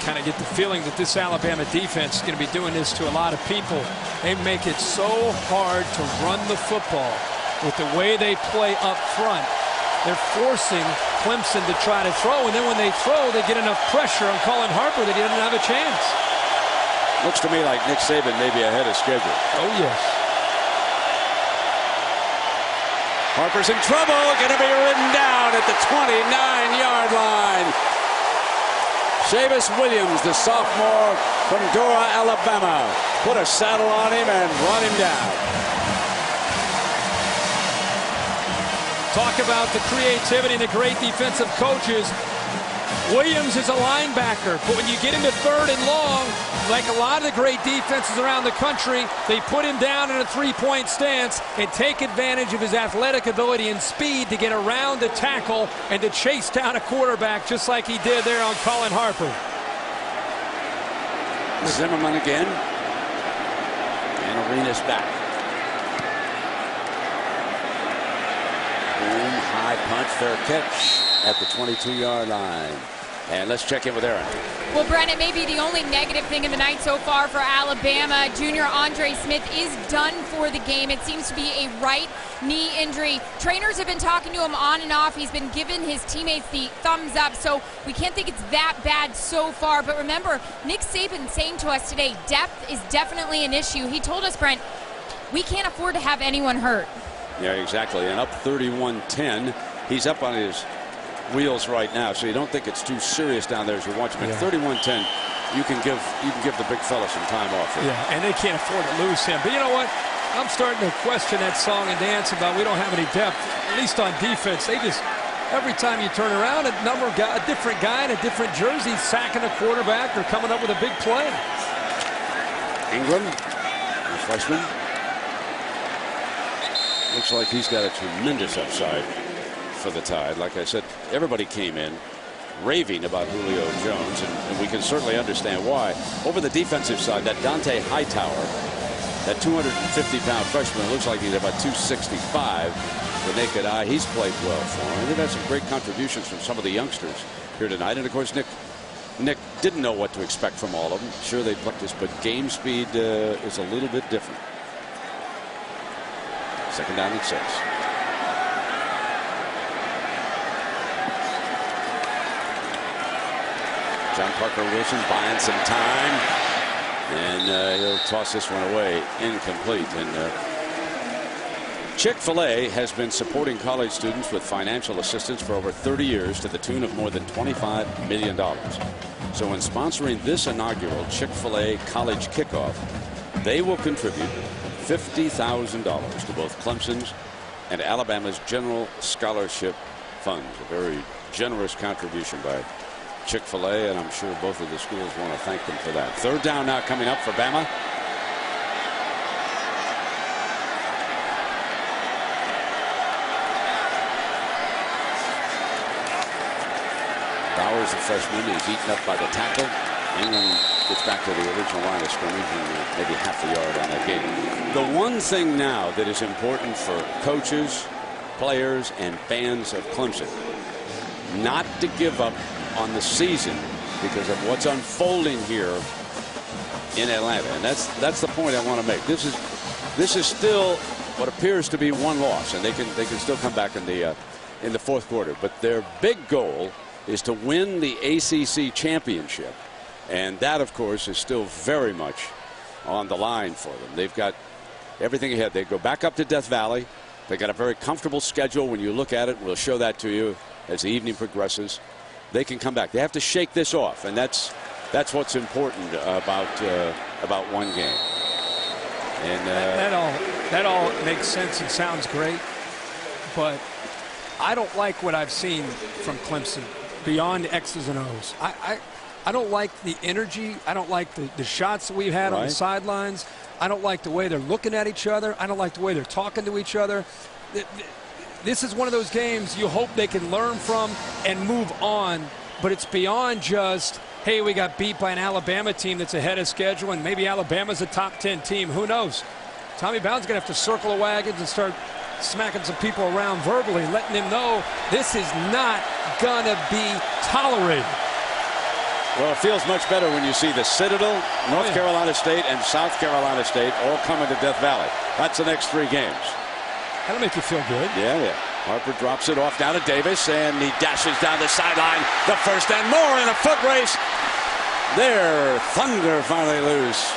Kind of get the feeling that this Alabama defense is going to be doing this to a lot of people. They make it so hard to run the football with the way they play up front. They're forcing Clemson to try to throw, and then when they throw, they get enough pressure on Colin Harper that he doesn't have a chance. Looks to me like Nick Saban may be ahead of schedule. Oh, yes. Harper's in trouble. Going to be ridden down at the 29-yard line. Chavis Williams, the sophomore from Dora, Alabama, put a saddle on him and run him down. Talk about the creativity and the great defensive coaches. Williams is a linebacker, but when you get him to 3rd and long, like a lot of the great defenses around the country, they put him down in a 3-point stance and take advantage of his athletic ability and speed to get around the tackle and to chase down a quarterback just like he did there on Colin Harper. Zimmerman again. And Arenas back. Boom, high punch, fair catch at the 22-yard line. And let's check in with Aaron. Well, Brent, it may be the only negative thing in the night so far for Alabama. Junior Andre Smith is done for the game. It seems to be a right knee injury. Trainers have been talking to him on and off. He's been giving his teammates the thumbs up, so we can't think it's that bad so far. But remember, Nick Saban saying to us today, depth is definitely an issue. He told us, Brent, we can't afford to have anyone hurt. Yeah, exactly. And up 31-10. He's up on his wheels right now, so you don't think it's too serious down there as you're watching. But 31-10, you can give the big fella some time off. Yeah, and they can't afford to lose him. But you know what? I'm starting to question that song and dance about we don't have any depth, at least on defense. They just, every time you turn around, a different guy in a different jersey sacking a quarterback or coming up with a big play. Ingram, the freshman. Looks like he's got a tremendous upside for the Tide. Like I said, everybody came in raving about Julio Jones, and we can certainly understand why. Over the defensive side, that Dante Hightower, that 250-pound freshman, looks like he's about 265. The naked eye, he's played well for him. And they've had some great contributions from some of the youngsters here tonight. And of course, Nick didn't know what to expect from all of them. Sure, they practiced, but game speed is a little bit different. 2nd down and 6. John Parker Wilson buying some time, and he'll toss this one away incomplete. And Chick-fil-A has been supporting college students with financial assistance for over 30 years to the tune of more than $25 million. So in sponsoring this inaugural Chick-fil-A College Kickoff, they will contribute $50,000 to both Clemson's and Alabama's general scholarship funds. A very generous contribution by Chick-fil-A, and I'm sure both of the schools want to thank them for that. Third down now coming up for Bama. Bowers, the freshman, is eaten up by the tackle. England gets back to the original line of scrimmage and maybe half a yard on that game. The one thing now that is important for coaches, players, and fans of Clemson, not to give up on the season because of what's unfolding here in Atlanta. And that's the point I want to make. This is still what appears to be one loss, and they can still come back in the fourth quarter. But their big goal is to win the ACC championship, and that, of course, is still very much on the line for them. They've got everything ahead. They go back up to Death Valley. They got a very comfortable schedule when you look at it. We'll show that to you as the evening progresses. They can come back. They have to shake this off, and that's what's important about one game. And that all makes sense and sounds great, but I don't like what I've seen from Clemson beyond X's and O's. I don't like the energy. I don't like the shots that we've had on the sidelines. I don't like the way they're looking at each other. I don't like the way they're talking to each other. This is one of those games you hope they can learn from and move on, but it's beyond just, hey, we got beat by an Alabama team that's ahead of schedule, and maybe Alabama's a top 10 team. Who knows? Tommy Bowden's going to have to circle the wagons and start smacking some people around verbally, letting them know this is not going to be tolerated. Well, it feels much better when you see the Citadel, North Carolina State, and South Carolina State all coming to Death Valley. That's the next 3 games. That'll make you feel good. Yeah. Harper drops it off down to Davis, and he dashes down the sideline. The first and more in a foot race. There, Thunder finally loose.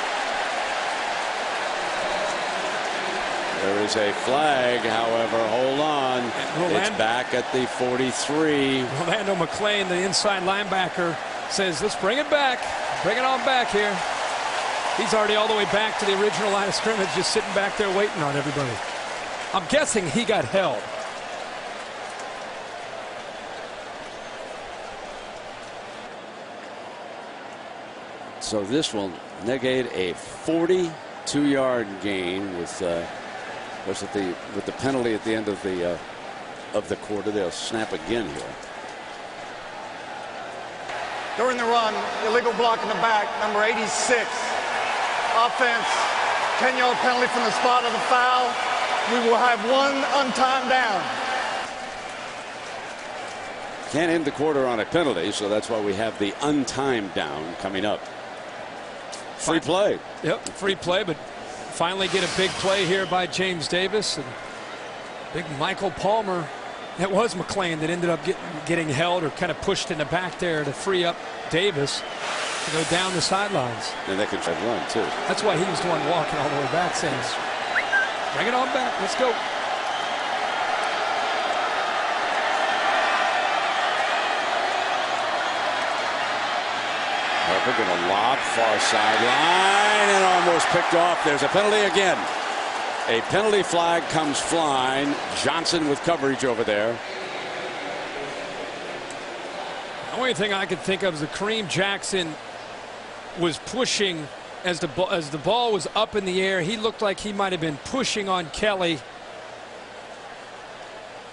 There is a flag, however. Hold on. It's back at the 43. Orlando McClain, the inside linebacker, says, let's bring it back. Bring it on back here. He's already all the way back to the original line of scrimmage, just sitting back there waiting on everybody. I'm guessing he got held. So this will negate a 42-yard gain with the penalty at the end of the quarter. They'll snap again here. During the run, illegal block in the back, number 86. Offense, 10-yard penalty from the spot of the foul. We will have 1 untimed down. Can't end the quarter on a penalty, so that's why we have the untimed down coming up. Free play. Yep, free play, but finally get a big play here by James Davis. And big Michael Palmer. That was McClain that ended up getting held or kind of pushed in the back there to free up Davis to go down the sidelines. And they could run, too. That's why he was the one walking all the way back, saying, bring it on back. Let's go. Harper going to lob far sideline and almost picked off. There's a penalty again. A penalty flag comes flying. Johnson with coverage over there. The only thing I could think of is that Kareem Jackson was pushing as the ball was up in the air. He looked like he might have been pushing on Kelly,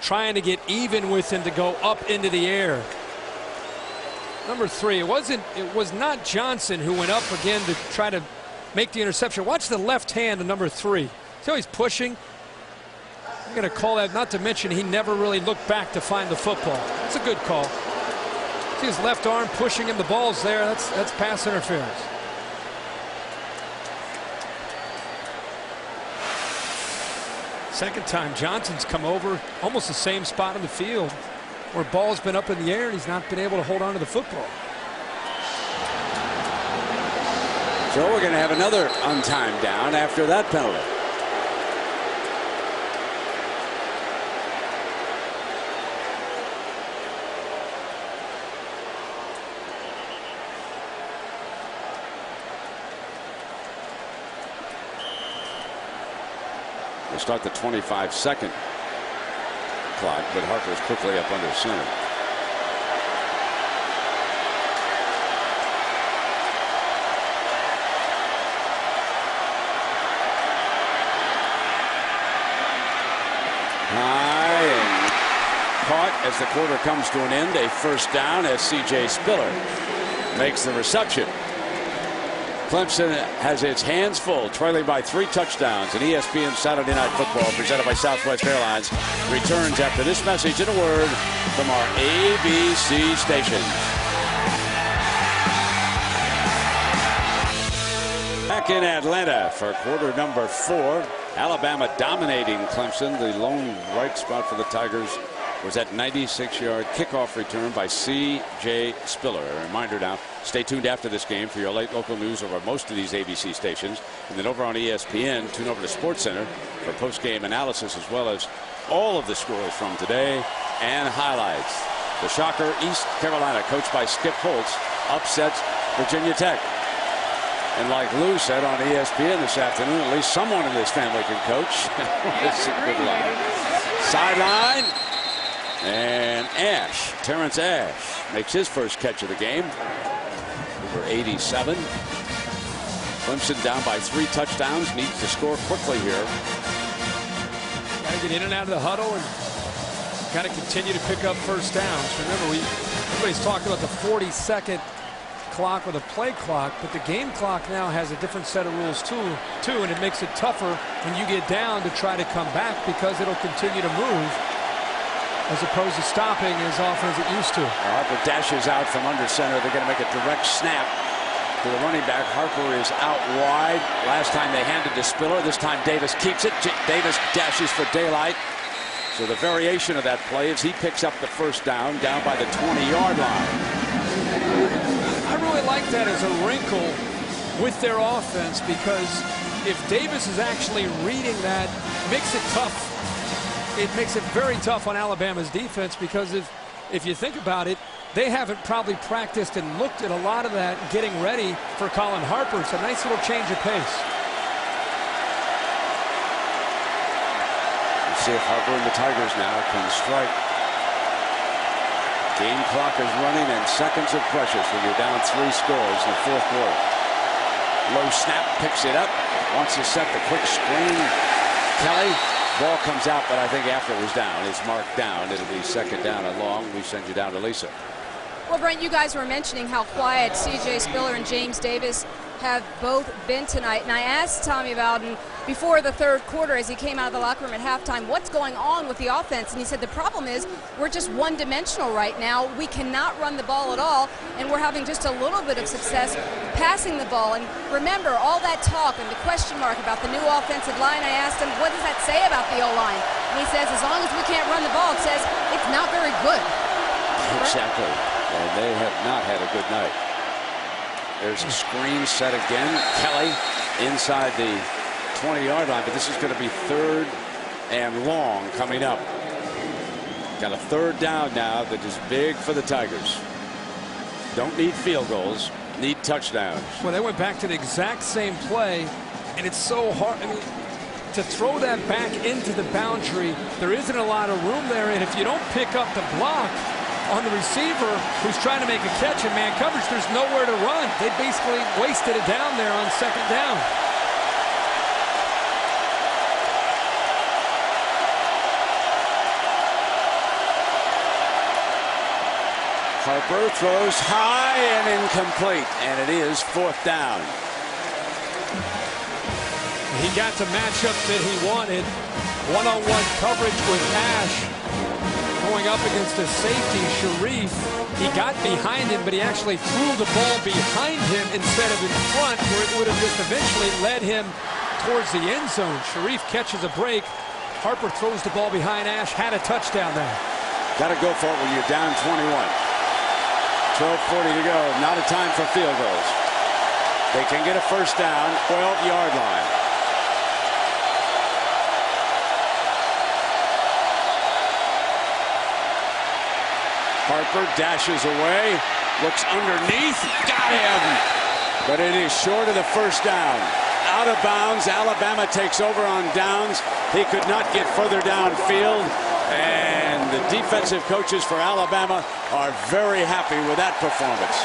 trying to get even with him to go up into the air. Number 3, it was not Johnson who went up again to try to make the interception. Watch the left hand of number 3. See how he's pushing? I'm going to call that, not to mention he never really looked back to find the football. It's a good call. See his left arm pushing him. The ball's there. That's pass interference. Second time Johnson's come over almost the same spot on the field where ball's been up in the air and he's not been able to hold on to the football. So we're going to have another untimed down after that penalty. They start the 25-second clock, but Harper's quickly up under center. High and caught as the quarter comes to an end. A first down as C.J. Spiller makes the reception. Clemson has its hands full, trailing by 3 touchdowns. And ESPN Saturday Night Football, presented by Southwest Airlines, returns after this message and a word from our ABC station. Back in Atlanta for quarter number 4. Alabama dominating Clemson. The lone right spot for the Tigers was that 96-yard kickoff return by C.J. Spiller. A reminder now, stay tuned after this game for your late local news over most of these ABC stations. And then over on ESPN, tune over to SportsCenter for post-game analysis as well as all of the scores from today and highlights. The shocker, East Carolina, coached by Skip Holtz, upsets Virginia Tech. And like Lou said on ESPN this afternoon, at least someone in this family can coach. It's a good line. Sideline. And Terrence Ash makes his first catch of the game. Number 87. Clemson down by 3 touchdowns. Needs to score quickly here. Got to get in and out of the huddle and got to continue to pick up first downs. Remember, everybody's talking about the 40-second clock or the play clock, but the game clock now has a different set of rules too, and it makes it tougher when you get down to try to come back because it'll continue to move as opposed to stopping as often as it used to. Harper dashes out from under center. They're going to make a direct snap to the running back. Harper is out wide. Last time they handed to Spiller. This time Davis keeps it. Davis dashes for daylight. So the variation of that play is he picks up the first down by the 20-yard line. I really like that as a wrinkle with their offense because if Davis is actually reading that, makes it tough. It makes it very tough on Alabama's defense because if you think about it, they haven't probably practiced and looked at a lot of that getting ready for Colin Harper. It's a nice little change of pace. Let's see if Harper and the Tigers now can strike. Game clock is running and seconds are precious when you're down 3 scores in the 4th quarter. Low snap, picks it up, wants to set the quick screen. Kelly. Ball comes out, but I think after it was down, it's marked down. It'll be second down and long. We send you down to Lisa. Well, Brent, you guys were mentioning how quiet C.J. Spiller and James Davis have both been tonight. And I asked Tommy Bowden before the 3rd quarter as he came out of the locker room at halftime, what's going on with the offense? And he said the problem is we're just one-dimensional right now. We cannot run the ball at all, and we're having just a little bit of success passing the ball. And remember, all that talk and the question mark about the new offensive line, I asked him, what does that say about the O-line? And he says, as long as we can't run the ball, it says it's not very good. Exactly. And they have not had a good night. There's a screen set again. Kelly inside the 20-yard line, but this is going to be 3rd and long coming up. Got a 3rd down now that is big for the Tigers. Don't need field goals, need touchdowns. Well, they went back to the exact same play, and it's so hard. I mean, to throw that back into the boundary, there isn't a lot of room there, and if you don't pick up the block on the receiver who's trying to make a catch in man coverage, there's nowhere to run. They basically wasted it down there on 2nd down. Harper throws high and incomplete, and it is 4th down. He got the matchup that he wanted. One-on-one coverage with Ash going up against a safety, Sharif. He got behind him, but he actually threw the ball behind him instead of in front, where it would have just eventually led him towards the end zone. Sharif catches a break. Harper throws the ball behind Ash, had a touchdown there. Got to go for it when you're down 21. 12:40 to go. Not a time for field goals. They can get a first down, 12-yard line. Harper dashes away, looks underneath, got him, but it is short of the first down. out of bounds. Alabama takes over on downs. He could not get further downfield. And the defensive coaches for Alabama are very happy with that performance.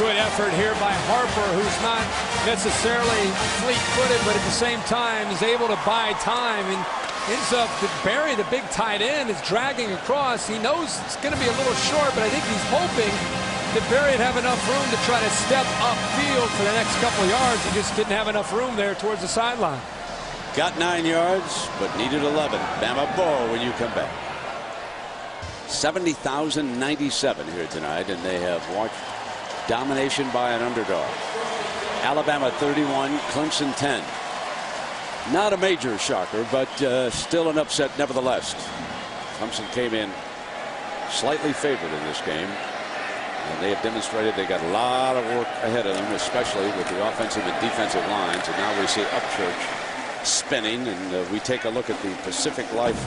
Good effort here by Harper, who's not necessarily fleet-footed, but at the same time is able to buy time and ends up to bury the big tight end. Is dragging across. He knows it's going to be a little short, but I think he's hoping that Barry would have enough room to try to step upfield for the next couple of yards. He just didn't have enough room there towards the sideline. Got 9 yards, but needed 11. Bama ball when you come back. 70,097 here tonight, and they have watched domination by an underdog. Alabama 31, Clemson 10. Not a major shocker, but still an upset nevertheless. Clemson came in slightly favored in this game, and they have demonstrated they got a lot of work ahead of them, especially with the offensive and defensive lines. And now we see Upchurch spinning, and we take a look at the Pacific Life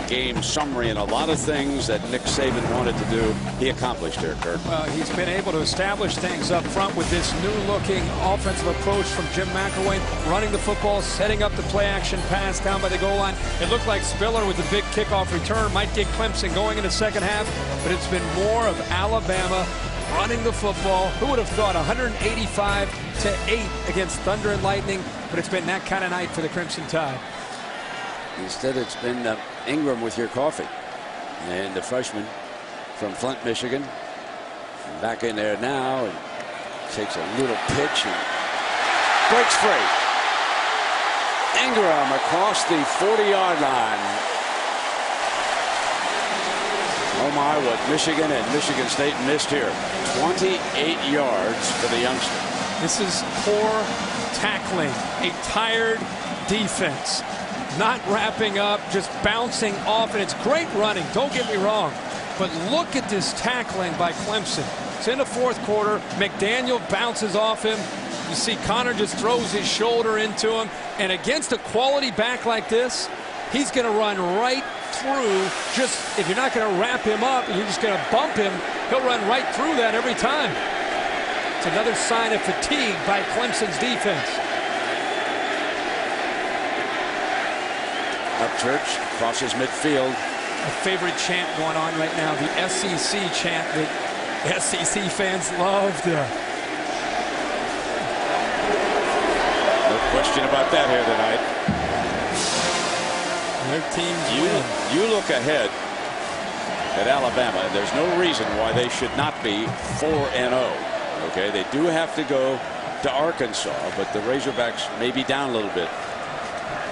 game summary, and a lot of things that Nick Saban wanted to do, he accomplished there, Kirk. Well, he's been able to establish things up front with this new-looking offensive approach from Jim McElwain, running the football, setting up the play-action pass down by the goal line. It looked like Spiller with the big kickoff return might get Clemson going in the second half, but it's been more of Alabama running the football. Who would have thought 185-8 against Thunder and Lightning, but it's been that kind of night for the Crimson Tide. Instead, it's been Ingram with your coffee, and the freshman from Flint, Michigan, back in there now, and takes a little pitch and breaks free. Ingram across the 40-yard line. Oh my, what Michigan and Michigan State missed here. 28 yards for the youngster. This is poor tackling, a tired defense. Not wrapping up, just bouncing off, and it's great running, don't get me wrong. But look at this tackling by Clemson. It's in the fourth quarter. McDaniel bounces off him. You see Connor just throws his shoulder into him. And against a quality back like this, he's going to run right through. Just if you're not going to wrap him up and you're just going to bump him, he'll run right through that every time. It's another sign of fatigue by Clemson's defense. Upchurch crosses midfield. A favorite chant going on right now, the SEC chant that SEC fans loved. No question about that here tonight. Their teams win. You look ahead at Alabama, and there's no reason why they should not be 4-0. Okay, they do have to go to Arkansas, but the Razorbacks may be down a little bit.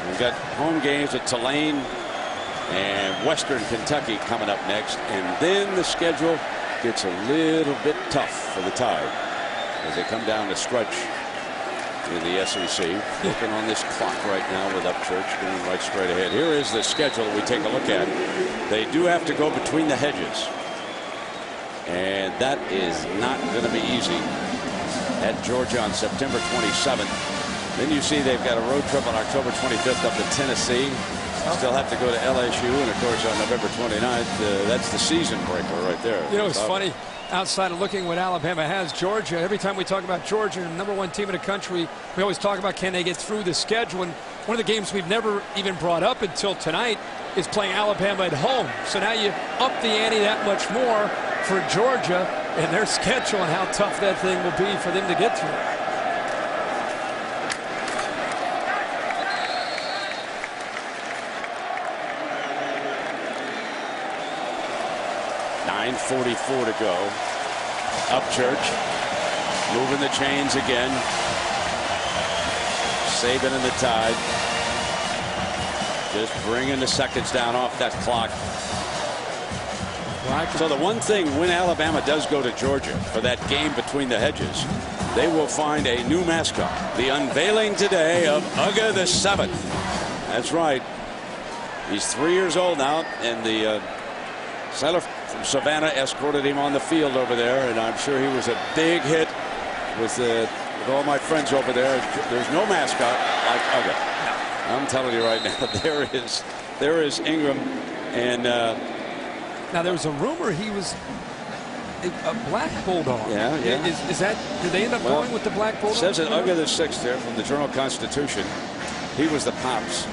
We've got home games at Tulane and Western Kentucky coming up next, and then the schedule gets a little bit tough for the Tide as they come down the stretch in the SEC. Looking on this clock right now with Upchurch going right straight ahead. Here is the schedule we take a look at. They do have to go between the hedges, and that is not going to be easy. At Georgia on September 27th. Then you see they've got a road trip on October 25th up to Tennessee. Still have to go to LSU, and of course on November 29th, that's the season breaker right there. You know, it's funny. Outside of looking what Alabama has, Georgia, every time we talk about Georgia, the #1 team in the country, we always talk about can they get through the schedule. And one of the games we've never even brought up until tonight is playing Alabama at home. So now you up the ante that much more for Georgia and their schedule and how tough that thing will be for them to get through. .44 to go. Upchurch moving the chains again. Saban and the Tide just bringing the seconds down off that clock. So the one thing when Alabama does go to Georgia for that game between the hedges, they will find a new mascot. The unveiling today of Uga the Seventh. That's right. He's 3 years old now, and the seller from Savannah escorted him on the field over there, and I'm sure he was a big hit with all my friends over there. There's no mascot like Uga. I'm telling you right now, there is Ingram, and now there was a rumor he was a black bulldog. Yeah, yeah. Is that? Did they end up going with the black bulldog? Says it Uga the Sixth there from the Journal-Constitution. He was the pops.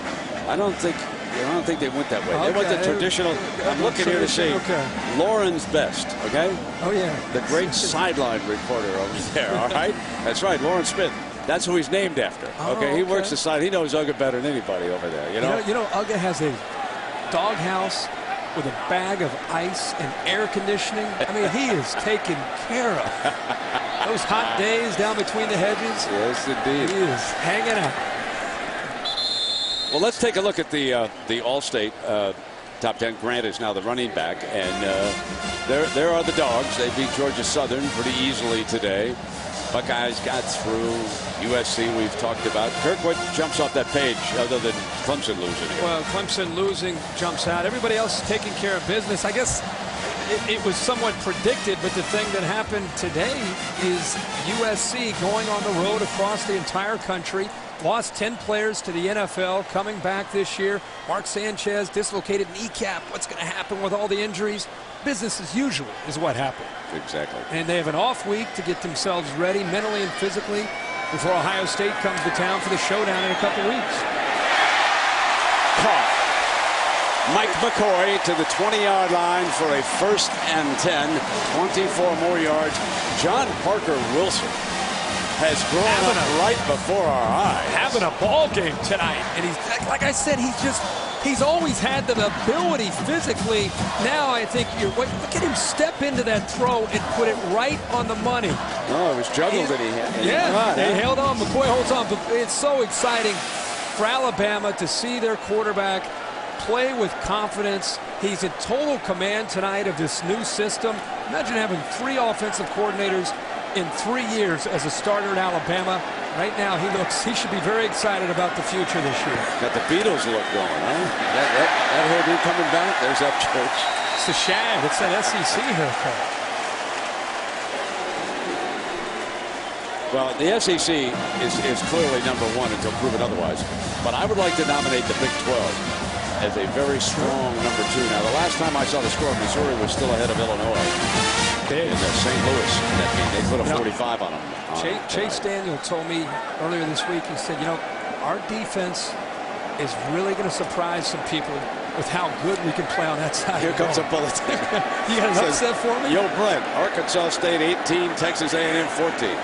I don't think they went that way. They went the traditional. I'm looking here to see Lauren's Best. Okay. Oh yeah. The great sideline reporter over there. All right. That's right, Lauren Smith. That's who he's named after. Okay. He works the side. He knows Uga better than anybody over there. You know. Uga has a doghouse with a bag of ice and air conditioning. I mean, he is taken care of. Those hot days down between the hedges. Yes, indeed. He is hanging out. Well, let's take a look at the All-State top 10. Grant is now the running back, and there are the Dogs. They beat Georgia Southern pretty easily today. Buckeyes got through. USC we've talked about. Kirk, what jumps off that page other than Clemson losing here? Well, Clemson losing jumps out. Everybody else is taking care of business. I guess it was somewhat predicted, but the thing that happened today is USC going on the road across the entire country. Lost 10 players to the NFL coming back this year. Mark Sanchez dislocated kneecap. What's going to happen with all the injuries? Business as usual is what happened. Exactly. And they have an off week to get themselves ready mentally and physically before Ohio State comes to town for the showdown in a couple weeks. Caught. Mike McCoy to the 20-yard line for a 1st and 10. 24 more yards. John Parker Wilson has grown up right before our eyes. Having a ball game tonight. And he's, like I said, he's always had the ability physically. Now I think look at him step into that throw and put it right on the money. Oh, it was juggled and he they held on. McCoy holds on. But it's so exciting for Alabama to see their quarterback play with confidence. He's in total command tonight of this new system. Imagine having 3 offensive coordinators in 3 years as a starter at Alabama. Right now, he should be very excited about the future this year. Got the Beatles look going, huh? That hairdo coming back. There's Upchurch. It's the shag. It's that SEC haircut. Well, the SEC is clearly #1 until proven otherwise. But I would like to nominate the Big 12 as a very strong #2. Now, the last time I saw the score, Missouri was still ahead of Illinois in St. Louis. That game, they put a 45 on them. Chase Daniel told me earlier this week, he said, our defense is really going to surprise some people with how good we can play on that side. Here comes a bulletin. You got an upset for me? Yo, Brent, Arkansas State 18, Texas A&M 14.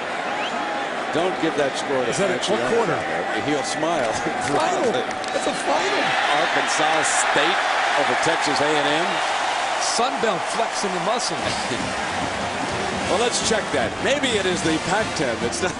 Don't give that score to French. What quarter? He'll smile. Final. That's a final. Arkansas State over Texas A&M. Sunbelt flexing the muscles. Well, let's check that. Maybe it is the Pac-10 that's not.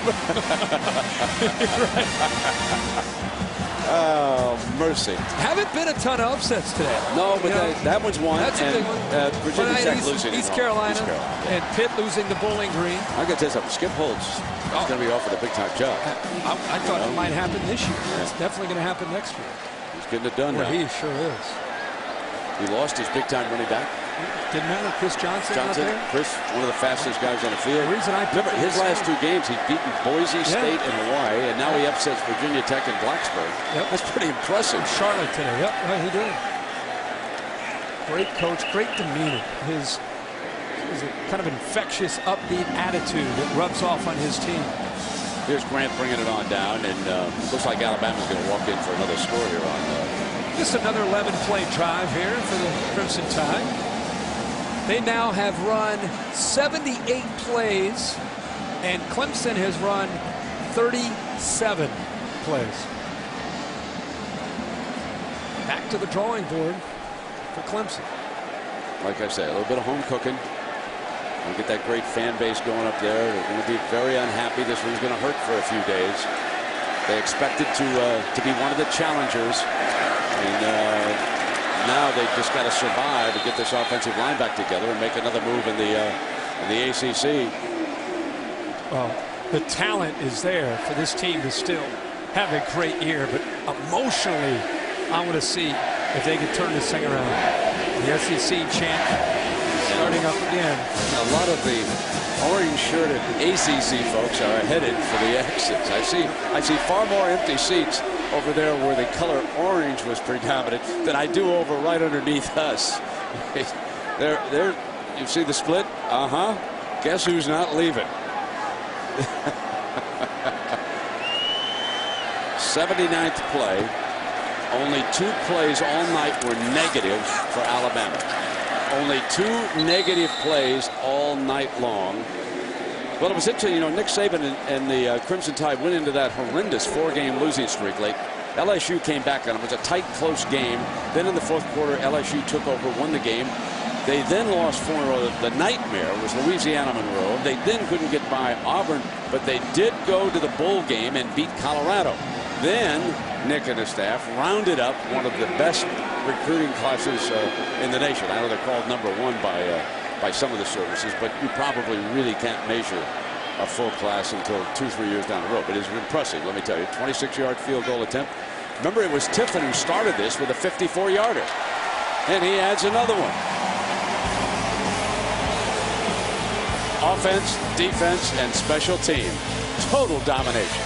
Oh, mercy. Haven't been a ton of upsets today. No, but that one's one. That's a big one. Virginia Tech losing. East Carolina and Pitt losing to Bowling Green. I got to tell you something. Skip Holtz is going to be offered a big-time job. I thought it might happen this year. It's definitely going to happen next year. He's getting it done now. He sure is. He lost his big-time running back. Didn't matter. Chris Johnson out there. Chris, one of the fastest guys on the field. The reason I remember his last 2 games, he's beaten Boise State and Hawaii, and now he upsets Virginia Tech and Blacksburg. Yep. That's pretty impressive. Charlotte today. Yep, well, he did. Great coach, great demeanor. His kind of infectious, upbeat attitude that rubs off on his team. Here's Grant bringing it on down, and looks like Alabama's going to walk in for another score here on. Just another 11-play drive here for the Crimson Tide. They now have run 78 plays, and Clemson has run 37 plays. Back to the drawing board for Clemson. Like I say, a little bit of home cooking. We'll get that great fan base going up there. They're going to be very unhappy. This one's going to hurt for a few days. They expected to be one of the challengers, and now they've just got to survive and get this offensive line back together and make another move in the ACC. Well, the talent is there for this team to still have a great year, but emotionally, I want to see if they can turn this thing around. The SEC champ starting up again. A lot of the orange-shirted ACC folks are headed for the exits. I see far more empty seats over there where the color orange was predominant than I do over right underneath us. They're You see the split? Guess who's not leaving? 79th play. Only 2 plays all night were negative for Alabama. Only 2 negative plays all night long. Well, it was interesting, Nick Saban and the Crimson Tide went into that horrendous 4-game losing streak late. LSU came back on them. It was a tight, close game. Then in the 4th quarter, LSU took over, won the game. They then lost 4 in a row. The nightmare was Louisiana Monroe. They then couldn't get by Auburn, but they did go to the bowl game and beat Colorado. Then Nick and his staff rounded up one of the best recruiting classes in the nation. I know they're called #1 by some of the services, but you probably really can't measure a full class until 2-3 years down the road. But it's impressive, let me tell you. 26-yard field goal attempt. Remember, it was Tiffin who started this with a 54-yarder, and he adds another one. Offense, defense, and special team. Total domination.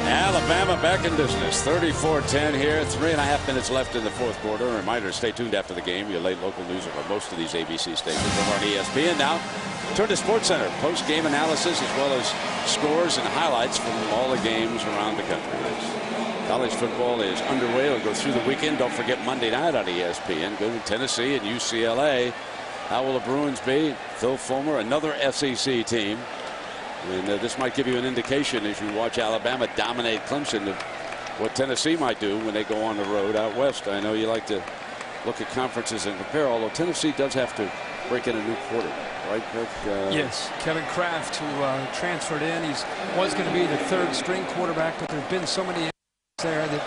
Alabama back in business. 34-10 here. 3.5 minutes left in the 4th quarter. A reminder, stay tuned after the game. Your late local news over most of these ABC stations over on ESPN. Now, turn to SportsCenter. Post-game analysis as well as scores and highlights from all the games around the country. College football is underway. It'll go through the weekend. Don't forget Monday night on ESPN. Go to Tennessee and UCLA. How will the Bruins be? Phil Fulmer, another SEC team. And this might give you an indication as you watch Alabama dominate Clemson of what Tennessee might do when they go on the road out west. I know you like to look at conferences and compare, although Tennessee does have to break in a new quarter, right, Kirk? Yes, Kevin Kraft, who transferred in. He was going to be the 3rd string quarterback, but there have been so many there that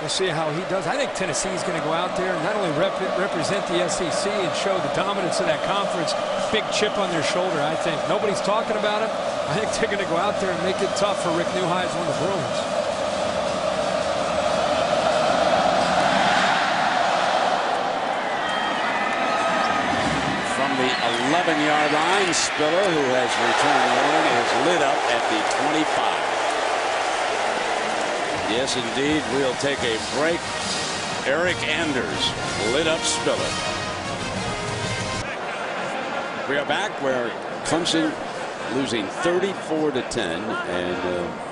we'll see how he does. I think Tennessee is going to go out there and not only represent the SEC and show the dominance of that conference, big chip on their shoulder, I think. Nobody's talking about it. I think they're going to go out there and make it tough for Rick Neuheisel and the Bruins. From the 11-yard line, Spiller, who has returned one, is lit up at the 25. Yes, indeed. We'll take a break. Eric Anders lit up Spiller. We are back where Clemson losing 34-10 and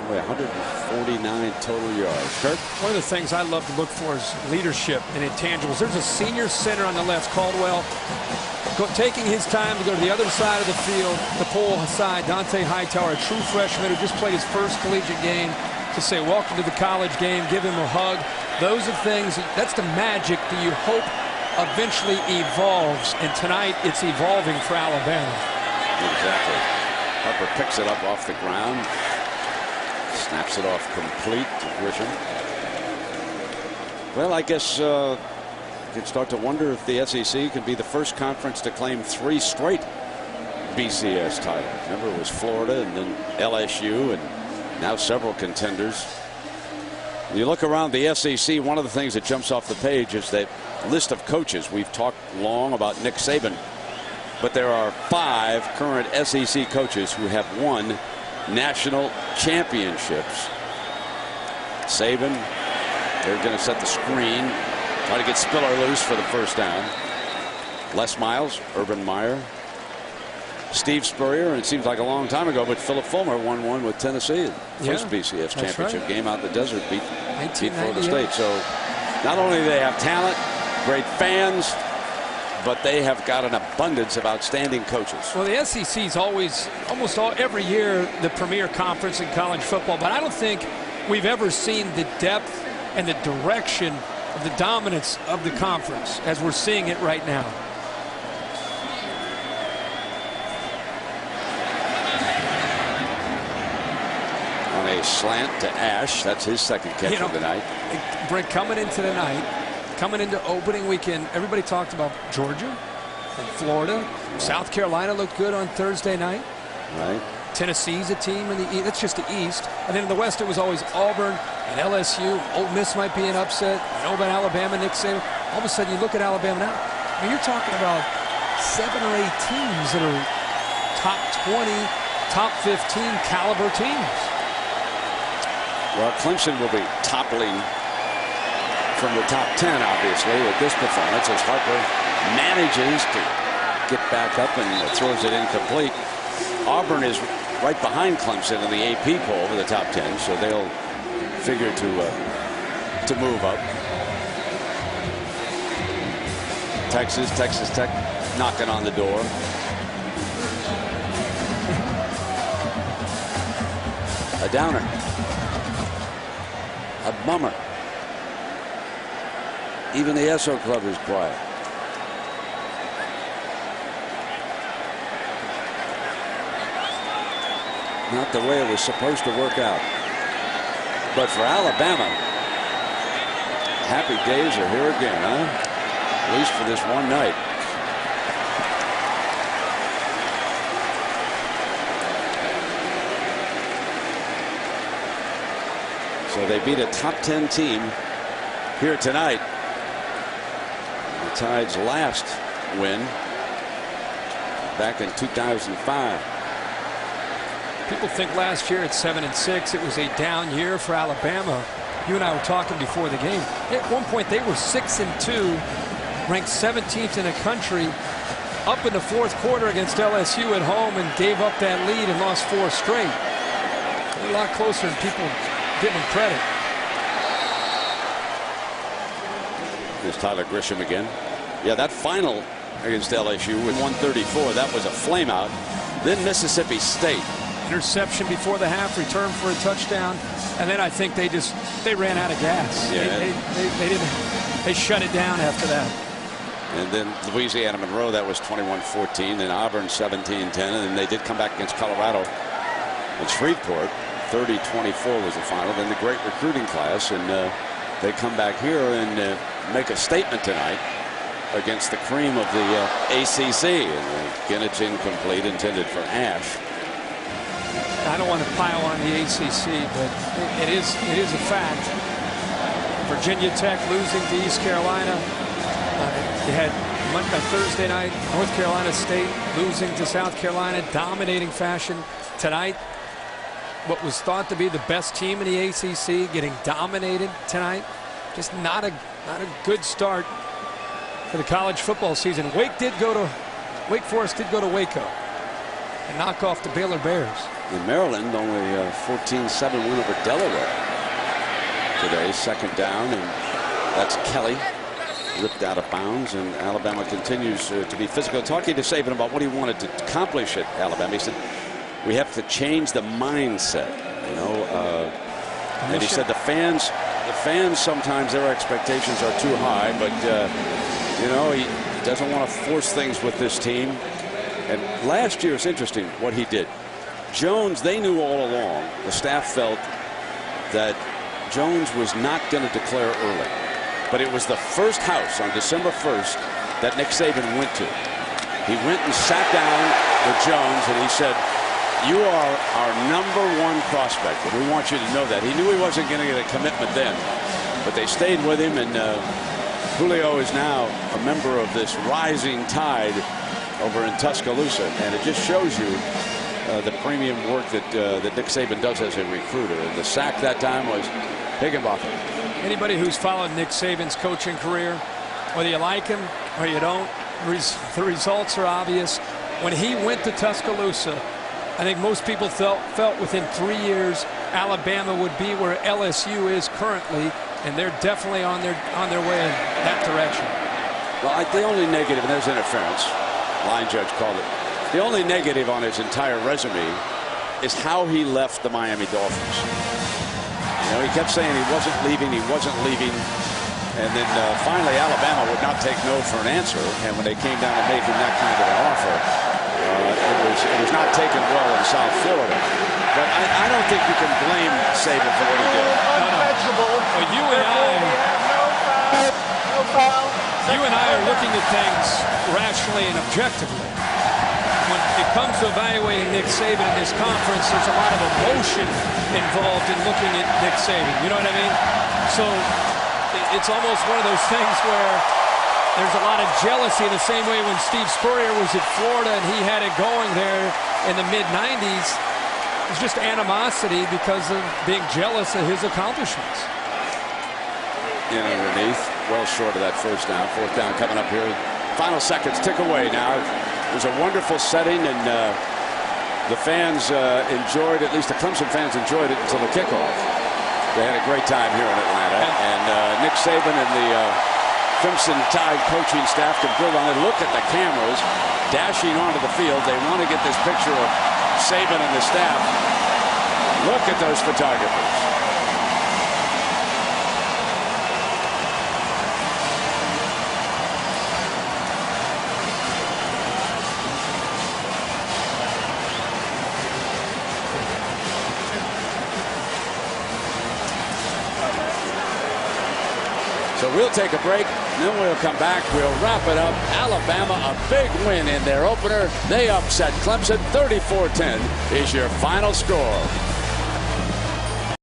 149 total yards. Kirk? One of the things I love to look for is leadership and intangibles. There's a senior center on the left, Caldwell, taking his time to go to the other side of the field, the pole side. Dante Hightower, a true freshman who just played his first collegiate game, to say welcome to the college game, give him a hug. Those are things, that's the magic that you hope eventually evolves, and tonight it's evolving for Alabama. Exactly. Harper picks it up off the ground, snaps it off complete to Grisham. Well, I guess you can start to wonder if the SEC can be the first conference to claim 3 straight BCS titles. Remember, it was Florida and then LSU and now several contenders. When you look around the SEC, one of the things that jumps off the page is that list of coaches. We've talked long about Nick Saban, but there are 5 current SEC coaches who have won national championships. Saban, they're going to set the screen, try to get Spiller loose for the first down. Les Miles, Urban Meyer, Steve Spurrier, and it seems like a long time ago, but Philip Fulmer won one with Tennessee. First BCS championship game out in the desert, beat Florida State. So not only do they have talent, great fans, but they have got an abundance of outstanding coaches. Well, the SEC is always, every year, the premier conference in college football, but I don't think we've ever seen the depth and the direction of the dominance of the conference as we're seeing it right now. A slant to Ash. That's his second catch of the night. Brent, coming into the night, coming into opening weekend, everybody talked about Georgia and Florida. South Carolina looked good on Thursday night. Right. Tennessee's a team in the East. That's just the East. And then in the West, it was always Auburn and LSU. Ole Miss might be an upset. You know about Alabama, Nick Saban. All of a sudden, you look at Alabama now. I mean, you're talking about 7 or 8 teams that are top 20, top 15 caliber teams. Well, Clemson will be toppling from the top 10, obviously, with this performance as Harper manages to get back up and throws it incomplete. Auburn is right behind Clemson in the AP poll for the top 10, so they'll figure to move up. Texas Tech knocking on the door. A downer. A bummer. Even the SO Club is quiet. Not the way it was supposed to work out. But for Alabama, happy days are here again, huh? At least for this one night. So they beat a top 10 team here tonight. The Tide's last win back in 2005. People think last year at 7-6 it was a down year for Alabama. You and I were talking before the game. At one point they were 6-2, ranked 17th in the country, up in the fourth quarter against LSU at home and gave up that lead and lost 4 straight. A lot closer than people give them credit. There's Tyler Grisham again. Yeah, that final against LSU with 134, that was a flameout. Then Mississippi State. Interception before the half, return for a touchdown, and then I think they ran out of gas. Yeah. They shut it down after that. And then Louisiana Monroe, that was 21-14, and Auburn 17-10, and then they did come back against Colorado and Shreveport. 30-24 was the final. Then the great recruiting class, and they come back here and make a statement tonight against the cream of the ACC. And again, it's incomplete, intended for Ash. I don't want to pile on the ACC, but it is a fact. Virginia Tech losing to East Carolina. You had Thursday night, North Carolina State losing to South Carolina, dominating fashion. Tonight, what was thought to be the best team in the ACC getting dominated tonight. Just not a good start for the college football season. Wake Forest did go to Waco and knock off the Baylor Bears. In Maryland, only 14-7 win over Delaware today. Second down, and that's Kelly. Ripped out of bounds, and Alabama continues to be physical. Talking to Saban about what he wanted to accomplish at Alabama, he said, we have to change the mindset, you know. And he said the fans sometimes their expectations are too high, but you know, he doesn't want to force things with this team. And last year, it's interesting what he did. Jones, they knew all along, the staff felt that Jones was not going to declare early. But it was the first house on December 1st that Nick Saban went to. He went and sat down with Jones, and he said, you are our #1 prospect, and we want you to know that. He knew he wasn't going to get a commitment then, but they stayed with him, and Julio is now a member of this rising tide over in Tuscaloosa, and it just shows you the premium work that Nick Saban does as a recruiter. And the sack that time was Higginbotham. Anybody who's followed Nick Saban's coaching career, whether you like him or you don't, the results are obvious. When he went to Tuscaloosa, I think most people felt within 3 years Alabama would be where LSU is currently, and they're definitely on their way in that direction. Well, the only negative, and there's interference, line judge called it. The only negative on his entire resume is how he left the Miami Dolphins. You know, he kept saying he wasn't leaving, and then finally Alabama would not take no for an answer, and when they came down to make him that kind of an offer, it was not taken well in South Florida. But I don't think you can blame Saban for what he did. Well, you and I are looking at things rationally and objectively. When it comes to evaluating Nick Saban in this conference, there's a lot of emotion involved in looking at Nick Saban. You know what I mean? So it's almost one of those things where there's a lot of jealousy in the same way when Steve Spurrier was at Florida and he had it going there in the mid-90s. It's just animosity because of being jealous of his accomplishments. in underneath. Well short of that first down. Fourth down coming up here. Final seconds tick away now. It was a wonderful setting, and the fans enjoyed, at least the Clemson fans enjoyed it until the kickoff. They had a great time here in Atlanta, and Nick Saban and the Clemson Tide coaching staff can build on it. Look at the cameras dashing onto the field. They want to get this picture of Saban and the staff. Look at those photographers. So we'll take a break, then we'll come back. We'll wrap it up. Alabama, a big win in their opener. They upset Clemson. 34-10 is your final score.